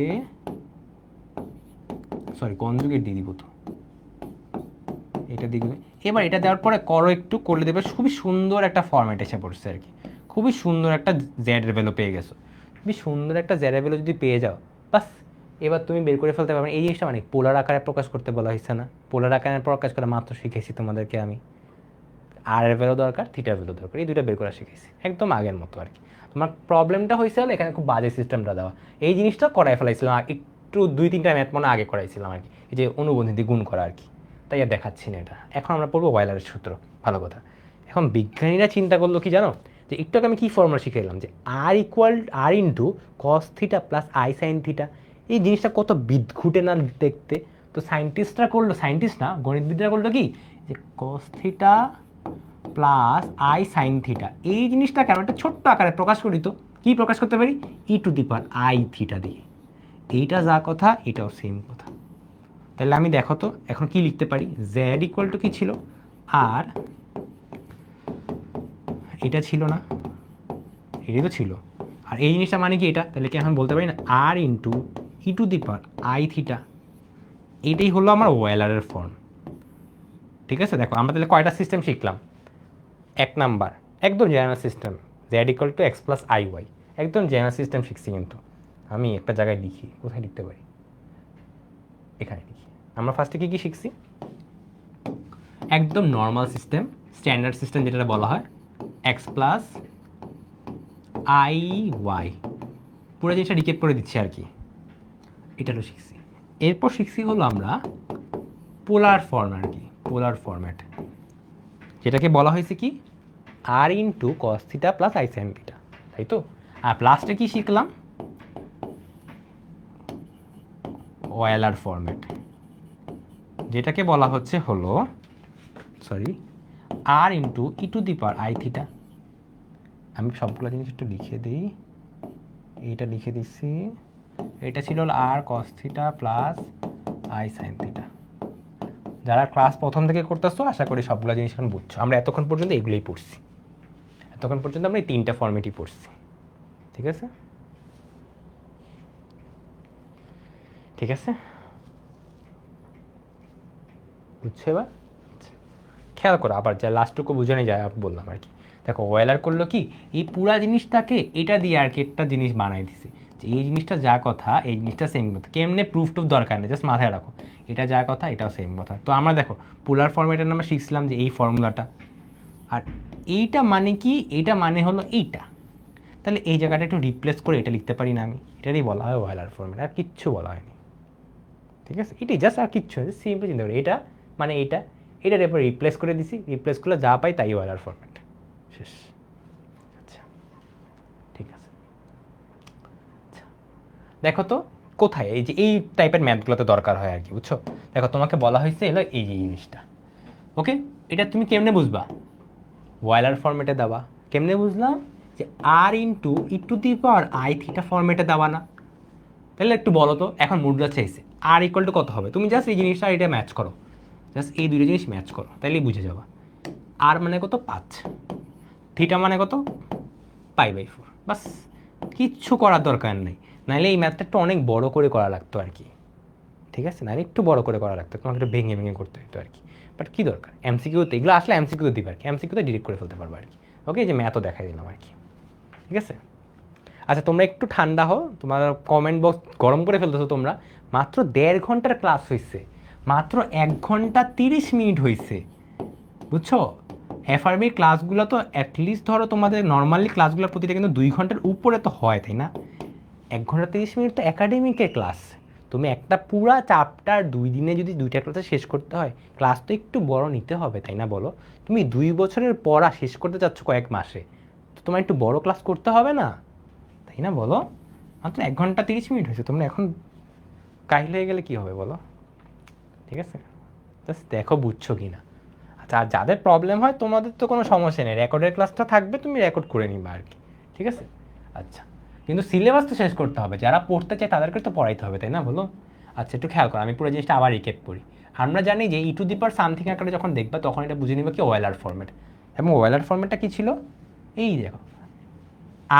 সরি কনজুগেট দিয়ে দিব তো, এটা দিয়ে দিবে। এবার এটা দেওয়ার পরে করো একটু করলে দেবে, খুবই সুন্দর একটা ফরম্যাট এসে পড়ছে আর কি, খুবই সুন্দর একটা জেড ভ্যালু পেয়ে গেছো, খুবই সুন্দর একটা জেড ভ্যালু যদি পেয়ে যাও, বাস এবার তুমি বের করে ফেলতে পারবে। এই জিনিসটা মানে পোলার আকারে প্রকাশ করতে বলা হয়েছে না, পোলার আকারে প্রকাশ করা মাত্র শিখেছি তোমাদেরকে আমি, আর এর ভ্যালু দরকার, থিটার ভ্যালু দরকার, এই দুইটা বের করা শিখেছি একদম আগের মতো আর কি। তোমার প্রবলেমটা হয়েছে হলো এখানে খুব বাজে সিস্টেমটা দেওয়া, এই জিনিসটা করাই ফেলাইছিলাম একটু 2-3টা ম্যাথ মনে আগে করাইছিলাম আর কি, এই যে অনুবন্ধী গুণ করা আর কি, তাই আর দেখাচ্ছি না এটা। এখন আমরা পড়বো ওয়েলারের সূত্র, ভালো কথা। এখন বিজ্ঞানীরা চিন্তা করলো কি জানো, যে একটু আগে আমি কী ফর্মুলা শিখে এলাম, যে r into cos theta plus i sign theta, এই জিনিসটা কত বিদঘুটে না দেখতে। তো সায়েন্টিস্টরা করলো, সায়েন্টিস্ট না গণিতবিদরা করলো কি, যে কস theta plus i sign theta, এই জিনিসটাকে আমরা একটা ছোট্ট আকারে প্রকাশ করি, তো কি প্রকাশ করতে পারি, e⁻i থিটা দিয়ে। এইটা যা কথা এটাও সেম কথা। তাহলে আমি দেখো তো এখন কি লিখতে পারি, জেড ইকুয়াল টু কি ছিল, আর এটা ছিল না, এটাই তো ছিল, আর এই জিনিসটা মানে কি এটা, তাহলে কি এখন বলতে পারি না আর ইন্টু e⁻i থিটা, এইটাই হলো আমার ওয়েলারের ফর্ম। ঠিক আছে, দেখো আমরা তাহলে কয়টা সিস্টেম শিখলাম, এক নাম্বার একদম general system, z equal to x plus i y, একদম জেনারেল সিস্টেম শিখছি। কিন্তু আমি একটা জায়গায় লিখি, কোথায় লিখতে পারি, এখানে লিখি। আমরা ফার্স্টে কী কী শিখছি, একদম নর্মাল সিস্টেম, স্ট্যান্ডার্ড সিস্টেম যেটা বলা হয়, এক্স প্লাস আই ওয়াই, পুরো জিনিসটা রিকেপ করে দিচ্ছি আর কি, এটারও শিখছি। এরপর শিখছি হলো আমরা পোলার ফর্ম আর কি, পোলার ফরম্যাট, যেটাকে বলা হয়েছে কি r into cos theta plus i sign theta, তাই তো। আর প্লাসটা কি শিখলাম, ওয়েলার ফরম্যাট, যেটাকে বলা হচ্ছে হলো সরি আর ইন্টু e⁻i থিটা। আমি সবগুলো জিনিস একটু লিখে দিই, এইটা লিখে দিচ্ছি, এটা ছিল r cos theta plus i sign theta. যারা ক্লাস প্রথম থেকে করতেছো আশা করি সবগুলো জিনিস এখন বুঝছো, আমরা এতক্ষণ পর্যন্ত এগুলোই পড়ছি, এতক্ষণ পর্যন্ত আমরা এই 3টা ফর্মেটই পড়ছি। ঠিক আছে, ঠিক আছে, বুঝছো এবার। খেয়াল করো আবার, যা লাস্টটুকু বুঝে নিয়ে যায় বললাম আর কি। দেখো ওয়েলার করলো কি, এই পুরা জিনিসটাকে এটা দিয়ে আর কি একটা জিনিস বানাই দিছে, যে এই জিনিসটা যা কথা এই জিনিসটা সেম কথা, কেমনে প্রুফ টুফ দরকার নেই, জাস্ট মাথায় রাখো এটা যা কথা এটাও সেম কথা। তো আমরা দেখো পোলার ফর্মেটের আমরা শিখছিলাম যে এই ফর্মুলাটা, আর এইটা মানে কি, এইটা মানে হলো এইটা, তাহলে এই জায়গাটা একটু রিপ্লেস করে এটা লিখতে পারি না আমি, এটারই বলা হয় ওয়েলার ফর্মেট, আর কিচ্ছু বলা হয়নি। ঠিক আছে, এটাই জাস্ট, আর কিচ্ছু সিম্পল চিন্তা করি, এটা মানে এইটা, এটার এরপর রিপ্লেস করে দিছি, রিপ্লেস করলে যা পাই তাই ওয়েলার ফরম্যাট, শেষ। আচ্ছা ঠিক আছে, আচ্ছা দেখো তো কোথায় এই যে এই টাইপের ম্যাথগুলোতে দরকার হয় আর কি, বুঝছো। দেখো তোমাকে বলা হয়েছে এলো এই যে জিনিসটা, ওকে, এটা তুমি কেমনে বুঝবা, ওয়েলার ফরম্যাটে দেওয়া, কেমনে বুঝলাম, যে আর ইন্টু e⁻i থিটা ফরম্যাটে দেওয়া না। তাহলে একটু বলো তো, এখন মুদ্রা চাইছে আর ইকুয়াল টু কত হবে, তুমি জাস্ট এই জিনিসটা এটা ম্যাচ করো, জাস্ট এই দুটো জিনিস ম্যাচ করো, তাইলেই বুঝে যাবা। আর মানে কত 5, থিটা মানে কত π/4, বাস, কিচ্ছু করার দরকার নেই, নাহলে এই ম্যাথটা একটু অনেক বড় করে করা লাগতো আর কি। ঠিক আছে, নাহলে একটু বড় করে করা লাগতো, তোমাকে একটু ভেঙে ভেঙে করতে হতো আর কি, বাট কী দরকার, এমসিকিউতে এগুলো আসলে এমসিকিউতে দিবে আর কি, এমসিকিউতে ডিরেক্ট করে ফেলতে পারবো আর কি, ওকে, যে ম্যাথও দেখাই দিলাম আর কি, ঠিক আছে। আচ্ছা তোমরা একটু ঠান্ডা হও, তোমার কমেন্ট বক্স গরম করে ফেলতেছো তোমরা। মাত্র 1.5 ঘন্টার ক্লাস হয়েছে, মাত্র 1 ঘন্টা 30 মিনিট হয়েছে, বুঝছো। এফআরবির ক্লাসগুলো তো অ্যাটলিস্ট ধরো তোমাদের নর্মালি ক্লাসগুলো প্রতিটা কিন্তু 2 ঘন্টার উপরে তো হয়, তাই না? 1 ঘন্টা 30 মিনিট তো একাডেমিকের ক্লাস। তুমি একটা পুরা চ্যাপ্টার 2 দিনে যদি 2টা ক্লাসে শেষ করতে হয়, ক্লাস তো একটু বড় নিতে হবে, তাই না বলো? তুমি 2 বছরের পড়া শেষ করতে চাচ্ছ কয়েক মাসে, তো তোমার একটু বড় ক্লাস করতে হবে না, তাই না বলো? মাত্র 1 ঘন্টা 30 মিনিট হয়েছে, তোমরা এখন কাহিল হয়ে গেলে কি হবে বলো? ঠিক আছে, জাস্ট দেখো বুঝছো কি না। আচ্ছা, আর যাদের প্রবলেম হয় তোমাদের তো কোনো সমস্যা নেই, রেকর্ডের ক্লাসটা থাকবে, তুমি রেকর্ড করে নিবা আর কি, ঠিক আছে। আচ্ছা, কিন্তু সিলেবাস তো শেষ করতে হবে, যারা পড়তে চায় তাদেরকে তো পড়াইতে হবে, তাই না বলো? আচ্ছা একটু খেয়াল করো, আমি পুরো জিনিসটা আবার রিকেপ করি। আমরা জানি যে e⁻সামথিং আকারে যখন দেখবা তখন এটা বুঝে নিবা কি ওয়েলার ফরম্যাট, এবং ওয়েলার ফরম্যাটটা কি ছিল, এই দেখো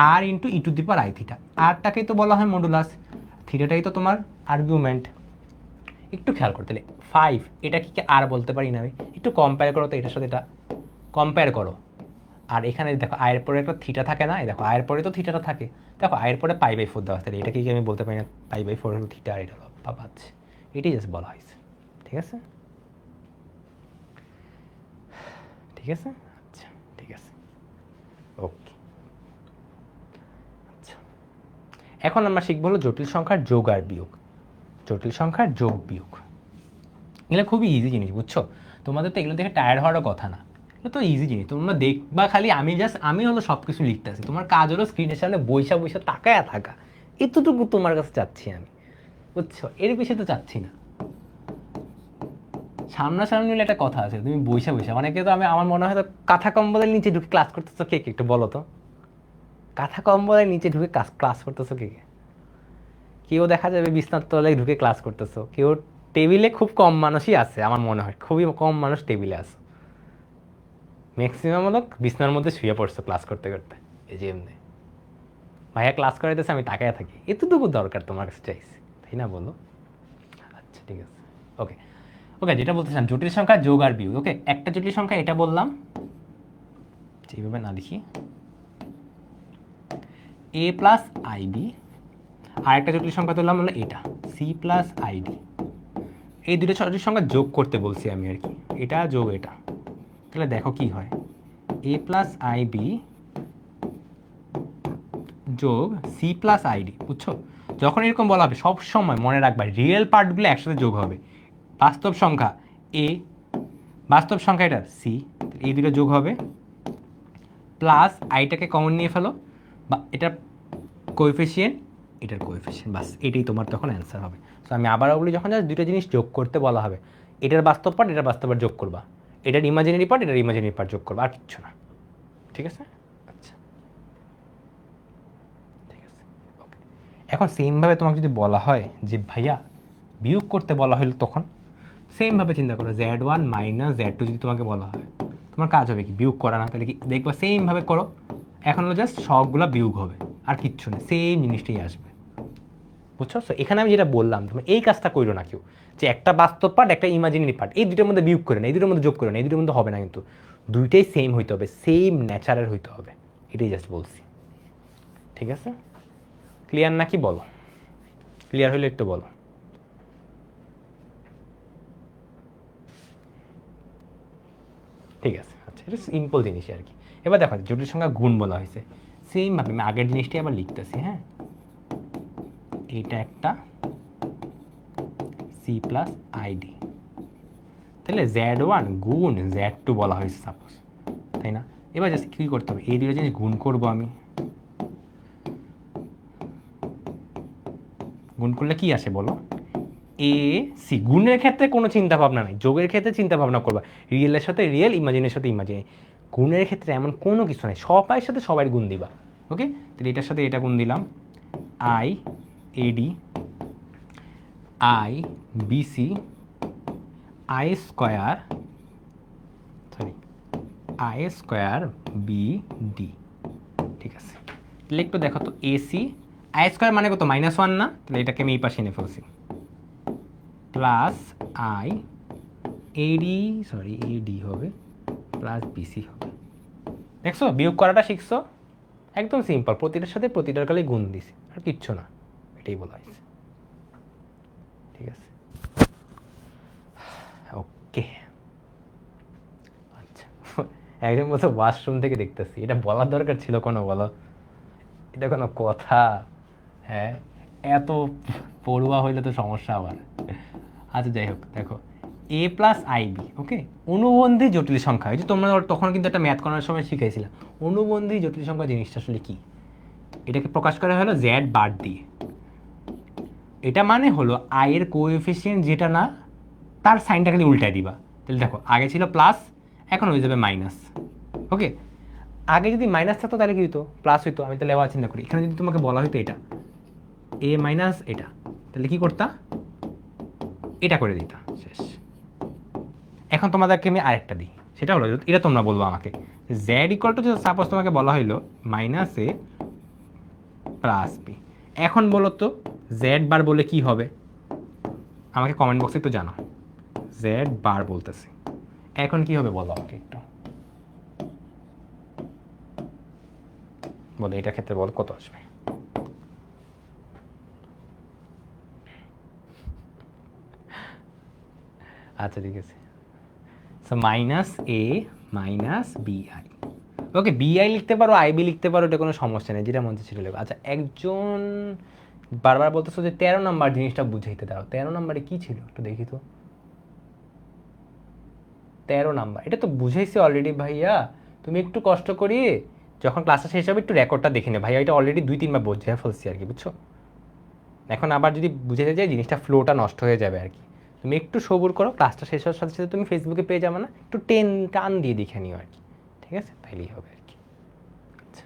আর ইন্টু e⁻i থিটা, আরটাকেই তো বলা হয় মডুলাস, থিটাটাই তো তোমার আর্গুমেন্ট। একটু খেয়াল করতে 5 এটা কি আর বলতে পারি না আমি? একটু কম্পেয়ার করো তো এটার সাথে, এটা কম্পেয়ার করো। আর এখানে দেখো আয়ের পরে একটা থিটা থাকে না, এই দেখো আয়ের পরে তো থিটাটা থাকে, দেখো আয়ের পরে π/4 দেওয়া আছে, এটা কি আমি বলতে পারি না π/4 হলো থিটা, আর এটা পাচ্ছে, এটাই জাস্ট বলা হয়েছে, ঠিক আছে। ঠিক আছে, আচ্ছা ঠিক আছে, ওকে। আচ্ছা, এখন আমরা শিখবো হলো জটিল সংখ্যার যোগ আর বিয়োগ। জটিল সংখ্যার যোগ বিয়োগ এগুলো খুবই ইজি জিনিস, বুঝছো। তোমাদের তো এগুলো দেখে টায়ার্ড হওয়ারও কথা না, এগুলো তো ইজি জিনিস, তোমরা দেখবা খালি। আমি হলো সব কিছু লিখতে আছি, তোমার কাজ হলো স্ক্রিনের সামনে বইসা বইসা তাকায়া থাকা, এতটুকু তোমার কাছে চাচ্ছি আমি, বুঝছো। এর পিছিয়ে তো চাচ্ছি না। সামনাসামনি হলে একটা কথা আছে, তুমি বইসা বইসা, অনেকে তো আমার মনে হয় তো কাঁথা কম্বলের নিচে ঢুকে ক্লাস করতেছো কে কে, একটু বলো তো। কাঁথা কম্বলের নিচে ঢুকে ক্লাস করতেছো কে কে? কেউ দেখা যাবে বিছনার তলায় ঢুকে ক্লাস করতেছো, কেউ টেবিলে, খুব কম মানুষই আছে আমার মনে হয়, খুবই কম মানুষ টেবিলে আছে, ম্যাক্সিমাম হলো বিছনার মধ্যে শুয়ে পড়ছো ক্লাস করতে করতে, এই যে এমনি ভাইয়া ক্লাস করাইতেছে আমি তাকায় থাকি, এতটুকু দরকার তোমার কাছে চাইছি, তাই না বলো? আচ্ছা ঠিক আছে, ওকে ওকে। যেটা বলতেছিলাম জটিল সংখ্যা যোগ আর বিয়োগ। ওকে, একটা জটিল সংখ্যা এটা বললাম, এইভাবে না লিখি, a+ib, আর একটা জটিল সংখ্যা তুললাম হলো এটা c+id। এই দুটো জটিল সংখ্যা যোগ করতে বলছি আমি আর কি, এটা যোগ এটা, তাহলে দেখো কি হয়, a+ib যোগ c+id, বুঝছো। যখন এরকম বলা হবে সব সময় মনে রাখবা রিয়েল পার্টগুলো একসাথে যোগ হবে। বাস্তব সংখ্যা a, বাস্তব সংখ্যা এটা c, এই দুটো যোগ হবে, প্লাস আইটাকে কমন নিয়ে ফেলো, বা এটার কোএফিসিয়েন্ট এটার কোএফিসিয়েন্ট, বাস এটাই তোমার তখন অ্যান্সার হবে। তো আমি আবারও বলি, যখন দুটো জিনিস যোগ করতে বলা হবে, এটার বাস্তব পার্ট এটার বাস্তব পার্ট যোগ করবা, এটার ইমাজিনারি পার্ট এটার ইমাজিনারি পার্ট যোগ করবা, আর কিচ্ছু না, ঠিক আছে। আচ্ছা ঠিক আছে, ওকে। এখন সেমভাবে তোমাকে যদি বলা হয় যে ভাইয়া বিয়োগ করতে বলা হলো, তখন সেমভাবে চিন্তা করো, z1 - z2 যদি তোমাকে বলা হয়, তোমার কাজ হবে কি বিয়োগ করা না, তাহলে কি দেখবা সেমভাবে করো, এখন হলো জাস্ট সবগুলা বিয়োগ হবে, আর কিচ্ছু নেই, সেম জিনিসটাই আসবে, বুঝছো। তো এখানে আমি যেটা বললাম, তুমি এই কাজটা করো না কেউ, যে একটা বাস্তব পার্ট একটা ইমাজিনারি পার্ট, এই দুটোর মধ্যে বিয়োগ করে না, এই দুটোর মধ্যে যোগ করে না, এই দুটোর মধ্যে হবে না, কিন্তু দুইটাই সেম হইতে হবে, সেম ন্যাচারের হইতে হবে, এটাই জাস্ট বলছি, ঠিক আছে। ক্লিয়ার নাকি বলো? ক্লিয়ার হলে একটু বলো। ঠিক আছে, আচ্ছা, এটা সিম্পল জিনিসই আর কি। এবার দেখো জটিল সংখ্যা গুণ বলা হয়েছে, সেমভাবে আমি আগের জিনিসটাই আবার লিখতেছি, হ্যাঁ। এইটা একটা c+id, তাহলে z1 গুণ z2 বলা হয়েছে সাপোজ, তাই না? এবার জাস্ট কী করতে হবে, এই দুটো জিনিস গুণ করবো আমি, গুণ করলে কি আসে বলো, এ সি। গুণের ক্ষেত্রে কোনো চিন্তা ভাবনা নেই, যোগের ক্ষেত্রে চিন্তা ভাবনা করবা, রিয়েলের সাথে রিয়েল, ইমাজিনের সাথে ইমাজিন। গুণের ক্ষেত্রে এমন কোনো কিছু নেই, সবাই সাথে সবাই গুণ দিবা, ওকে। তাহলে এটার সাথে এটা গুণ দিলাম, i a d i b c i square, sorry i square b d, ঠিক আছে। তাহলে একটু দেখো তো, এসি আই স্কোয়ার মানে কত, -1 না, তাহলে এটাকে আমি এই পাশে এনে ফেলছি, প্লাস আই এডি, সরি এডি হবে, প্লাস বিসি হবে, দেখছো বিয়োগ করাটা শিখছো, একদম সিম্পল, প্রতিটার সাথে প্রতিটার কালে গুণ দিছি, আর কিচ্ছু না, এটাই বলা হয়েছে। ঠিক আছে, ওকে। আচ্ছা, একজন বলছে ওয়াশরুম থেকে দেখতেছি, এটা বলার দরকার ছিল কোনো, বলো এটা কোনো কথা? হ্যাঁ, এত পড়ুয়া হইলে তো সমস্যা আবার। আচ্ছা যাই হোক, দেখো এ প্লাস আইবি, ওকে, অনুবন্ধী জটিল সংখ্যা, এই যে তোমরা তখন কিন্তু একটা ম্যাথ করার সময় শিখাইছিলাম অনুবন্ধী জটিল সংখ্যা জিনিসটা আসলে কি। এটাকে প্রকাশ করা হলো জেড বার দিয়ে। এটা মানে হলো আই এর কোএফিসিয়েন্ট যেটা না, তার সাইনটা খালি উল্টায় দিবা। তাহলে দেখো আগে ছিল প্লাস, এখন হয়ে যাবে মাইনাস। ওকে, আগে যদি মাইনাস থাকতো তাহলে কি হতো, প্লাস হইতো। আমি তাহলে আবার চিন্তা করি, এখানে যদি তোমাকে বলা হতো এটা এ মাইনাস এটা, তাহলে কি করতা, এটা করে দিতা, শেষ। এখন তোমাদেরকে আমি আরেকটা দিই, সেটা হলো এটা তোমরা বলবো আমাকে, জেড ইকুয়াল টু, সাপোজ তোমাকে বলা হইলো মাইনাস এ প্লাস বি, এখন বলো তো জেড বার বলে কি হবে, আমাকে কমেন্ট বক্সে একটু জানাও। জেড বার বলতেছি, এখন কি হবে বলো আমাকে একটু, বলো এটার ক্ষেত্রে বলো কত আসবে। আচ্ছা ঠিক আছে, সো মাইনাস এ মাইনাস বিআই, ওকে, বিআই লিখতে পারো আইবি লিখতে পারো, এটা কোনো সমস্যা নেই, যেটা মনে হচ্ছে সেটা লিখো। আচ্ছা, একজন বারবার বলতেছো যে 13 নাম্বার জিনিসটা বুঝাইতে দাও, 13 নাম্বারে কি ছিল একটু দেখি তো। 13 নাম্বার এটা তো বুঝাইছে অলরেডি ভাইয়া, তুমি একটু কষ্ট করি যখন ক্লাসটা শেষ হবে একটু রেকর্ডটা দেখে নে ভাইয়া, এটা অলরেডি 2-3 বার বোঝাই ফেলছি আর কি, বুঝছো। এখন আবার যদি বুঝাতে যাই জিনিসটা ফ্লোটা নষ্ট হয়ে যাবে আর কি। তুমি একটু সবুর করো, ক্লাসটা শেষ হওয়ার সাথে সাথে তুমি ফেসবুকে পেয়ে যাবে না, একটু টান দিয়ে দেখে নিও আর কি, ঠিক আছে, তাইলেই হবে আর কি। আচ্ছা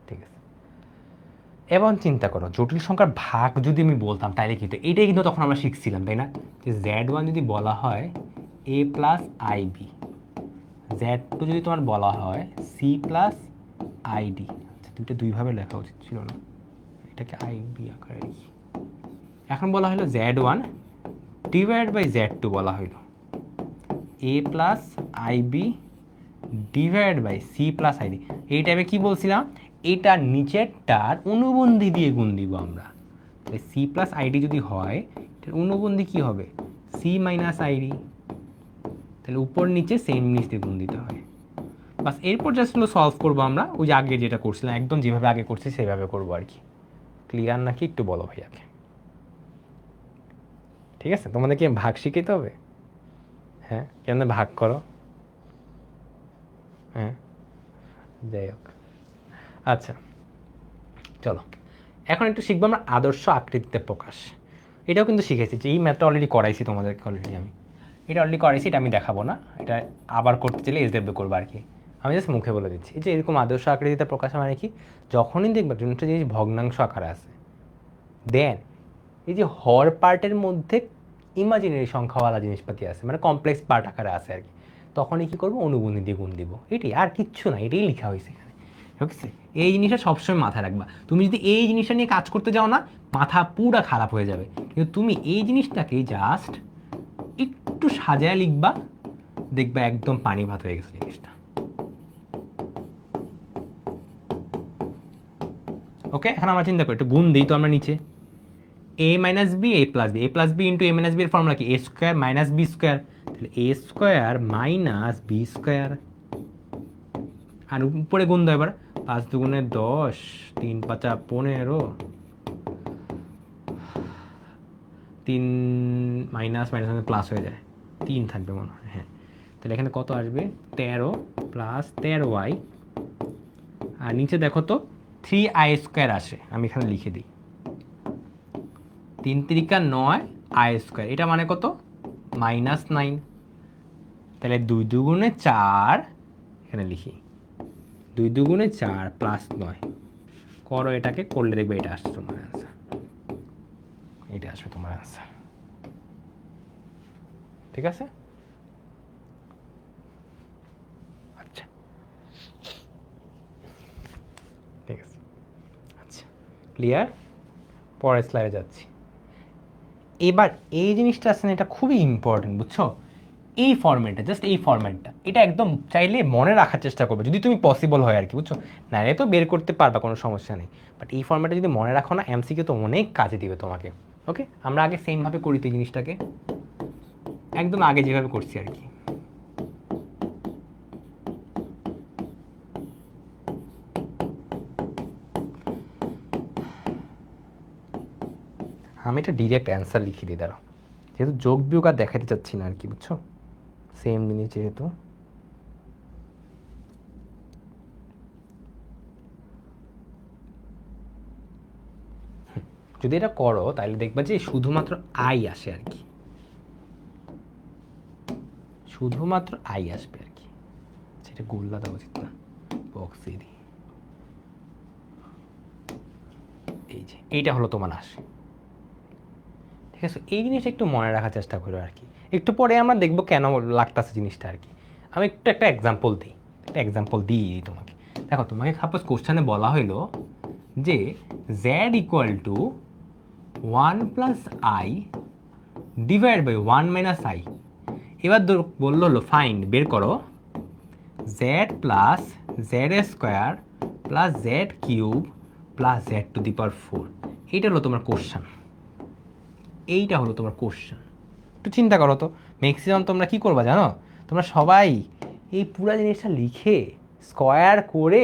ঠিক আছে, এবং চিন্তা করো জটিল সংখ্যার ভাগ যদি আমি বলতাম তাহলে কিন্তু এটাই কিন্তু তখন আমরা শিখছিলাম তাই না, যে জেড ওয়ান যদি বলা হয় এ প্লাস আইবি, জেড টু যদি তোমার বলা হয় সি প্লাস আইডি, আচ্ছা দুইটা দুইভাবে লেখা উচিত ছিল না, এটাকে আইবি আকারে লিখি। এখন বলা হলো z one divide by z two, বলা হলো a plus i b divide by c plus i d. এই টাইপে কি বলছিলাম, এটা নিচেরটার অনুবন্ধী দিয়ে গুণ দিব আমরা, তাহলে সি প্লাস আইডি যদি হয় এটার অনুবন্ধী কি হবে, সি মাইনাস আইডি, তাহলে উপর নিচে সেম জিনিস দিয়ে গুণ দিতে হয়। বাস এরপর জাস্ট হলো সলভ করবো আমরা, ওই যে আগে যেটা করছিলাম একদম যেভাবে আগে করছি সেভাবে করবো আর কি। ক্লিয়ার নাকি একটু বলো ভাইয়াকে। ঠিক আছে, তোমাদের কি ভাগ শিখাইতে হবে? হ্যাঁ, কেমন ভাগ করো। হ্যাঁ যাই হোক, আচ্ছা চলো এখন একটু শিখবো আমরা আদর্শ আকৃতিতে প্রকাশ। এটাও কিন্তু শিখেছি, যে এই ম্যাথটা অলরেডি করাইছি তোমাদেরকে, অলরেডি আমি এটা অলরেডি করাইছি, এটা আমি দেখাবো না, এটা আবার করতে চাইলে এসডব্লিউ করবো আর কি। আমি জাস্ট মুখে বলে দিচ্ছি, এই যে এরকম আদর্শ আকৃতিতে প্রকাশ মানে কি, যখনই দেখবে একটা জিনিস ভগ্নাংশ আকারে আছে, দেন এই যে হর পার্টের মধ্যে ইমাজিনারি সংখ্যাওয়ালা জিনিসপাতি আছে, মানে কমপ্লেক্স পার্ট আকারে আছে আর কি, তখনই কি করবো, অনুবন্ধী দিয়ে গুণ দিব, এটি আর কিচ্ছু না, এটাই লেখা হয়েছে এখানে। ঠিক আছে, এই জিনিসটা সবসময় মাথায় রাখবা, তুমি যদি এই জিনিসটা নিয়ে কাজ করতে যাও না মাথা পুরা খারাপ হয়ে যাবে, কিন্তু তুমি এই জিনিসটাকে জাস্ট একটু সাজায় লিখবা, দেখবা একদম পানি ভাত হয়ে গেছে জিনিসটা। ওকে, এখন আমরা চিন্তা করি একটু গুণ দিই তো আমরা নিচে, এ minus B A plus B, A plus B into A minus B এর ফর্মুলা কি, এ স্কোয়ার মাইনাস বি স্কোয়ার, তাহলে এ স্কোয়ার মাইনাস বি স্কোয়ার, আর উপরে গুণ দাও এবার, 5×2 = 10, 3×5 = 15, 3 মাইনাস মাইনাস প্লাস হয়ে যায়, 3 থাকবে মনে হয়, হ্যাঁ। তাহলে এখানে কত আসবে, 13 প্লাস 13y, আর নিচে দেখো তো 3i² আসে, আমি এখানে লিখে দিই 3×3 = 9 i², এটা মানে কত, -9, তাহলে 2×4, এখানে লিখি 2×4 + 9 করো, এটাকে করলে দেখবে এটা আসছে তোমার অ্যান্সার, এটা আসবে তোমার অ্যান্সার। ঠিক আছে, আচ্ছা ঠিক আছে, আচ্ছা ক্লিয়ার, পরের স্লাইডে যাচ্ছি। এবার এই জিনিসটা আছে না, এটা খুবই ইম্পর্টেন্ট বুঝছো, এই ফরম্যাটটা, জাস্ট এই ফরম্যাটটা, এটা একদম চাইলে মনে রাখার চেষ্টা করবে যদি তুমি পসিবল হয় আর কি, বুঝছো? নাহলে তো বের করতে পারবা, কোনো সমস্যা নেই। বাট এই ফরম্যাটটা যদি মনে রাখো না, এমসিকিউ তো অনেক কাজে দিবে তোমাকে। ওকে, আমরা আগে সেমভাবে করি তো এই জিনিসটাকে, একদম আগে যেভাবে করছি আর কি। আমি এটা ডিরেক্ট অ্যান্সার লিখে দিই, দাঁড়াও, যেহেতু যোগ বিয়োগ আর দেখাতে চাচ্ছি না আর কি, বুঝছো? সেম জিনিস যেহেতু। যদি এটা করো তাহলে দেখবা যে শুধুমাত্র আই আসে আর কি, শুধুমাত্র আই আসবে আর কি। সেটা গোল্লা দেওয়া উচিত না, বক্সে দিই। এই যে এইটা হলো তোমার আসে, ঠিক আছে? এই জিনিসটা একটু মনে রাখার চেষ্টা করো আর কি। একটু পরে আমরা দেখবো কেন লাগতেছে জিনিসটা আর কি। আমি একটু একটা এক্সাম্পল দিই তোমাকে। দেখো, তোমাকে সাপোজ কোশ্চেনে বলা হইলো যে z equal to 1 + i divide by 1 - i। এবার বললো হলো ফাইন্ড, বের করো z plus z square plus z cube plus z⁴। এইটা হলো তোমার কোশ্চেন, এইটা হলো তোমার কোশ্চেন। একটু চিন্তা করো তো, ম্যাক্সিমাম তোমরা কি করবা জানো? তোমরা সবাই এই পুরো জিনিসটা লিখে স্কোয়ার করে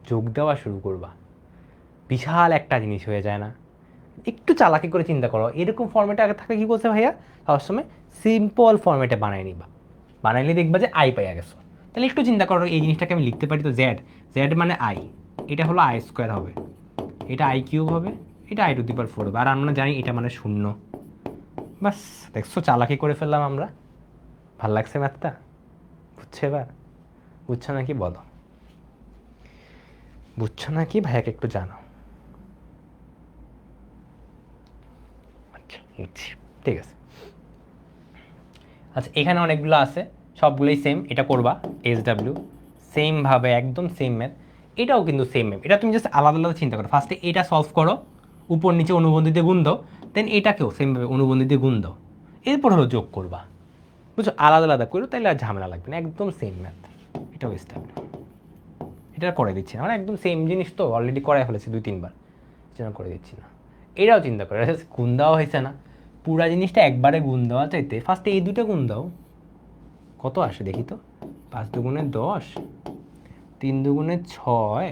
যোগ দেওয়া শুরু করবা। বিশাল একটা জিনিস হয়ে যায় না? একটু চালাকি করে চিন্তা করো, এরকম ফর্মেটে আগে থাকলে কি বলছে ভাইয়া, সবসময় সিম্পল ফর্মেটে বানায় নিবা, বানাইলে দেখবা যে আই পাইয়া গেছো। তাহলে একটু চিন্তা করো, এই জিনিসটাকে আমি লিখতে পারি তো জেড, জেড মানে আই, এটা হলো আই স্কোয়ার হবে, এটা আই কিউব হবে, এটা i⁴ হবে, আর আমরা জানি এটা মানে 0। বাস, দেখছো চালাকি করে ফেললাম আমরা। ভাল লাগছে ম্যাথটা? বুঝছো এবার? বুঝছো নাকি বলো, বুঝছো নাকি ভাইয়াকে একটু জানো। আচ্ছা, ঠিক আছে। আচ্ছা, এখানে অনেকগুলো আছে, সবগুলোই সেম। এটা করবা SW সেমভাবে, একদম সেম ম্যাথ। এটাও কিন্তু সেম ম্যাথ, এটা তুমি জাস্ট আলাদা আলাদা চিন্তা করো। ফার্স্টে এটা সলভ করো, উপর নিচে অনুবন্ধী দিয়ে গুণ দাও, দেন এটাকেও সেমভাবে অনুবন্ধী দিয়ে গুণ দাও, এরপর হলো যোগ করবা। বুঝছো? আলাদা আলাদা করো, তাইলে আর ঝামেলা লাগবে না, একদম সেম ম্যাথ। এটাও SW, এটা করে দিচ্ছি না, মানে একদম সেম জিনিস তো অলরেডি করাই ফেলেছি 2-3 বার, যেন করে দিচ্ছি না। এটাও চিন্তা করো, এটা গুণ দেওয়া হয়েছে না, পুরা জিনিসটা একবারে গুণ দেওয়া চাইতে ফার্স্টে এই দুটো গুণ দাও, কত আসে দেখি তো। 5 × 2 = 10, 3 × 2 = 6,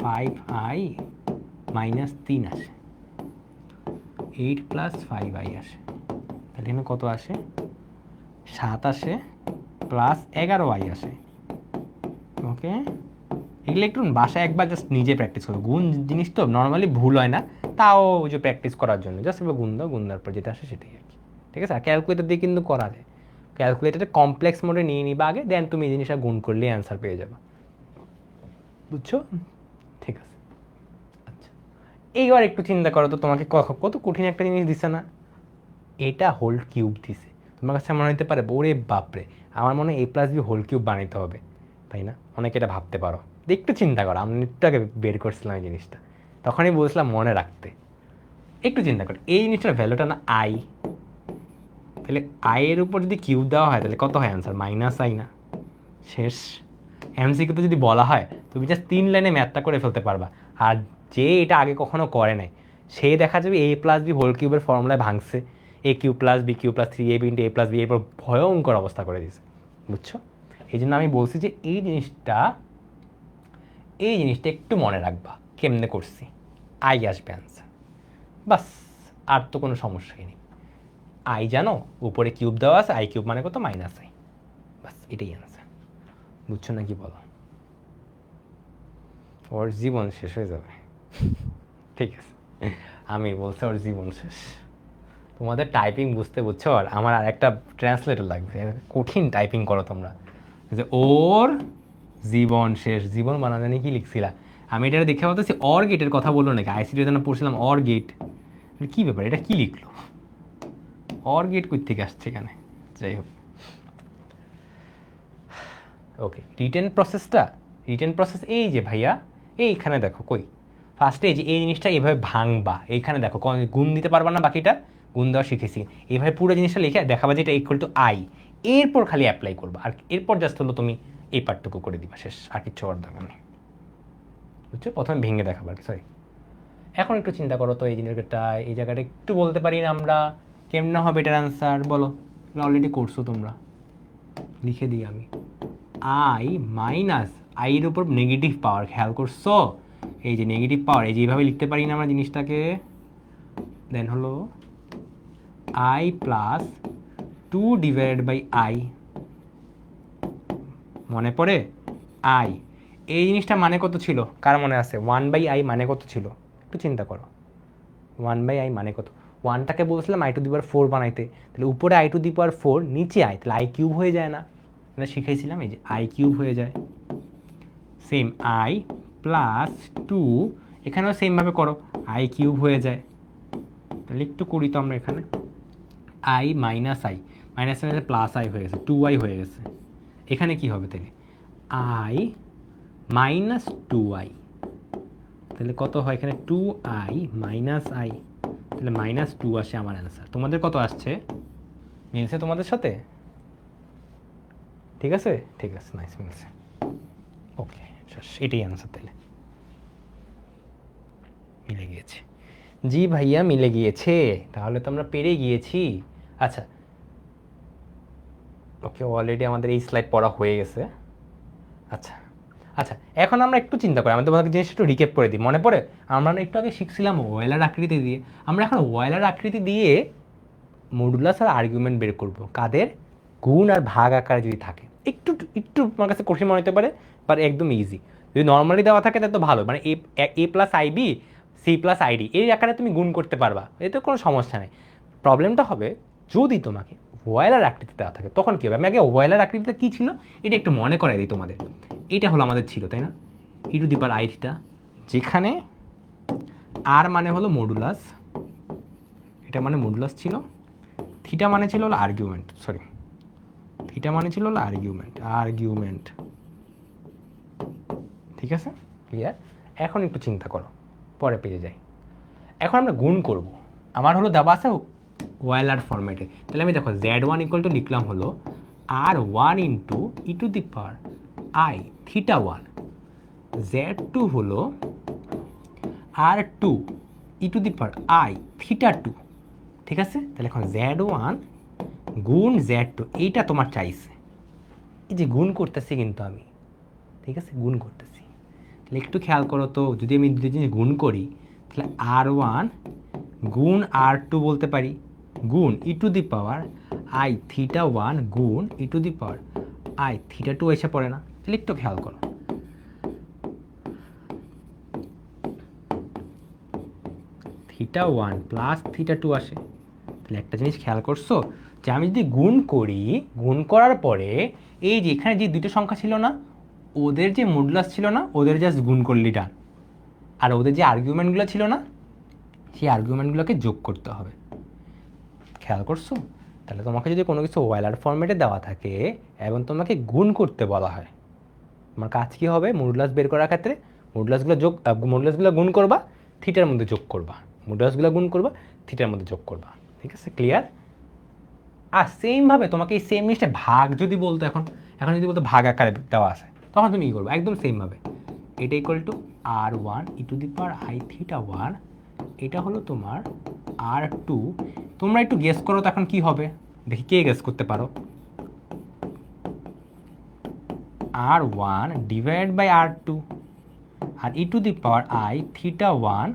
5i - 3 আসে, 8 + 5i আসে। তাহলে এখানে কত আসে? 7 আসে প্লাস 11i আসে। ওকে, এগুলো একটু বাসায় একবার জাস্ট নিজে প্র্যাকটিস করো। গুণ জিনিস তো নর্মালি ভুল হয় না, তাও ওই যে প্র্যাকটিস করার জন্য জাস্ট এবার গুণ দাও, গুণ দেওয়ার পর যেটা আসে সেটাই আর কি। ঠিক আছে? আর ক্যালকুলেটর দিয়ে কিন্তু করা যায়, ক্যালকুলেটারে কমপ্লেক্স মোডে নিয়ে নিবা আগে, দেন তুমি এই জিনিসটা গুণ করলে অ্যান্সার পেয়ে যাবে। বুঝছো? ঠিক আছে। আচ্ছা, এইবার একটু চিন্তা করো তো, তোমাকে কত কঠিন একটা জিনিস দিছে না? এটা হোল কিউব দিছে। তোমার কাছে মনে হতে পারে ওরে বাপরে, আমার মনে হয় a + b হোল কিউব বানাইতে হবে, তাই না? অনেকে এটা ভাবতে পারো। একটু চিন্তা করো, আমি একটু আগে বের করছিলাম এই জিনিসটা, তখনই বলছিলাম মনে রাখতে। একটু চিন্তা করো, এই জিনিসটার ভ্যালুটা না আই, তাহলে আই এর উপর যদি কিউব দেওয়া হয় তাহলে কত হয় অ্যান্সার? -i না? শেষ। এমসিকিউতে যদি বলা হয় তুমি জাস্ট 3 লাইনে ম্যাথটা করে ফেলতে পারবা। আর যে এটা আগে কখনো করে নাই, সে দেখা যাবে a + b হোল কিউবের ফর্মুলায় ভাঙছে, a³ + b³ + 3ab × a + b, এরপর ভয়ঙ্কর অবস্থা করে দিয়েছে। বুঝছো? এই জন্য আমি বলছি যে এই জিনিসটা একটু মনে রাখবা, কেমনে করছি, আই আসবে অ্যান্সার। বাস, আর তো কোনো সমস্যাই নেই। আই জানো, উপরে কিউব দেওয়া আছে, i³ মানে কত? -i। বাস, এটাই অ্যান্সার। বুঝছো নাকি বলো? ওর জীবন শেষ হয়ে যাবে। ঠিক আছে, আমি বলছি ওর জীবন শেষ। তোমাদের টাইপিং বুঝতে, বুঝছো? আর আমার আর একটা ট্রান্সলেটর লাগবে, কঠিন টাইপিং করো তোমরা। যে ওর জীবন শেষ, জীবন বানানো নিয়ে কি লিখছিলা? আমি এটা দেখে বলতেছি অর গেটের কথা বললো নাকি? আইসিটি যেন পড়ছিলাম অর গেট, কি ব্যাপার, এটা কি লিখলো? অর গেট কই থেকে আসছে এখানে? যাই হোক, ওকে। রিটেন প্রসেস এই যে ভাইয়া, এইখানে দেখো কই, ফার্স্টে এই যে এই জিনিসটা এইভাবে ভাঙবা, এইখানে দেখো গুণ দিতে পারবা না বাকিটা, গুণ দেওয়া শিখেছি। এইভাবে পুরো জিনিসটা লিখে দেখাবা যে এটা ইকুয়াল টু আই, এরপর খালি অ্যাপ্লাই করবা, আর এরপর জাস্ট হলো তুমি এই পার্টটুকু করে দিবা, শেষ, আর কিচ্ছু করার দরকার নেই। বুঝছো, প্রথমে ভেঙে দেখাবো আর কি, সরি। এখন একটু চিন্তা করো তো, এই জিনিসটা এই জায়গাটা একটু বলতে পারি না আমরা কেমনে হবে এটার অ্যান্সার, বলো। অলরেডি করছো তোমরা, লিখে দিই আমি। আই মাইনাস আইয়ের উপর নেগেটিভ পাওয়ার, খেয়াল করছো? এই যে নেগেটিভ পাওয়ার, এই যে এইভাবে লিখতে পারি না আমরা জিনিসটাকে, দেন হলো i plus 2 divided by i, মনে পড়ে? আই, এই জিনিসটা মানে কত ছিল, কার মনে আছে? 1/i মানে কত ছিল, একটু চিন্তা করো। 1/i মানে কত? ওয়ানটাকে বলছিলাম i⁴ বানাইতে, তাহলে উপরে i⁴, নিচে আই, তাহলে i³ হয়ে যায় না? আমরা শিখাইছিলাম এই যে i³ হয়ে যায়। সেম i প্লাস 2, এখানেও সেমভাবে করো, i³ হয়ে যায়। তাহলে একটু করি তো আমরা এখানে, i minus I, minus plus I হয়ে গেছে, 2i হয়ে গেছে। এখানে কি হবে তাহলে? i মাইনাস 2i, তাহলে কত হয় এখানে? 2i মাইনাস আই, তাহলে -2 আসে আমার অ্যান্সার। তোমাদের কত আসছে? মিলছে তোমাদের সাথে? ঠিক আছে, ঠিক আছে, নাইস, মিলছে। ওকে, এটাই অ্যান্সার তাহলে, মিলে গিয়েছে। জি ভাইয়া, মিলে গিয়েছে, তাহলে তো আমরা পেরে গিয়েছি। আচ্ছা, ওকে, অলরেডি আমাদের এই স্লাইড পড়া হয়ে গেছে। আচ্ছা আচ্ছা, এখন আমরা একটু চিন্তা করি, আমি তোমাকে জিনিসটা একটু রিক্যাপ করে দিই, মনে পড়ে? আমরা একটু আগে শিখছিলাম ওয়েলার আকৃতি দিয়ে, আমরা এখন ওয়েলার আকৃতি দিয়ে মডুলাস আর আর্গুমেন্ট বের করব, কাদের? গুণ আর ভাগ আকারে যদি থাকে। একটু একটু তোমার কাছে কঠিন মনে হতে পারে, বাট একদম ইজি। যদি নর্মালি দেওয়া থাকে তাহলে তো ভালো, মানে a plus i b c plus i d এই আকারে তুমি গুণ করতে পারবা, এতে কোনো সমস্যা নেই। প্রবলেমটা হবে যদি তোমাকে ওয়েলার আকৃতি দেওয়া থাকে, তখন কী হবে? আমি আগে ওয়েলার আকৃতিটা কী ছিল এটা একটু মনে করাই দিই তোমাদের। এটা হলো আমাদের ছিল, তাই না? e⁻i⁻, যেখানে আর মানে হলো মডুলাস, এটা মানে মডুলাস ছিল, থিটা মানে ছিল হলো আর্গুমেন্ট, সরি, থিটা মানে ছিল হলো আর্গুমেন্ট। ঠিক আছে, ক্লিয়ার? এখন একটু চিন্তা করো, পরে পেয়ে যাই। এখন আমরা গুণ করব, আমার হলো দেওয়া আছে ওয়েলার ফরম্যাটে, তাহলে আমি দেখো z1 ইকুয়াল টু লিখলাম হলো r1 ইন্টু e⁻i θ1, z2 হলো r2 e⁻i θ2। ঠিক আছে, তাহলে এখন z1 গুণ z2, এইটা তোমার চাইছে, এই যে গুণ করতেছি কিন্তু আমি, ঠিক আছে, গুণ করতেছি। তাহলে একটু খেয়াল করো তো, যদি আমি দুটো জিনিস গুণ করি, তাহলে r1 গুণ r2 বলতে পারি, গুণ e⁻i θ1 গুণ e⁻i θ2 এসে পড়ে না? তাহলে একটু খেয়াল করো, θ1 প্লাস θ2 আসে। তাহলে একটা জিনিস খেয়াল করছো, যে আমি যদি গুণ করি, গুণ করার পরে এই যে এখানে যে দুটো সংখ্যা ছিল না, ওদের যে মডুলাস ছিল না, ওদের জাস্ট গুণ করলি ডান, আর ওদের যে আর্গুমেন্টগুলো ছিল না, সেই আর্গুমেন্টগুলোকে যোগ করতে হবে। খেয়াল করছো? তাহলে তোমাকে যদি কোনো কিছু ওয়েলার ফরম্যাটে দেওয়া থাকে এবং তোমাকে গুণ করতে বলা হয়, তোমার কাজ কী হবে? মডুলাস বের করার ক্ষেত্রে মডুলাসগুলো গুণ করবা, থিটার মধ্যে যোগ করবা, মডুলাসগুলো গুণ করবা, থিটার মধ্যে যোগ করবা। ঠিক আছে, ক্লিয়ার? আর সেমভাবে তোমাকে এই সেম জিনিসটা ভাগ যদি বলতো, এখন এখন যদি বলতো ভাগ আকারে দেওয়া আছে, তখন তুমি কী করবে? একদম সেমভাবে, এটা ইকুয়াল টু r1 e⁻i θ1, এটা হলো তোমার r2, তোমরা একটু গেস করো তো এখন কী হবে, দেখি কে গেস করতে পারো। r1 divide by r2, R e⁻i θ1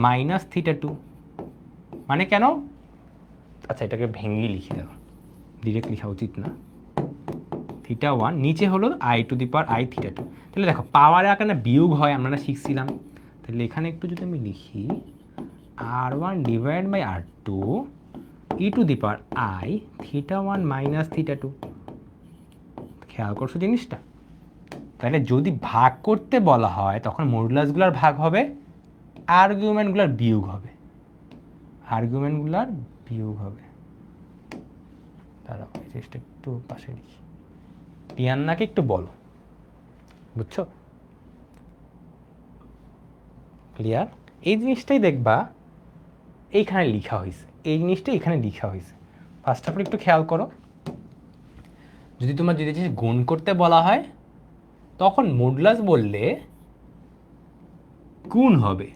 minus θ2, মানে কেন? আচ্ছা, এটাকে ভেঙেই লিখে দাও, ডিরেক্ট লেখা উচিত না। θ1 নিচে হলো i⁻i θ2, তাহলে দেখো পাওয়ারে আকারে বিয়োগ হয়, আমরা শিখছিলাম। তাহলে এখানে একটু যদি আমি লিখি r1 divide by r2 e⁻i θ1 minus θ2, খেয়াল করছো জিনিসটা? তাহলে যদি ভাগ করতে বলা হয়, তখন মডুলাসগুলোর ভাগ হবে, আর্গুমেন্টগুলোর বিয়োগ হবে, দাঁড়াও এই জিনিসটা একটু পাশে লিখি, টিয়ান্নাকে একটু বলো, বুঝছো? ক্লিয়ার? এই জিনিসটাই দেখবা এইখানে লেখা হয়েছে, এই জিনিসটা এখানে লেখা হয়েছে। ফার্স্ট অফ অল একটু খেয়াল করো, যদি তোমার যদি জিনিস গুণ করতে বলা হয় তখন মডুলাস বললে গুণ হবে,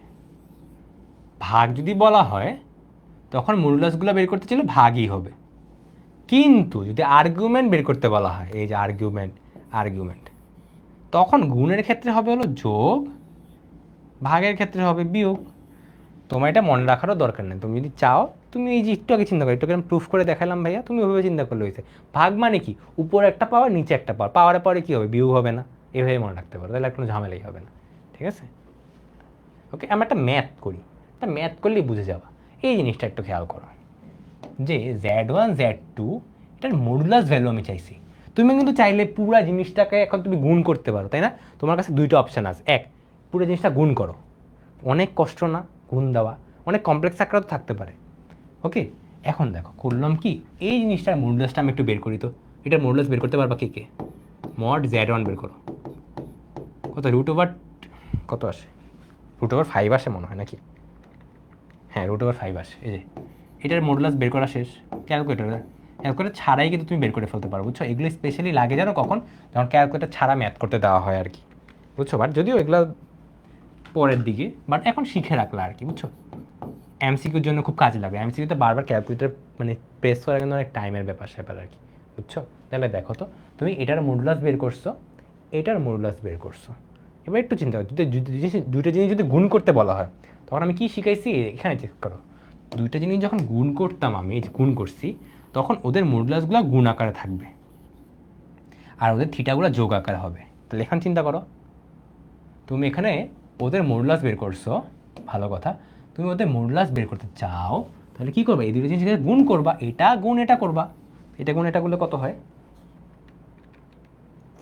ভাগ যদি বলা হয় তখন মডুলাসগুলো বের করতে চাইলে ভাগই হবে। কিন্তু যদি আর্গুমেন্ট বের করতে বলা হয়, এই যে আর্গুমেন্ট, তখন গুণের ক্ষেত্রে হবে হলো যোগ, ভাগের ক্ষেত্রে হবে বিয়োগ। তোমার এটা মনে রাখারও দরকার নেই, তুমি যদি চাও তুমি এই যে একটু আগে চিন্তা করো, একটু আমি প্রুফ করে দেখালাম ভাইয়া, তুমি ওইভাবে চিন্তা করলে হয়েছে। ভাগ মানে কি, উপরে একটা পাওয়ার নিচে একটা পাওয়ার, পাওয়ারের পরে কী হবে, বিয়োগ হবে না, এভাবে মনে রাখতে পারো, তাহলে কোনো ঝামেলাই হবে না। ঠিক আছে, ওকে। আমরা একটা ম্যাথ করি, একটা ম্যাথ করলেই বুঝে যাবা। এই জিনিসটা একটু খেয়াল করো যে Z1 Z2 এটার মডুলাস ভ্যালু আমি চাইছি। তুমি কিন্তু চাইলে পুরো জিনিসটাকে এখন তুমি গুণ করতে পারো, তাই না? তোমার কাছে দুইটা অপশান আছে, এক পুরো জিনিসটা গুণ করো, অনেক কষ্ট না গুণ দেওয়া, অনেক কমপ্লেক্স আকারও থাকতে পারে। ওকে, এখন দেখো করলাম কি, এই জিনিসটার মডুলাসটা আমি একটু বের করি তো। এটার মডুলাস বের করতে পারবা কে কে? মড Z1 বের করো, কত রুট ওভার কত আসে, রুট ওভার 5 আসে মনে হয় নাকি? হ্যাঁ, রুট ওভার 5 আসে। এই যে এটার মডুলাস বের করা শেষ, ক্যালকুলেটর ছাড়াই কিন্তু তুমি বের করে ফেলতে পারো, বুঝছো? এগুলো স্পেশালি লাগে জানো কখন, যখন ক্যালকুলেটর ছাড়া ম্যাথ করতে দেওয়া হয় আর কি, বুঝছো? বাট যদিও এগুলো পরের দিকে, বাট এখন শিখে রাখলা আর কি, বুঝছো? এমসিকিউর জন্য খুব কাজে লাগে, এমসিকিউতে বারবার ক্যালকুলেটর মানে প্রেস করা কিন্তু অনেক টাইমের ব্যাপার আর কি, বুঝছো? তাহলে দেখো তো, তুমি এটার মডুলাস বের করছো, এটার মডুলাস বের করছো, এবার একটু চিন্তা করো, দুইটা জিনিস যদি গুণ করতে বলা হয় তখন আমি কি শিখাইছি এখানে চেক করো। দুইটা জিনিস যখন গুণ করতাম, আমি গুণ করছি, তখন ওদের মডুলাসগুলো গুণ আকারে থাকবে আর ওদের থিটাগুলো যোগ আকারে হবে। তাহলে এখন চিন্তা করো, তুমি এখানে ওদের মডুলাস বের করছো, ভালো কথা, তুমি ওদের মডুলাস বের করতে চাও, তাহলে কী করবে, এই দুটো জিনিস গুণ করবা, এটা গুণ এটা করবা, এটা গুণ এটা করলে কত হয়,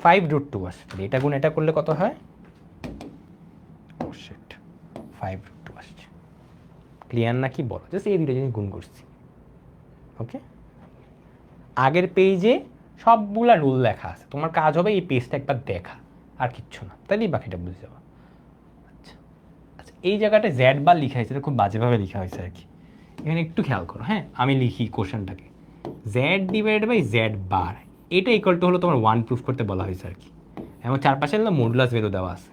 5√2 আসে। এটা গুণ এটা করলে কত হয়, 5√2 আসছে। ক্লিয়ার না কি বলো? জাস্ট এই দুটো জিনিস গুণ করছি। ওকে, আগের পেজে সবগুলা রুল লেখা আছে, তোমার কাজ হবে এই পেজটা একবার দেখা, আর কিচ্ছু না, তাহলেই বাকিটা বুঝে যাবো। আচ্ছা আচ্ছা, এই জায়গাটায় জেড বার লেখা হয়েছে, এটা খুব বাজেভাবে লেখা হয়েছে আর কি, এখানে একটু খেয়াল করো। হ্যাঁ, আমি লিখি কোশ্চেনটাকে, Z divided by Z bar, এটা ইকুয়াল টু হলো তোমার 1 প্রুফ করতে বলা হয়েছে আর কি, এবং চারপাশে মডুলাস ভ্যালু দেওয়া আছে,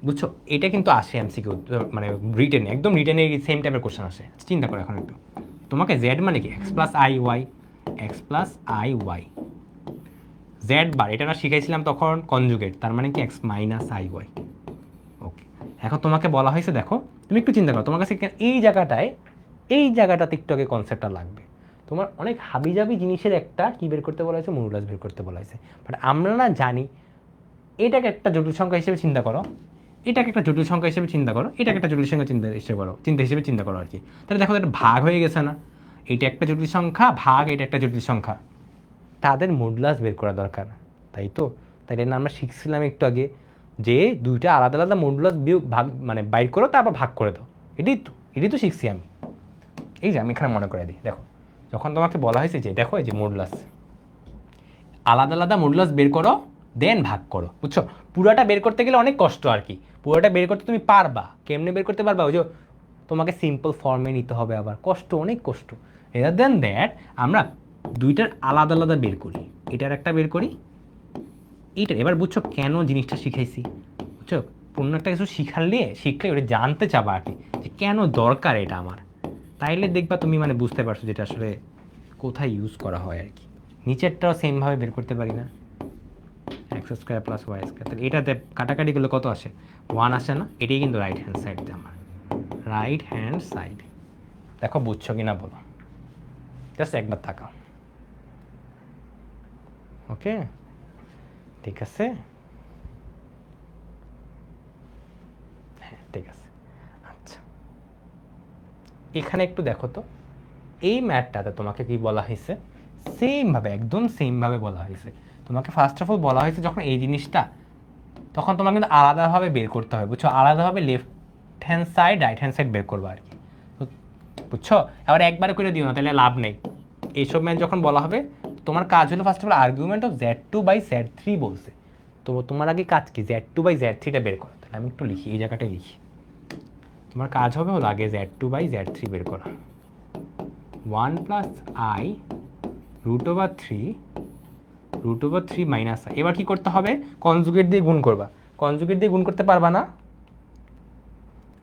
বুঝছো? এটা কিন্তু আসে এমসিকিউ, মানে রিটেনে, একদম রিটেনে সেম টাইপের কোশ্চেন আসে। চিন্তা করো এখন একটু, তোমাকে জেড মানে কি, x plus i y, z bar এটা না শিখাইছিলাম তখন কনজুগেট, তার মানে কি x minus i y. Okay, এখন তোমাকে বলা হয়েছে, দেখো তুমি একটু চিন্তা করো, তোমার কাছে এই জায়গাটাতে একটু আগে কনসেপ্টটা লাগবে। তোমার অনেক হাবিজাবি জিনিসের একটা কি বের করতে বলা হয়েছে, মডুলাস বের করতে বলা হয়েছে, বাট আমরা না জানি এটাকে একটা জটিল সংখ্যা হিসেবে চিন্তা করো, এটাকে একটা জটিল সংখ্যা হিসেবে চিন্তা করো, এটাকে একটা জটিল সংখ্যা হিসেবে চিন্তা করো আর কি। তাহলে দেখো এটা ভাগ হয়ে গেছে না, এটা একটা জটিল সংখ্যা ভাগ এটা একটা জটিল সংখ্যা, তাদের মডুলাস বের করা দরকার, তাই তো? তাই না, আমরা শিখছিলাম একটু আগে যে দুইটা আলাদা আলাদা মডুলাস বিয়োগ ভাগ মানে বাইর করো, তারপর ভাগ করে দাও, এটাই তো শিখছি আমি। এই যে আমি এখানে মনে করে দিই, দেখো যখন তোমাকে বলা হয়েছে যে দেখো এই যে মডুলাস, আলাদা আলাদা মডুলাস বের করো দেন ভাগ করো, বুঝছো? পুরাটা বের করতে গেলে অনেক কষ্ট আর কি, পুরোটা বের করতে তুমি পারবা, কেমনে বের করতে পারবা, ওই যে তোমাকে সিম্পল ফর্মে নিতে হবে, আবার কষ্ট, অনেক কষ্ট। এদার দেন দ্যাট আমরা দুইটার আলাদা আলাদা বের করি, এটার একটা বের করি, এইটার। এবার বুঝছো কেন জিনিসটা শিখাইছি, বুঝছো? পূর্ণ একটা কিছু শিখলে ওটা জানতে চাবা আর কি, যে কেন দরকার এটা আমার, তাইলে দেখবা তুমি মানে বুঝতে পারছো যেটা আসলে কোথায় ইউজ করা হয় আর কি। নিচেরটাও সেমভাবে বের করতে পারি না, x square plus y square, তাহলে এটাতে কাটাকাটি করলে কত আসে, 1 আসে না? এটাই কিন্তু রাইট হ্যান্ড সাইড দিয়ে আমার, রাইট হ্যান্ড সাইড। দেখো বুঝছো কি না বলো, জাস্ট একবার তাকাও। ওকে, ঠিক আছে, হ্যাঁ ঠিক আছে। আচ্ছা, এখানে একটু দেখো তো, এই ম্যাথটাতে তোমাকে কি বলা হয়েছে, সেমভাবে একদম সেমভাবে বলা হয়েছে। তোমাকে ফার্স্ট অফ অল বলা হয়েছে যখন এই জিনিসটা, তখন তোমাকে কিন্তু আলাদাভাবে বের করতে হবে, বুঝছো? আলাদাভাবে left hand side right hand side বের করবো আর কি, বুঝছো? আবার একবারে করে দিও না, তাহলে লাভ নেই। এইসব ম্যাথ যখন বলা হবে, তোমার কাজ হলো first of all argument of Z2/Z3 বলছে, তো তোমার আগে কাজ কি, Z2/Z3টা বের করো। তাহলে আমি একটু লিখি, এই জায়গাটায় লিখি, তোমার কাজ হবে হলো আগে Z2/Z3 বের করা। 1 প্লাস আই √3 মাইনাস আই। এবার কি করতে হবে? কনজুগেট দিয়ে গুণ করবা। কনজুগেট দিয়ে গুণ করতে পারবা না?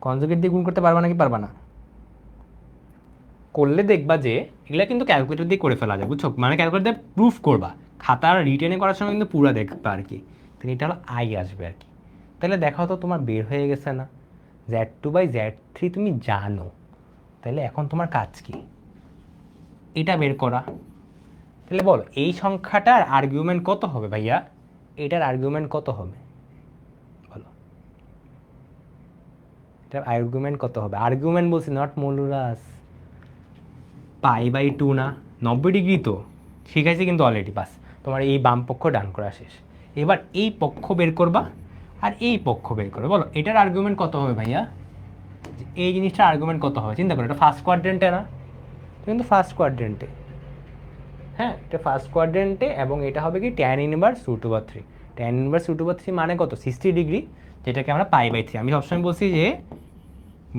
কনজুগেট দিয়ে গুণ করতে পারবা নাকি পারবা না? করলে দেখবা যে এগুলা কিন্তু ক্যালকুলেটর দিয়ে করে ফেলা যায়, বুঝছো? মানে ক্যালকুলেটর দিয়ে প্রুফ করবা, খাতার রিটেনে করার সময় কিন্তু পুরো দেখবা আর কি। তো এটা হলো আই আসবে আর কি। তাহলে দেখো তো তোমার বের হয়ে গেছে না? Z2/Z3 তুমি জানো, তাহলে এখন তোমার কাজ কি? এটা বের করা। তাহলে বলো এই সংখ্যাটার আর্গুমেন্ট কত হবে ভাইয়া? এটার আর্গুমেন্ট কত হবে বলো? এটার আর্গুমেন্ট কত হবে? আর্গুমেন্ট বলছি, নট মলুরাস। π/2 না, 90 ডিগ্রি তো শিখাইছি কিন্তু অলরেডি। বাস তোমার এই বাম পক্ষ ডান করা শেষ। এবার এই পক্ষ বের করবা আর এই পক্ষ বের করবে। বলো এটার আর্গুমেন্ট কত হবে ভাইয়া? এই জিনিসটার আর্গুমেন্ট কত হবে চিন্তা করো। এটা ফার্স্ট কোয়াড্রেন্টে না? কিন্তু ফার্স্ট কোয়াড্রেন্টে, হ্যাঁ এটা ফার্স্ট কোয়াড্রেন্টে। এবং এটা হবে কি tan ইনভার্স √3। tan ইনভার্স √3 মানে কত? 60 ডিগ্রি, যেটাকে আমরা π/3 আমি সবসময় বলছি যে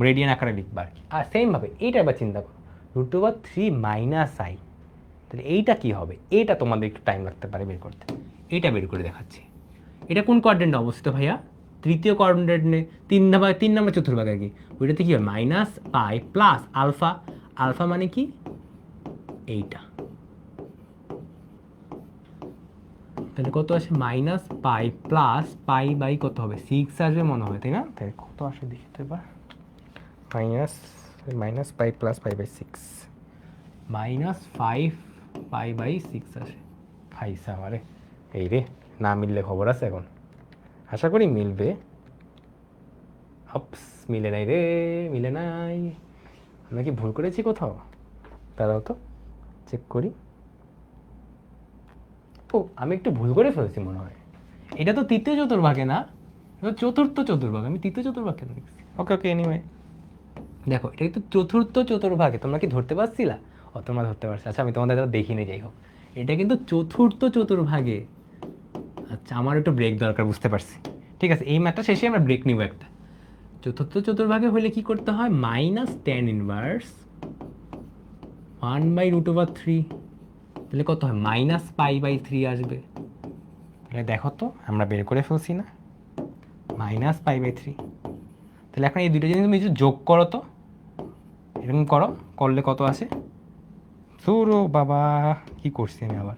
রেডিয়ান আকারে লিখবা আর কি। আর সেমভাবে এইটা এবার চিন্তা করো, √3 মাইনাস আই। তাহলে এইটা কি হবে? এইটা তোমাদের একটু টাইম লাগতে পারে বের করতে। এইটা বের করে দেখাচ্ছি। এটা কোন কোয়াড্রেন্টে অবস্থিত ভাইয়া? তৃতীয় কোয়াড্রেন্টে, 3 নম্বর চতুর্ভাগ আর কি। ওইটাতে কি হয়? Minus pi plus alpha. Alpha মানে কি? এইটা। তাহলে কত আসে? মাইনাস পাই প্লাস π/, কত হবে? 6 আসবে মনে হয়, তাই না? তাহলে কত আসে দেখি তো এবার। মাইনাস পাই প্লাস π/6, -5 π/6 আসে। খাইছে আমারে। এই রে, না মিললে খবর আছে এখন। আশা করি মিলবে। আপস, মিলে নাই রে, মিলে নাই। আমরা কি ভুল করেছি কোথাও? দাঁড়াও তো চেক করি। ও, আমি একটু ভুল করে ফেলেছি মনে হয়। এটা তো তৃতীয় চতুর্ভাগে না, এটা চতুর্থ চতুর্ভাগ। আমি তৃতীয় চতুর্ভাগ কেন লিখছি? ওকে ওকে, এনিওয়ে দেখো এটা কিন্তু চতুর্থ চতুর্ভাগে। তোমরা কি ধরতে পারছিলা? ও তোমরা ধরতে পারছো। আচ্ছা আমি তোমাদের দেখিনি, যাই হোক এটা কিন্তু চতুর্থ চতুর্ভাগে। আচ্ছা আমার একটু ব্রেক দরকার, বুঝতে পারছি। ঠিক আছে, এই ম্যাথটা শেষে আমরা ব্রেক নিব একটা। চতুর্থ চতুর্ভাগে হলে কি করতে হয়? Minus tan inverse 1/√3। তাহলে কত হয়? মাইনাস π/3 আসবে। তাহলে দেখো তো আমরা বের করে ফেলছি না? মাইনাস π/3। তাহলে এখন এই দুটো জিনিস তুমি যোগ করো তো, এরকম করো, করলে কত আসে? সুরো বাবা, কি করছি আমি আবার।